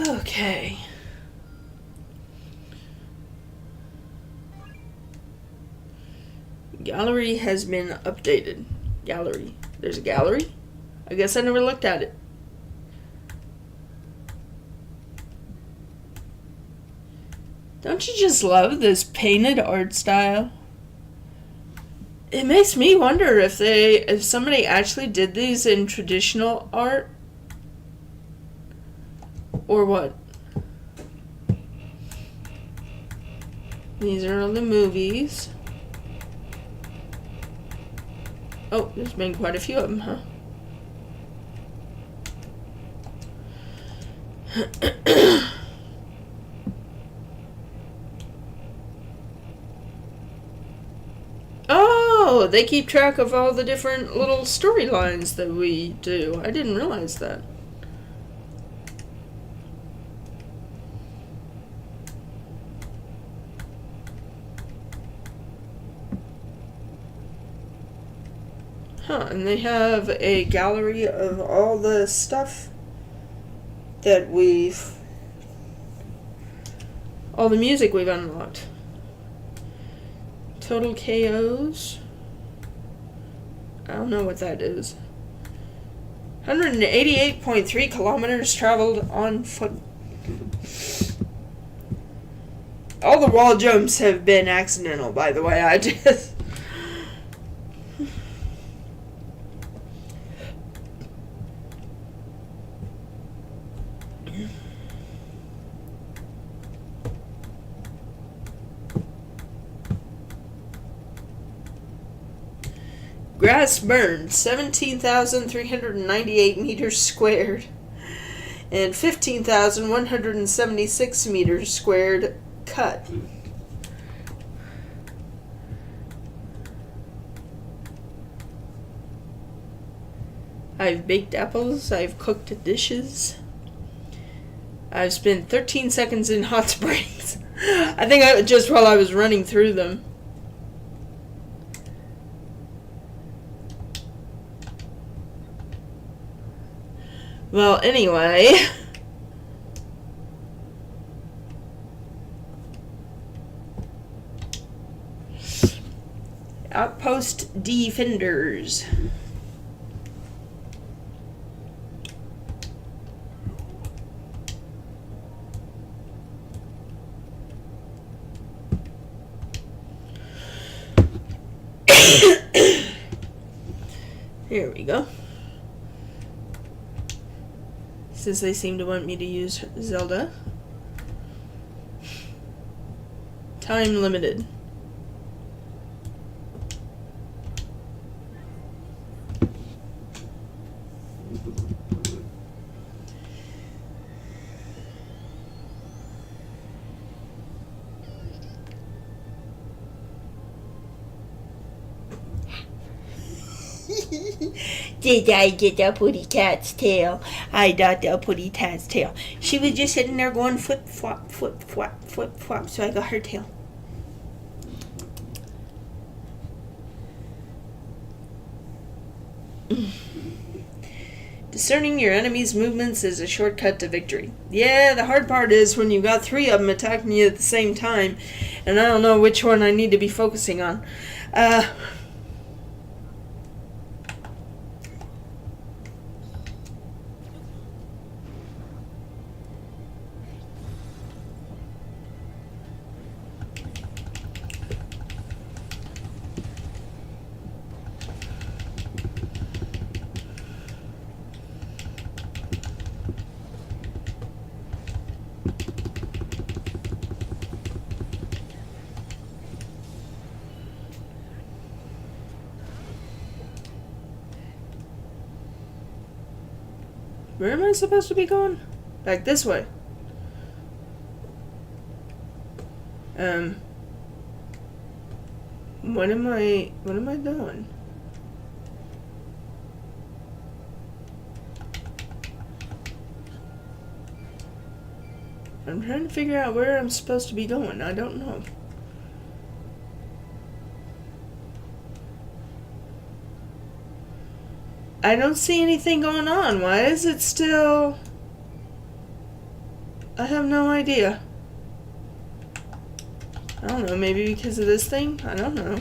Okay. Gallery has been updated. Gallery. There's a gallery? I guess I never looked at it. Don't you just love this painted art style? It makes me wonder if somebody actually did these in traditional art or what. These are all the movies. Oh, there's been quite a few of them, huh? Oh, they keep track of all the different little storylines that we do. I didn't realize that. Huh, and they have a gallery of all the stuff that all the music we've unlocked. Total KOs. I don't know what that is. 188.3 kilometers traveled on foot. All the wall jumps have been accidental, by the way. I just... Grass burned 17,398 meters squared and 15,176 meters squared cut. I've baked apples, I've cooked dishes. I've spent 13 seconds in hot springs. I think just while I was running through them. Well, anyway. Outpost defenders. go. Since they seem to want me to use Zelda. Time limited. Did I get the putty cat's tail? I got the putty cat's tail. She was just sitting there going flip flop, flip flop, flip flop, so I got her tail. Discerning your enemy's movements is a shortcut to victory. Yeah, the hard part is when you got 3 of them attacking you at the same time, and I don't know which one I need to be focusing on. Where am I supposed to be going? Back this way. What am I doing? I'm trying to figure out where I'm supposed to be going. I don't know. I don't see anything going on. Why is it still... I have no idea. I don't know, maybe because of this thing? I don't know.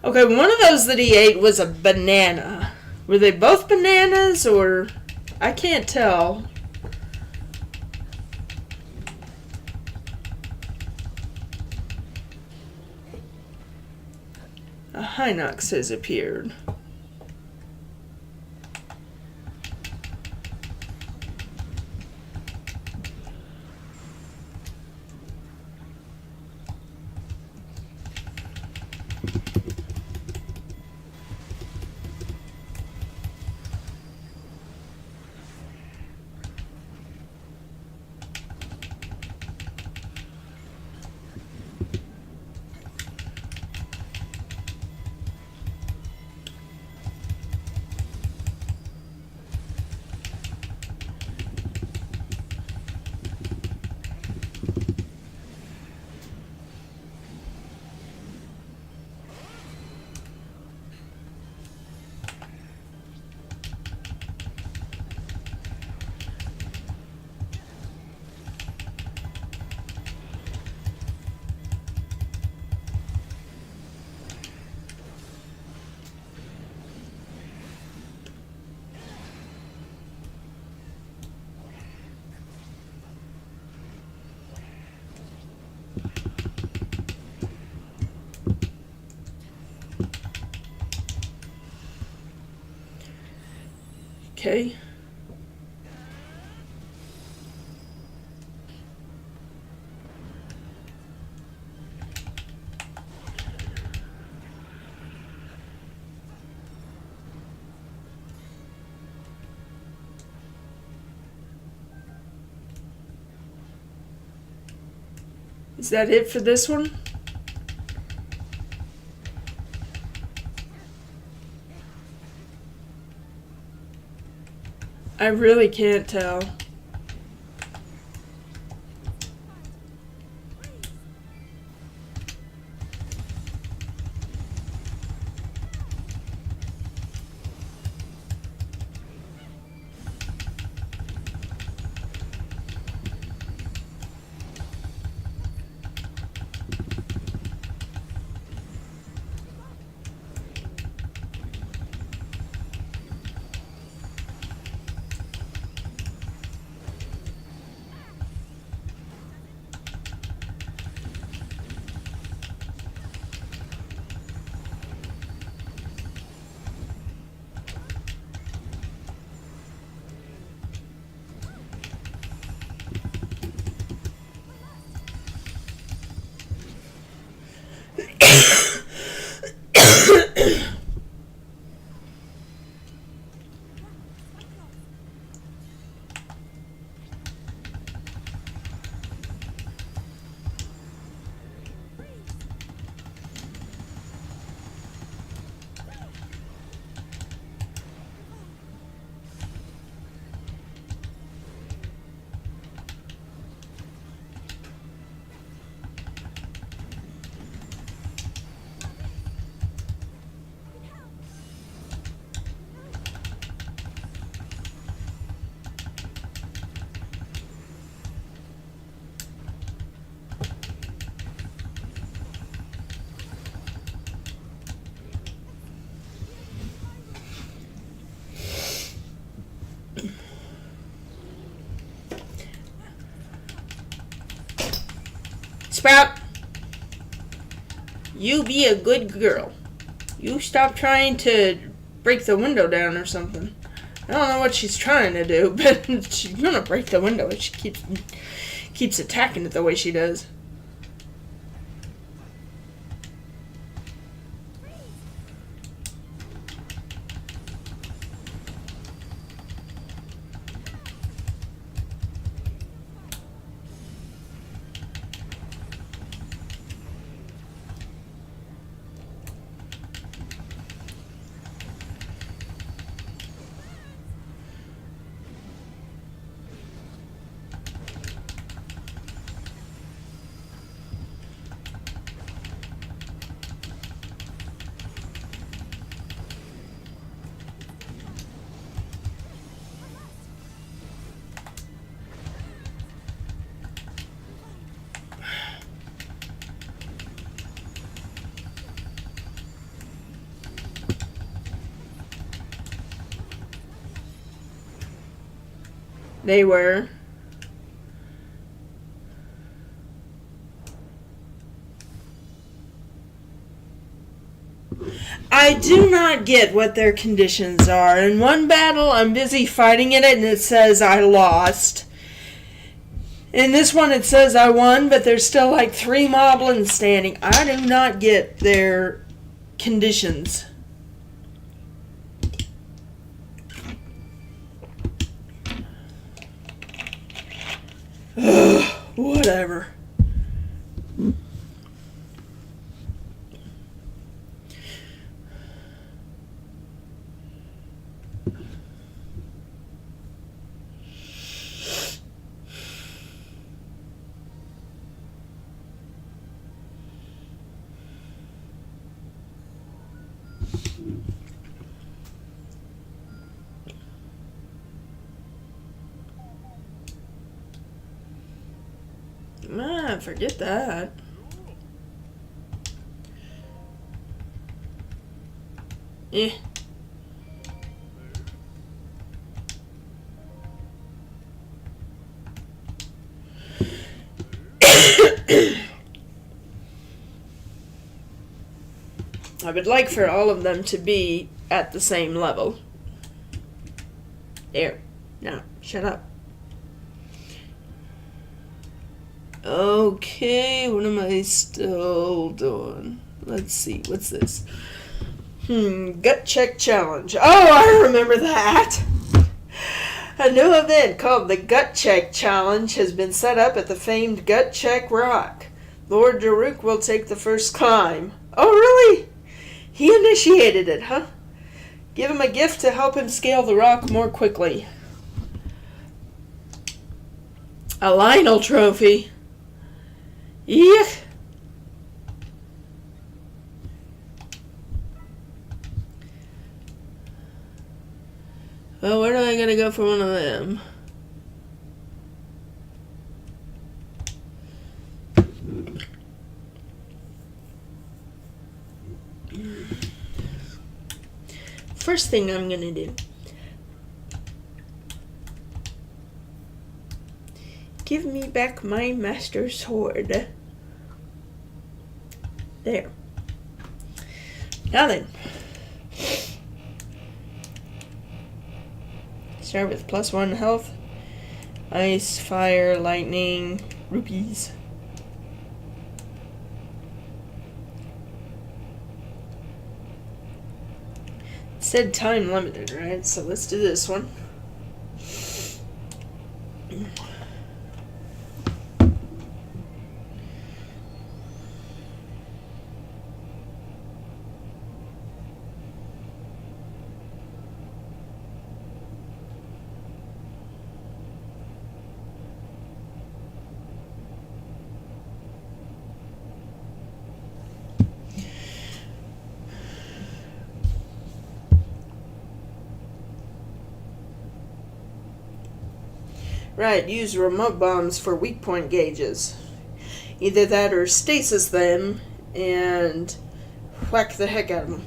Okay, one of those that he ate was a banana. Were they both bananas, or I can't tell. A Hinox has appeared. Okay. Is that it for this one? I really can't tell. Sprout, you be a good girl. You stop trying to break the window down or something. I don't know what she's trying to do, but she's gonna break the window if she keeps attacking it the way she does. They were. I do not get what their conditions are. In one battle, I'm busy fighting in it, and it says I lost. In this one, it says I won, but there's still like 3 moblins standing. I do not get their conditions. Ugh, whatever. Ah, forget that. Eh. I would like for all of them to be at the same level. There. Now, shut up. Okay, what am I still doing? Let's see, what's this? Gut check challenge. Oh, I remember that! A new event called the Gut Check Challenge has been set up at the famed Gut Check Rock. Lord Daruk will take the first climb. Oh, really? He initiated it, huh? Give him a gift to help him scale the rock more quickly. A Lionel trophy. Yuck. Well, where do I gotta go for one of them? First thing I'm gonna do. Give me back my master sword. There. Now then. Start with +1 health. Ice, fire, lightning, rupees. It said time limited, right? So let's do this one. Right, use remote bombs for weak point gauges. Either that or stasis them and whack the heck out of them.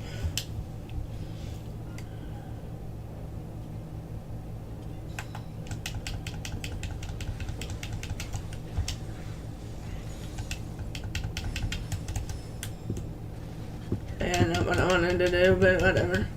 Yeah, not what I wanted to do, but whatever.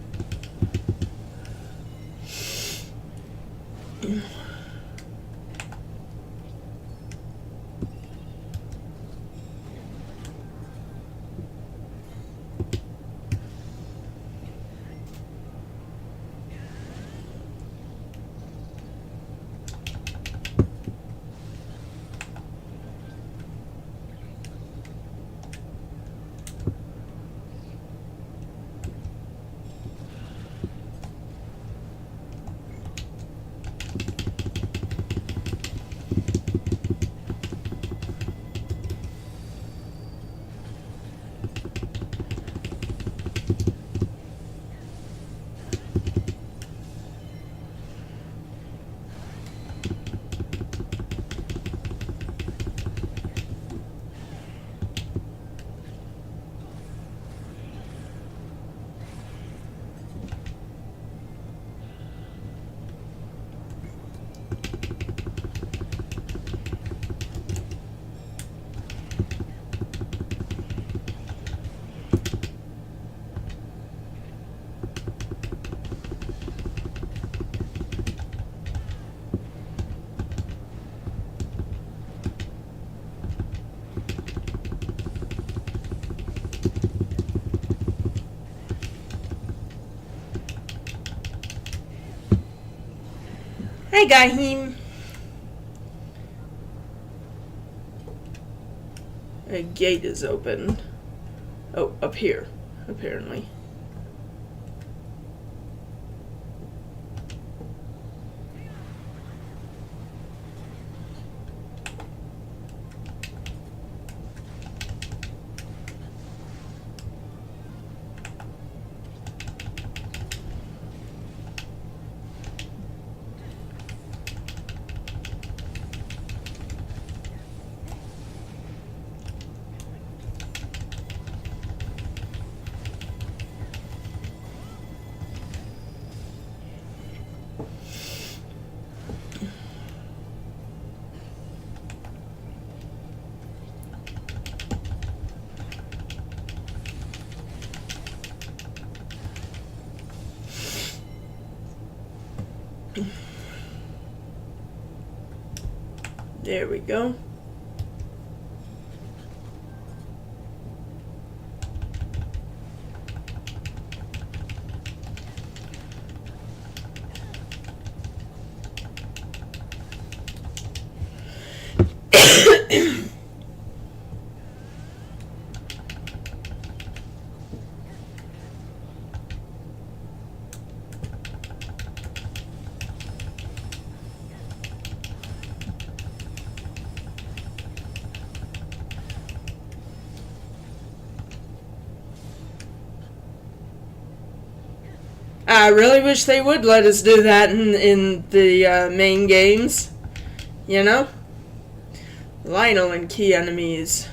Hi, Gahim. A gate is open. Oh, up here, apparently. There we go. I really wish they would let us do that in the main games. You know? Lionel and key enemies.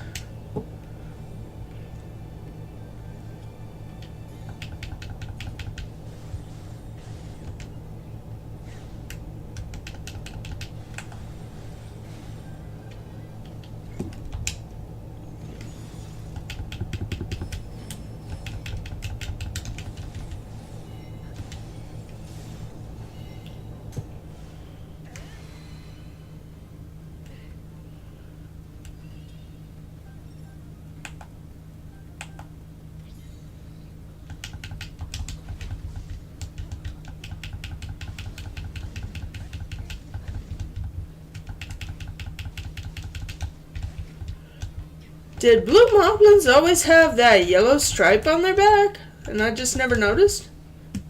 Did blue moblins always have that yellow stripe on their back? And I just never noticed?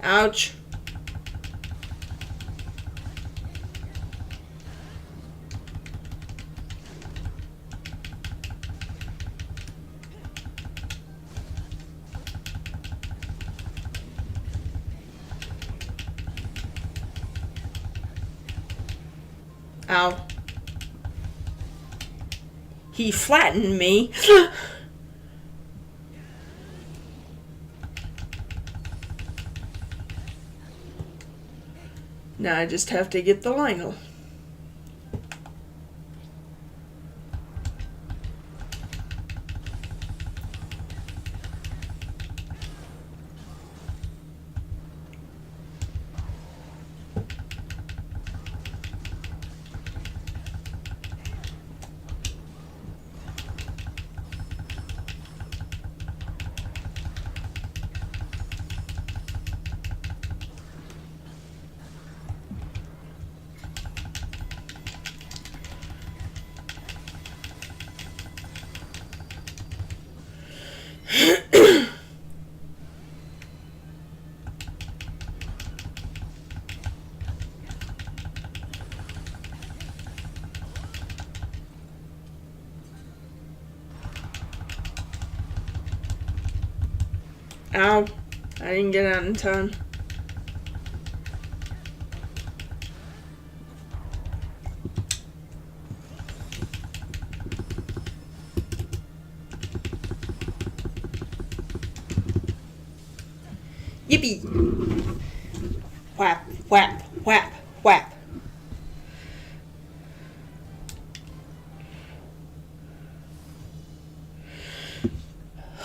Ouch. Ow. He flattened me. Now I just have to get the Lionel. Ow. I didn't get out in time. Yippee! Whap, whap, whap, whap.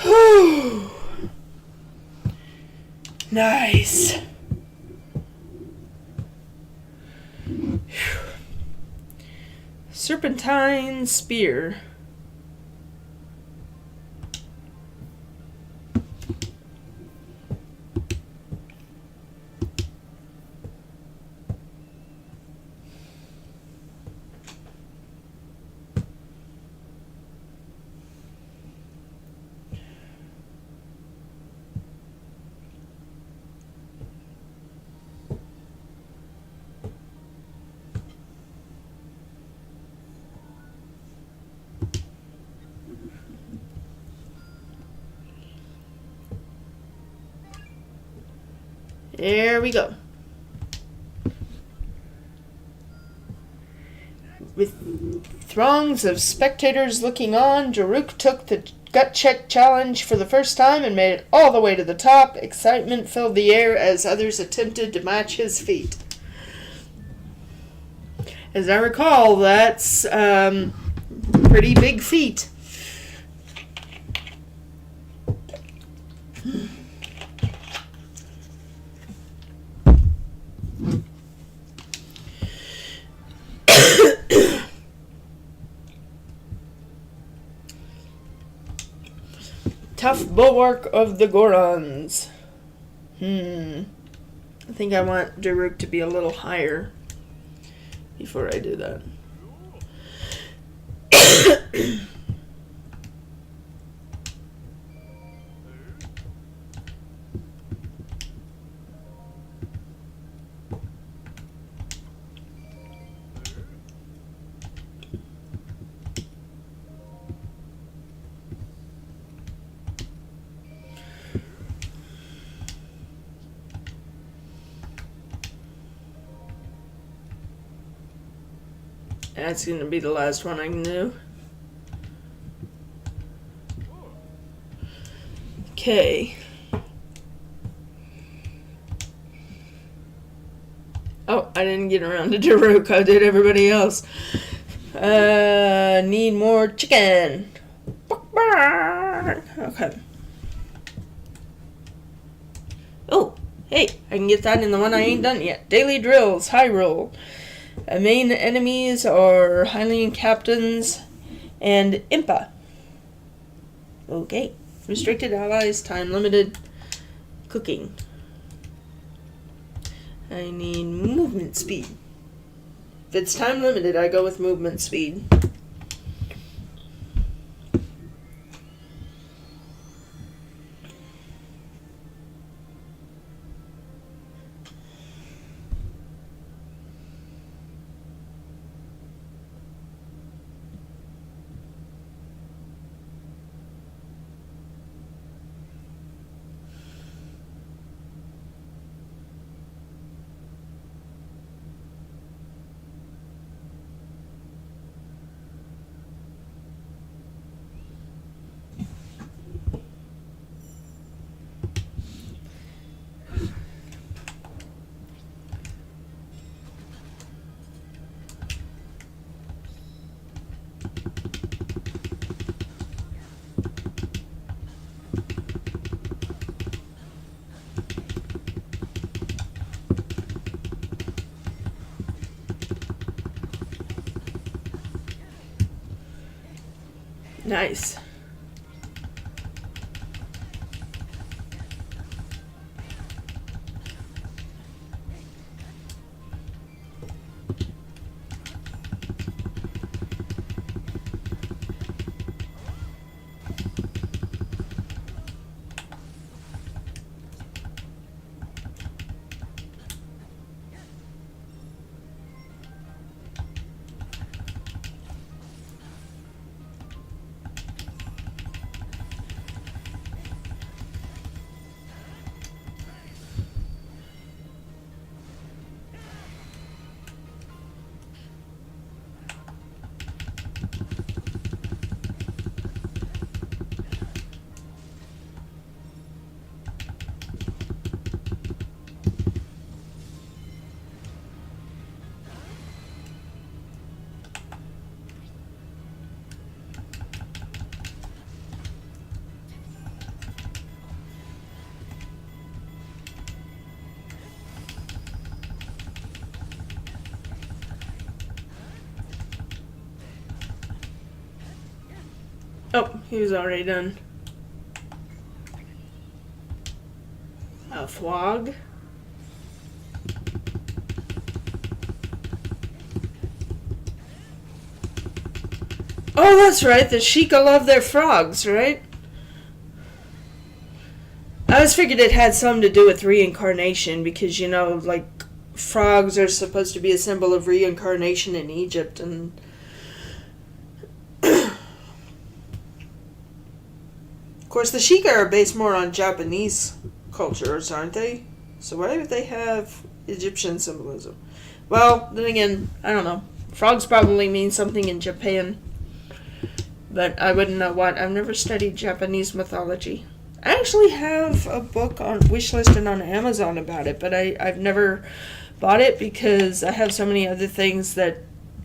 Whew. Nice. Whew. Serpentine spear. There we go. With throngs of spectators looking on, Daruk took the gut check challenge for the first time and made it all the way to the top. Excitement filled the air as others attempted to match his feat. As I recall, that's pretty big feat. Tough bulwark of the Gorons. I think I want Daruk to be a little higher before I do that. That's going to be the last one I can do. Okay. Oh, I didn't get around to Daruk. I did everybody else. Need more chicken. Okay. Oh, hey, I can get that in the one I ain't done yet. Daily drills, high roll. Main enemies are Hylian captains and Impa. Okay. Restricted allies, time limited. Cooking. I need movement speed. If it's time limited, I go with movement speed. Nice. Oh, he was already done. A flog. Oh, that's right. The Sheikah love their frogs, right? I always figured it had something to do with reincarnation because, you know, like, frogs are supposed to be a symbol of reincarnation in Egypt, and of course the Sheikah are based more on Japanese cultures, aren't they? So why would they have Egyptian symbolism? Well, then again, I don't know. Frogs probably mean something in Japan. But I wouldn't know what. I've never studied Japanese mythology. I actually have a book on wishlisted on Amazon about it, but I've never bought it because I have so many other things that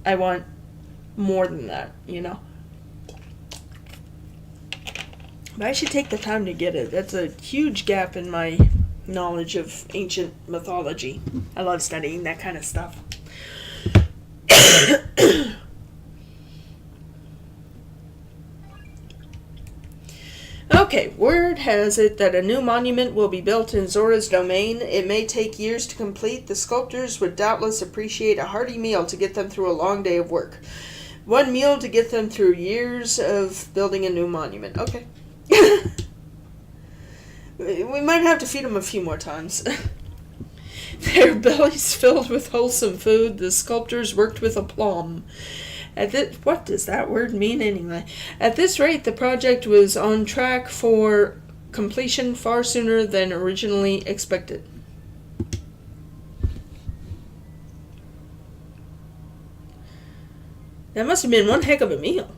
I want more than that, you know. But I should take the time to get it. That's a huge gap in my knowledge of ancient mythology. I love studying that kind of stuff. Okay, word has it that a new monument will be built in Zora's domain. It may take years to complete. The sculptors would doubtless appreciate a hearty meal to get them through a long day of work. One meal to get them through years of building a new monument. Okay. We might have to feed them a few more times. Their bellies filled with wholesome food, the sculptors worked with aplomb. What does that word mean anyway? At this rate, the project was on track for completion far sooner than originally expected. That must have been one heck of a meal.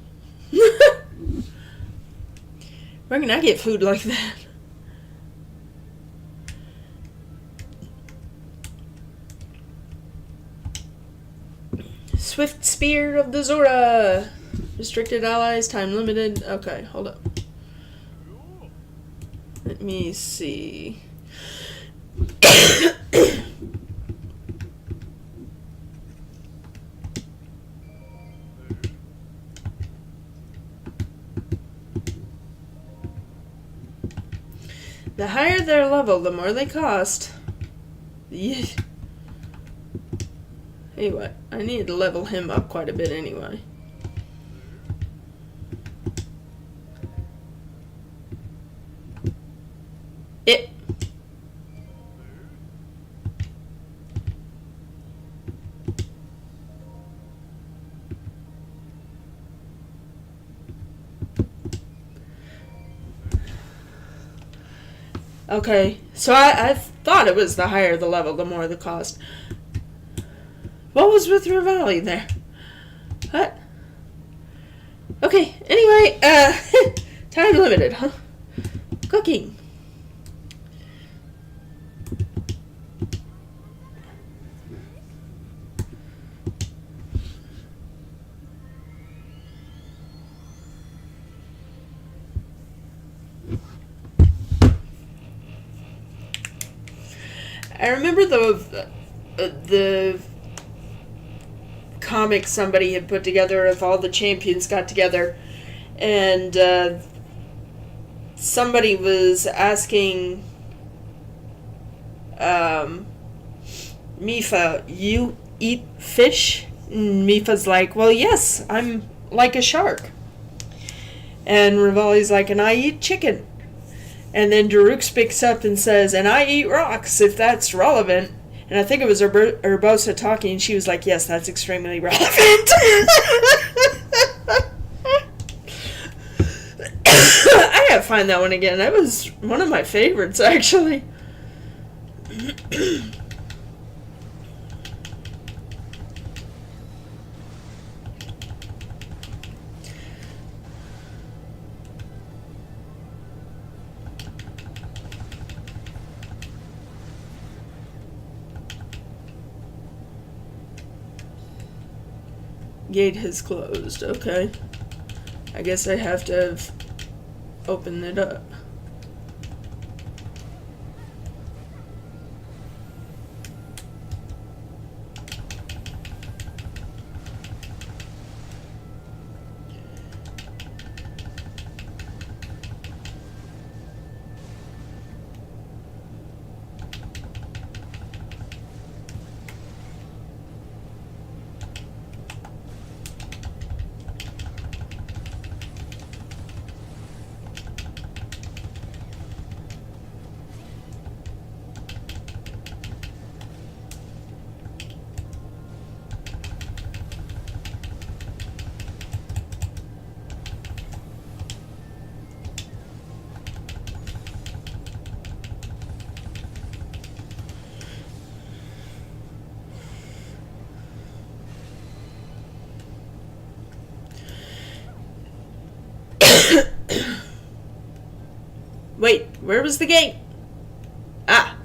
Where can I get food like that? Swift Spear of the Zora. Restricted allies, time limited. Okay, hold up. Let me see. The higher their level, the more they cost. Yeah. Hey, what? I need to level him up quite a bit anyway. It. Okay, so I thought it was the higher the level, the more the cost. What was with Rivali there? What? Okay, anyway, time limited, huh? Cooking. I remember the comic somebody had put together if all the champions got together, and somebody was asking Mipha, you eat fish? And Mipha's like, well, yes, I'm like a shark. And Rivali's like, and I eat chicken. And then Daruk speaks up and says, and I eat rocks, if that's relevant. And I think it was Urbosa talking, and she was like, yes, that's extremely relevant. I gotta find that one again. That was one of my favorites, actually. Gate has closed. Okay. I guess I have to have opened it up. Where was the gate? Ah.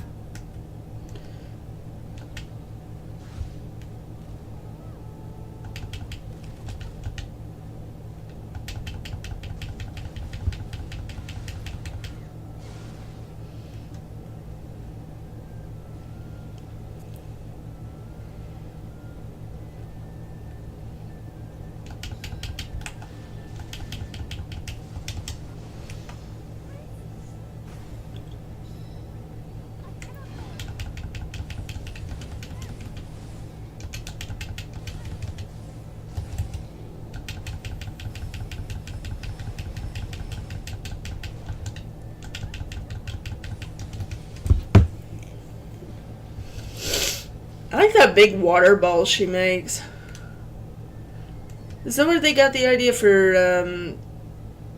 I like that big water ball she makes. Is that where they got the idea for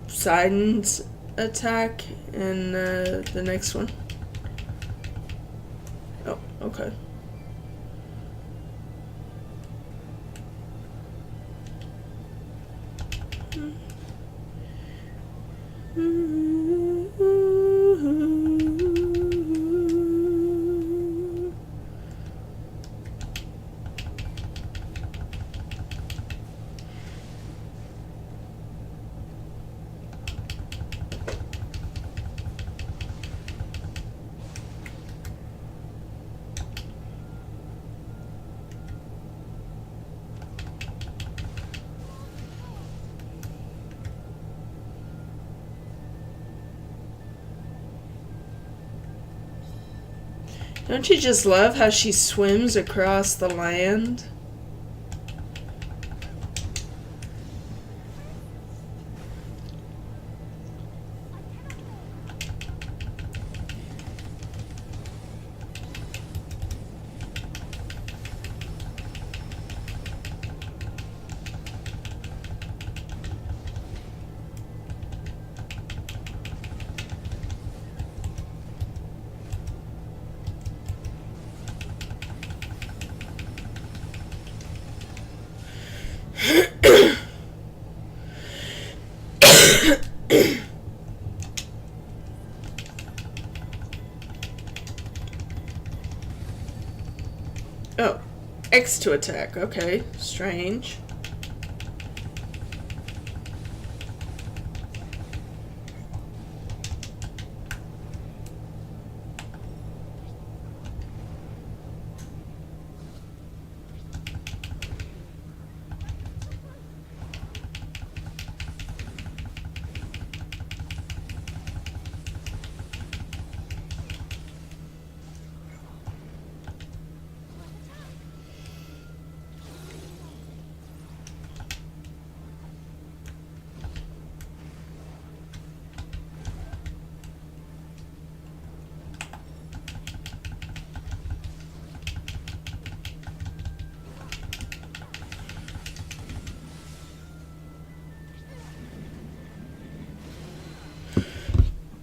Poseidon's attack in the next one? Oh, okay. Don't you just love how she swims across the land? Oh, X to attack. Okay, strange.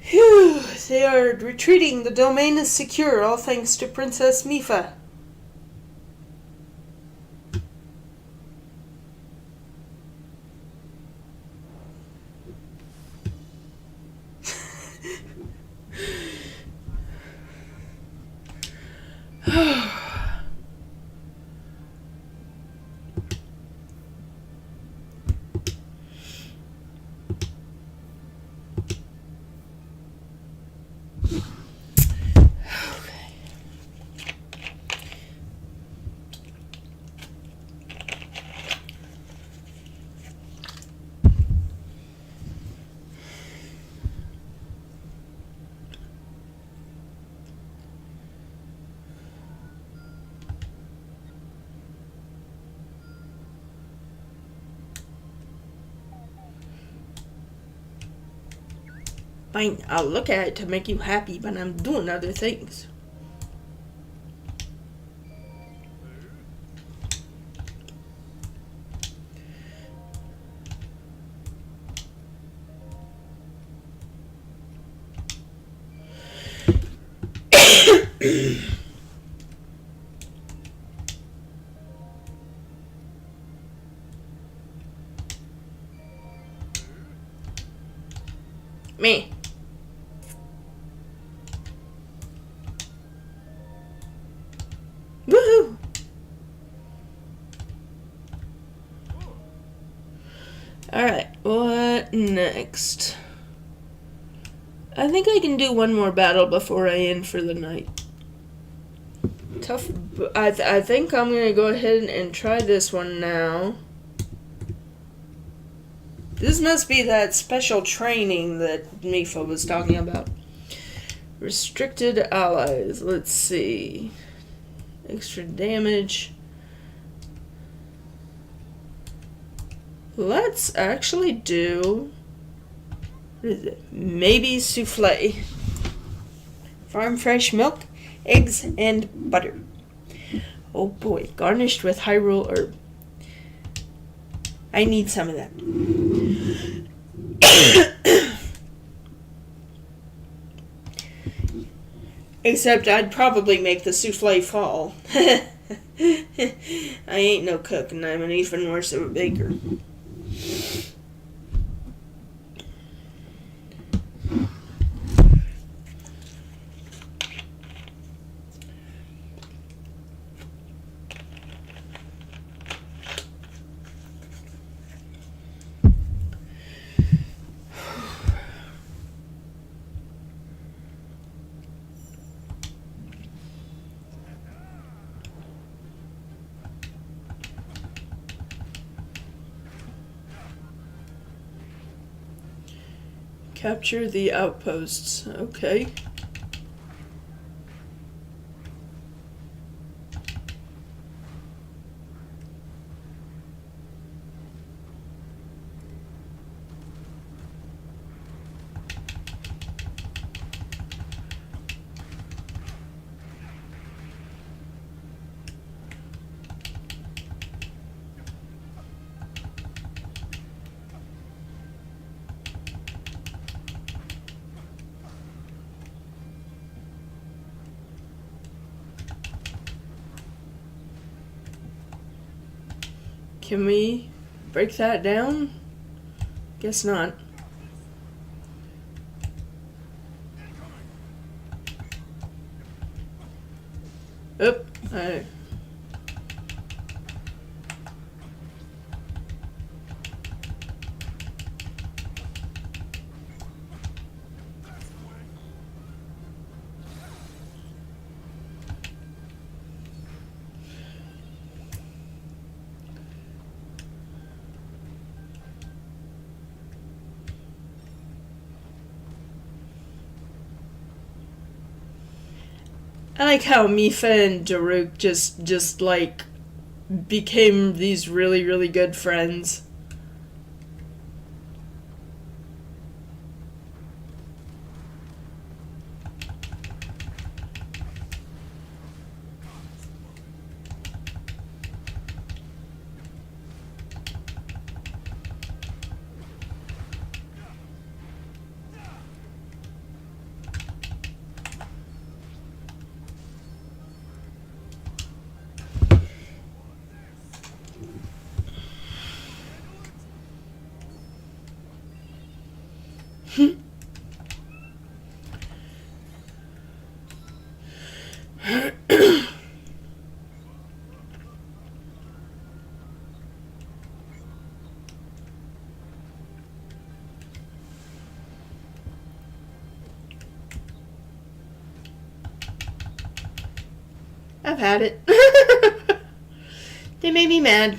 Phew, they are retreating. The domain is secure, all thanks to Princess Mifa. Fine, I'll look at it to make you happy, but I'm doing other things. Me. Woohoo! Alright, what next? I think I can do one more battle before I end for the night. Tough. I think I'm going to go ahead and try this one now. This must be that special training that Mifa was talking about. Restricted allies. Let's see. Extra damage. Let's actually do... what is it? Maybe souffle. Farm fresh milk, eggs, and butter. Oh boy, garnished with Hyrule herb. I need some of that. Except I'd probably make the souffle fall. I ain't no cook, and I'm an even worse of a baker. Capture the outposts. Okay. Can we break that down? Guess not. Oop. I... I like how Mifa and Daruk just like became these really, really good friends. I've had it. They made me mad.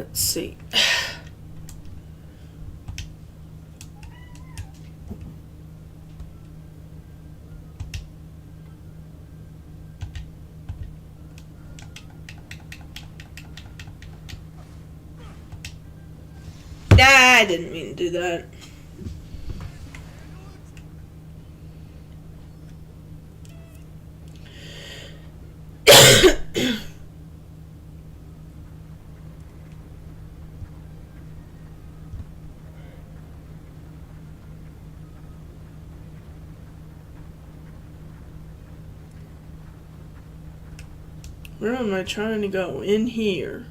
Let's see. I didn't mean to do that. Where am I trying to go? In here.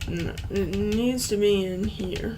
No, it needs to be in here.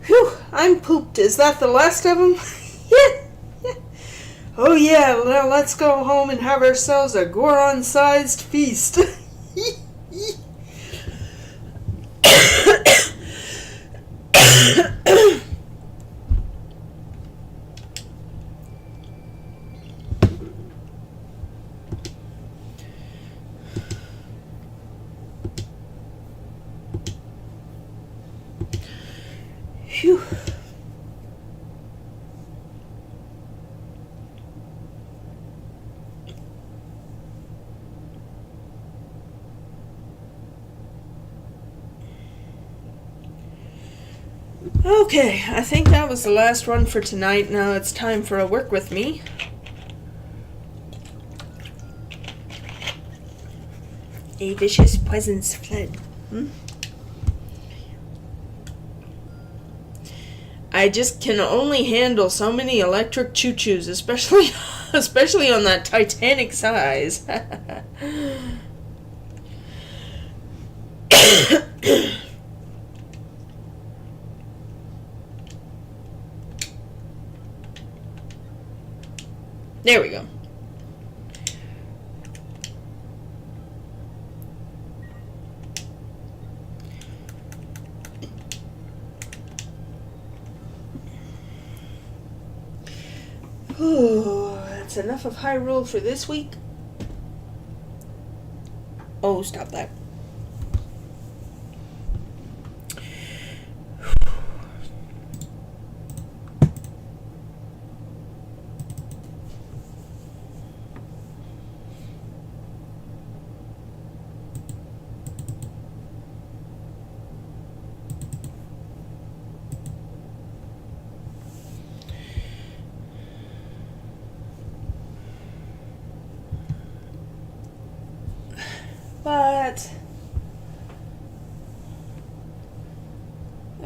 Whew, I'm pooped. Is that the last of them? Yeah. Oh yeah, well, let's go home and have ourselves a Goron-sized feast. Phew. Okay, I think that was the last one for tonight. Now it's time for a work with me. A vicious presence fled. I just can only handle so many electric choo-choos, especially on that Titanic size. There we go. Ooh, that's enough of Hyrule for this week. Oh, stop that.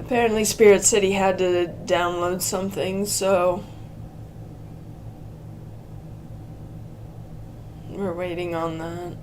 Apparently Spirit City had to download something, so we're waiting on that.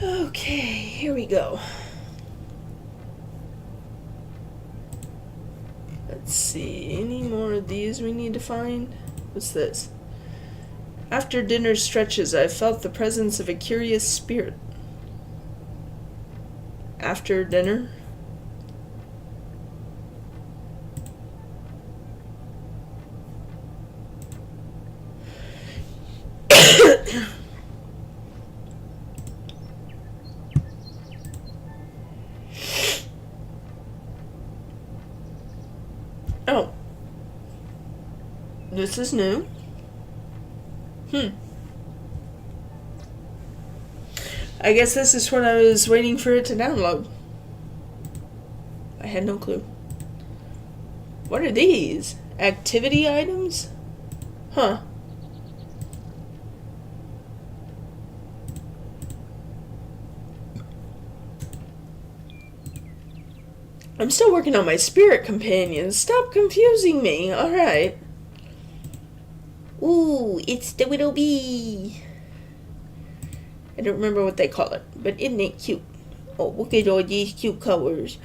Okay, here we go. Let's see, any more of these we need to find? What's this? After dinner stretches, I felt the presence of a curious spirit. After dinner? Oh. This is new. I guess this is what I was waiting for it to download. I had no clue. What are these? Activity items? Huh. I'm still working on my spirit companions. Stop confusing me. Alright. Ooh, it's the Widow Bee. I don't remember what they call it, but isn't it cute? Oh, look at all these cute colors.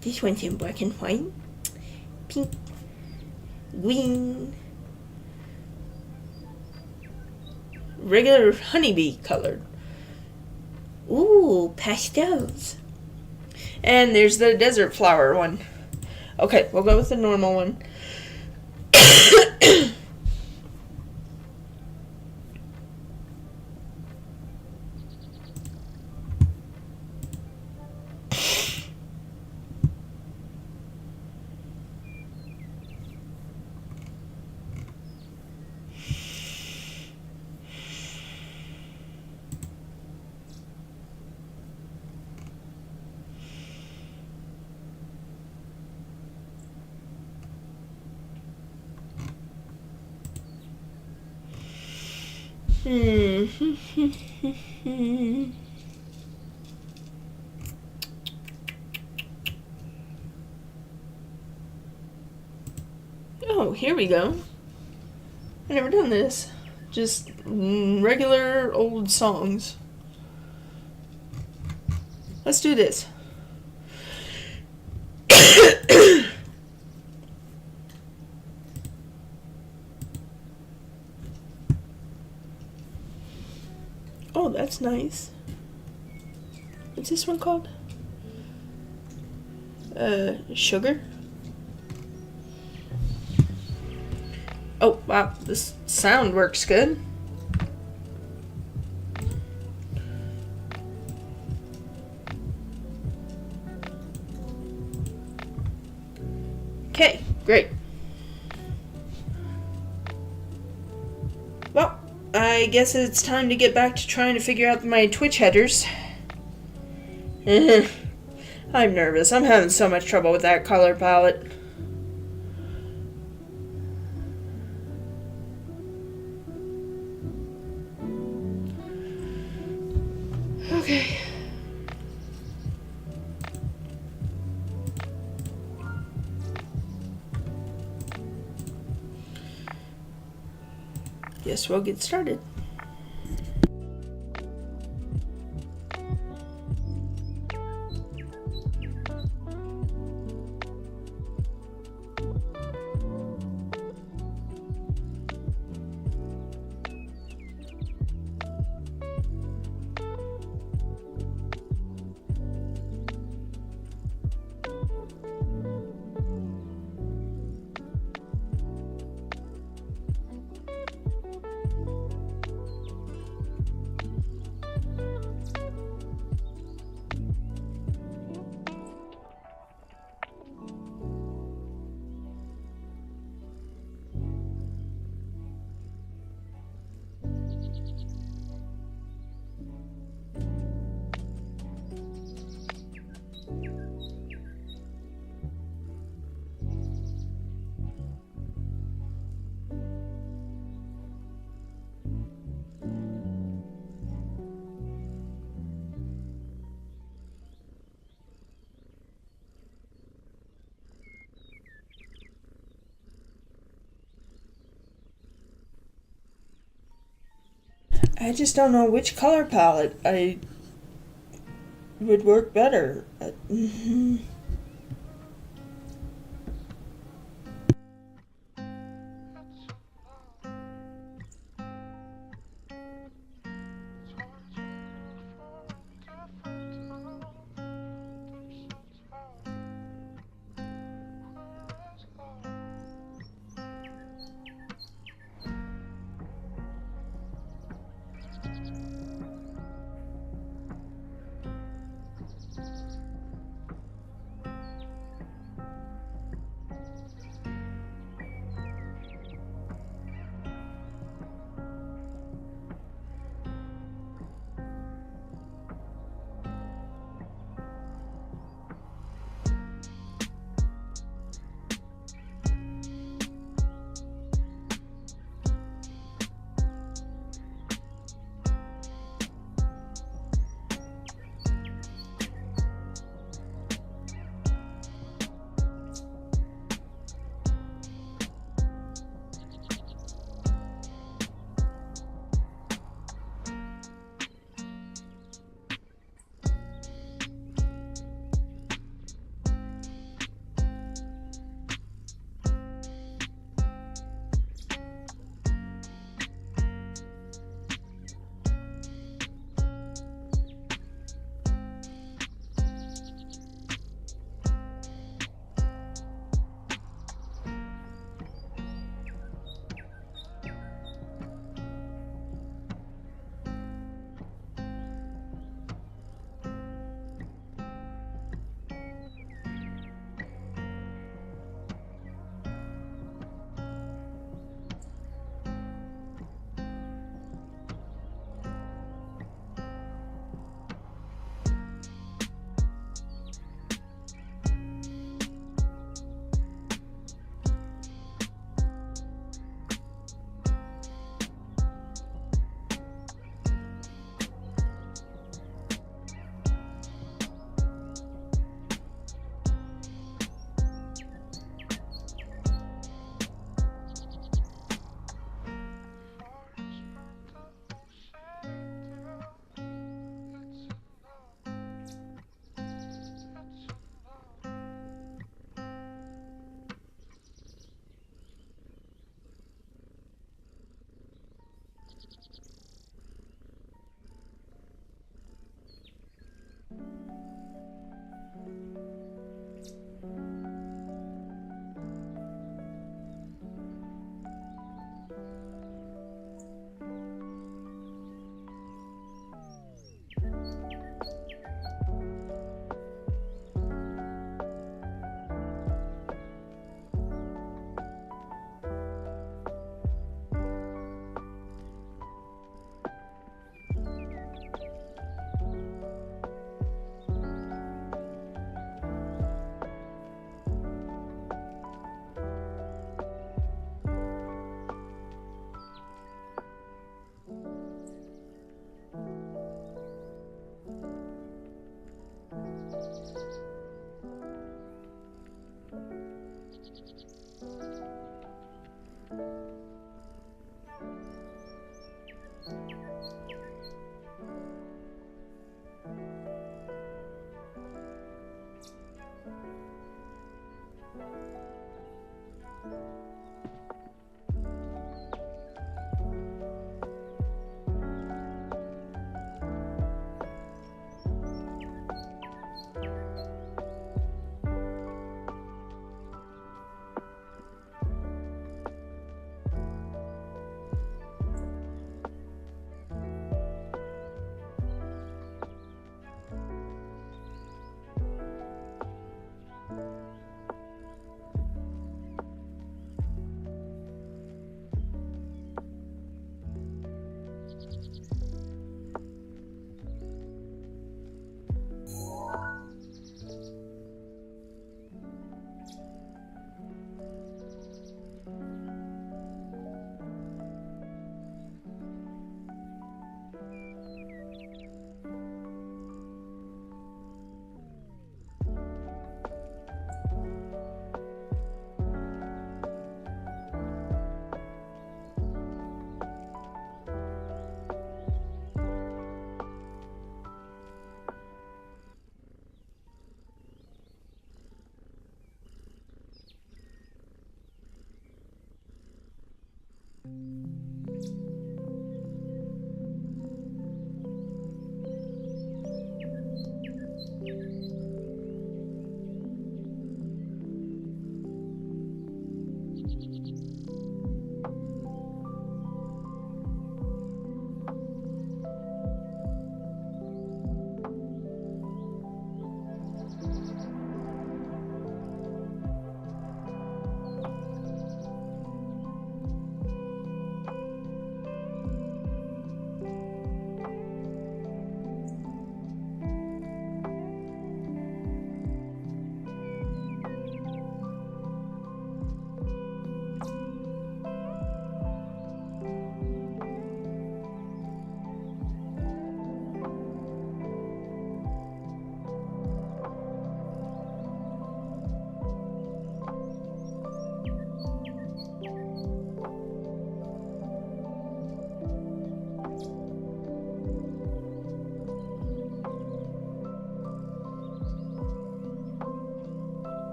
This one's in black and white. Pink. Green. Regular honeybee colored. Ooh, pastels. And there's the desert flower one. Okay, we'll go with the normal one. Oh, here we go. I've never done this. Just regular old songs. Let's do this. Oh, that's nice. What's this one called? Sugar? Oh, wow, this sound works good. Okay, great. Well, I guess it's time to get back to trying to figure out my Twitch headers. I'm nervous. I'm having so much trouble with that color palette. Yes, we'll get started. I just don't know which color palette I would work better.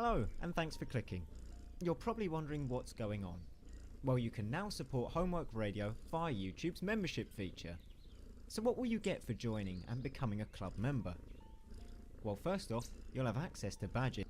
Hello, and thanks for clicking. You're probably wondering what's going on. Well, you can now support Homework Radio via YouTube's membership feature. So what will you get for joining and becoming a club member? Well, first off, you'll have access to badges.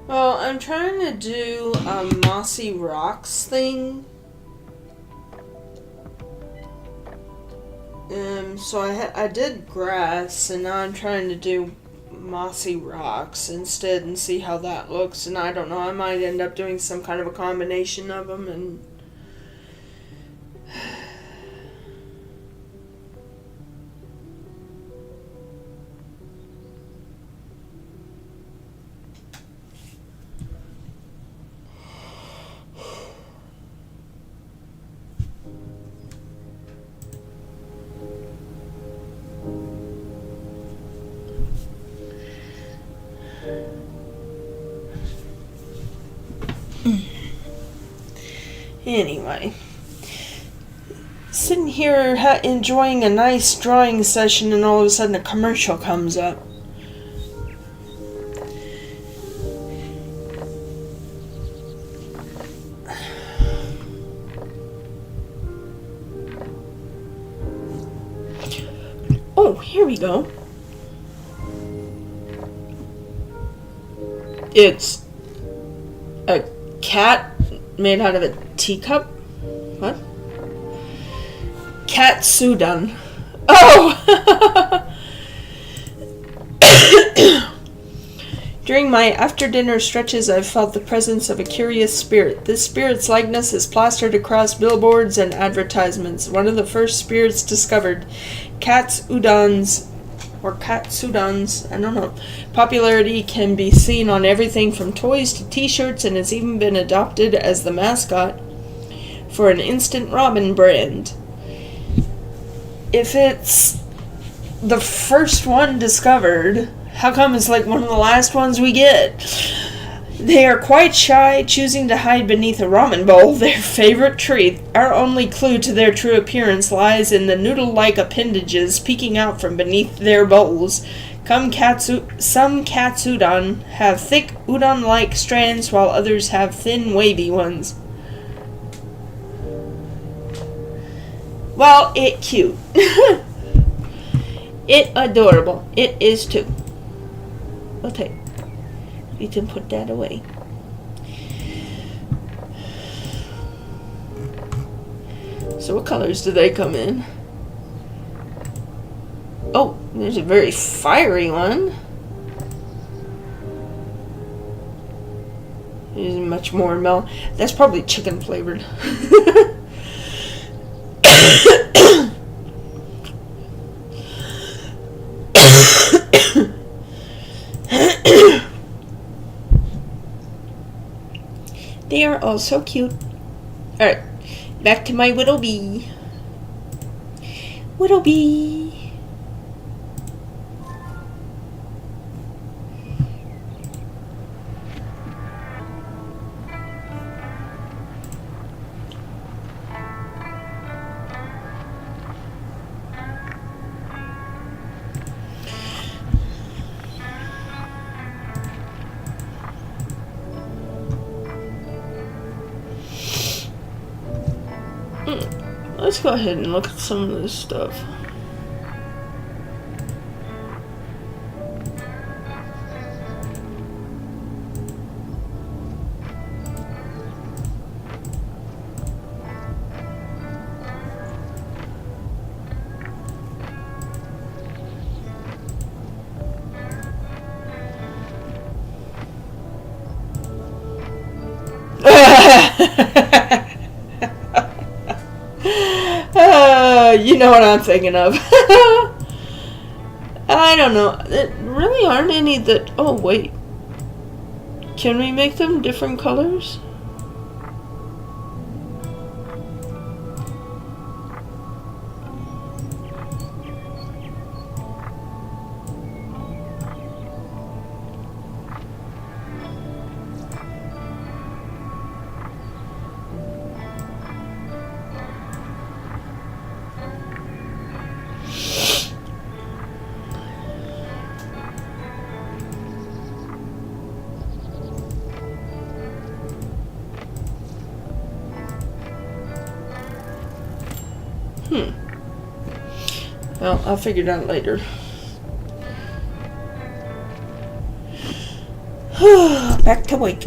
Well, I'm trying to do a Mossy Rocks thing. So I did grass, and now I'm trying to do mossy rocks instead and see how that looks. And I don't know, I might end up doing some kind of a combination of them. And anyway, sitting here enjoying a nice drawing session, and all of a sudden a commercial comes up. Oh, here we go. It's a cat made out of a teacup? What? Katsudon. Oh! During my after-dinner stretches, I've felt the presence of a curious spirit. This spirit's likeness is plastered across billboards and advertisements. One of the first spirits discovered, Katsudon's, I don't know, popularity can be seen on everything from toys to t-shirts, and has even been adopted as the mascot for an instant ramen brand. If it's the first one discovered, how come it's like one of the last ones we get? They are quite shy, choosing to hide beneath a ramen bowl, their favorite treat. Our only clue to their true appearance lies in the noodle-like appendages peeking out from beneath their bowls. Some katsudon have thick udon-like strands, while others have thin, wavy ones. Well, it cute. It adorable. It is too. Okay. You can put that away. So what colors do they come in? Oh, there's a very fiery one. There's much more melon. That's probably chicken flavored. They are all so cute. Alright, back to my Whittle Bee. Whittle Bee. Let's go ahead and look at some of this stuff. You know what I'm thinking of. I don't know. There really aren't any that... Oh, wait. Can we make them different colors? Well, I'll figure it out later. Back to work.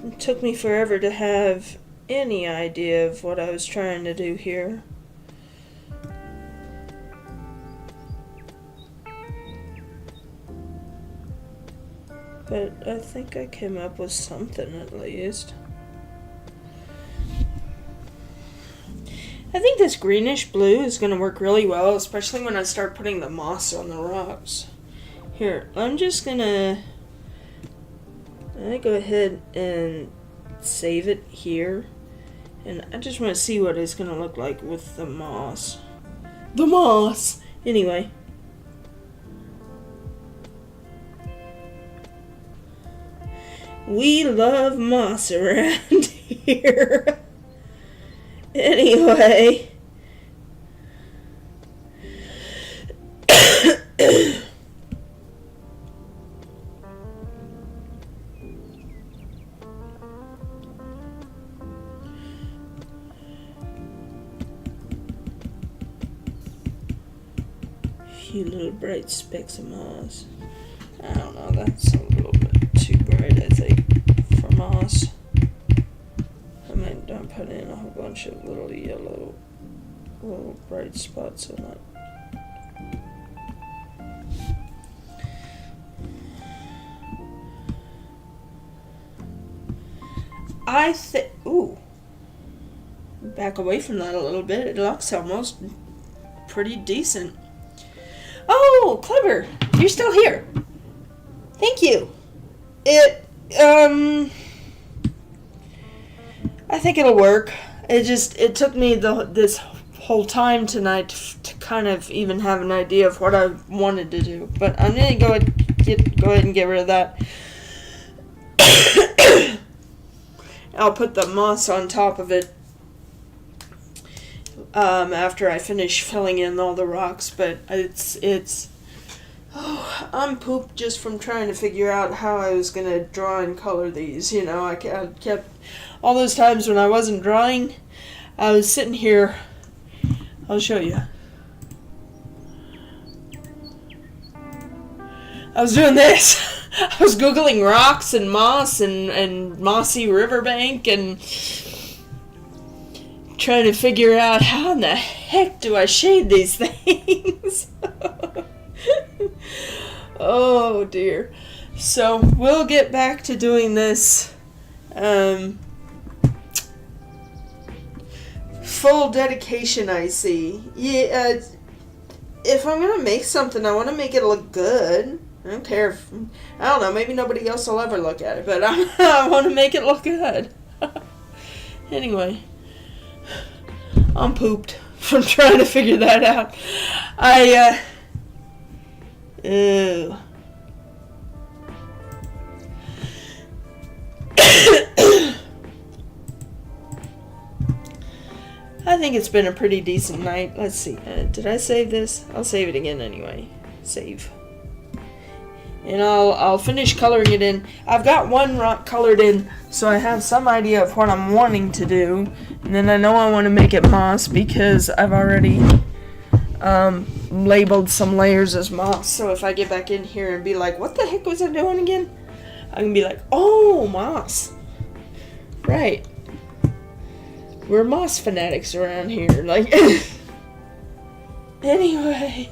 It took me forever to have any idea of what I was trying to do here. But I think I came up with something at least. I think this greenish blue is going to work really well, especially when I start putting the moss on the rocks. Here, I'm just going to go ahead and save it here. And I just want to see what it's going to look like with the moss. The moss! Anyway. We love moss around here. Anyway. Few little bright specks of moss. I don't know, that's a little bit too bright, I think, for moss. I might not put in a whole bunch of little yellow, little bright spots on it. Ooh. Back away from that a little bit. It looks almost pretty decent. Oh, clever. You're still here. Thank you. I think it'll work. It took me this whole time tonight to kind of even have an idea of what I wanted to do. But I'm going to go ahead and get rid of that. I'll put the moss on top of it after I finish filling in all the rocks. But I'm pooped just from trying to figure out how I was going to draw and color these. You know, I kept all those times when I wasn't drawing, I was sitting here. I'll show you. I was doing this. I was Googling rocks and moss and mossy riverbank and trying to figure out how in the heck do I shade these things. Oh dear. So we'll get back to doing this full dedication, I see. Yeah, if I'm gonna make something, I want to make it look good. I don't care if, I don't know, maybe nobody else will ever look at it, but I want to make it look good. Anyway, I'm pooped from trying to figure that out. Ew. I think it's been a pretty decent night. Let's see. Did I save this? I'll save it again anyway. Save. And I'll finish coloring it in. I've got one rock colored in, so I have some idea of what I'm wanting to do. And then I know I want to make it moss because I've already labeled some layers as moss. So if I get back in here and be like, what the heck was I doing again? I can be like, oh, moss. Right. We're moss fanatics around here. Like, anyway.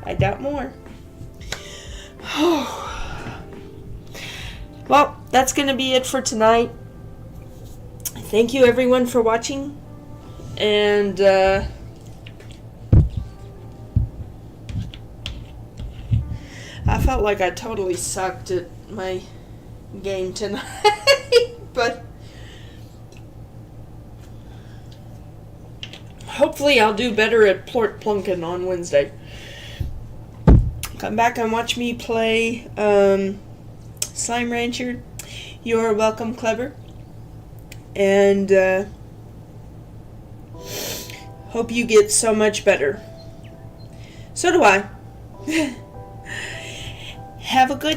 I got more. Well, that's going to be it for tonight. Thank you everyone for watching. And I felt like I totally sucked at my game tonight. But hopefully I'll do better at Plort Plunkin on Wednesday. Come back and watch me play Slime Rancher. You're welcome, Clever. And hope you get so much better. So do I. Have a good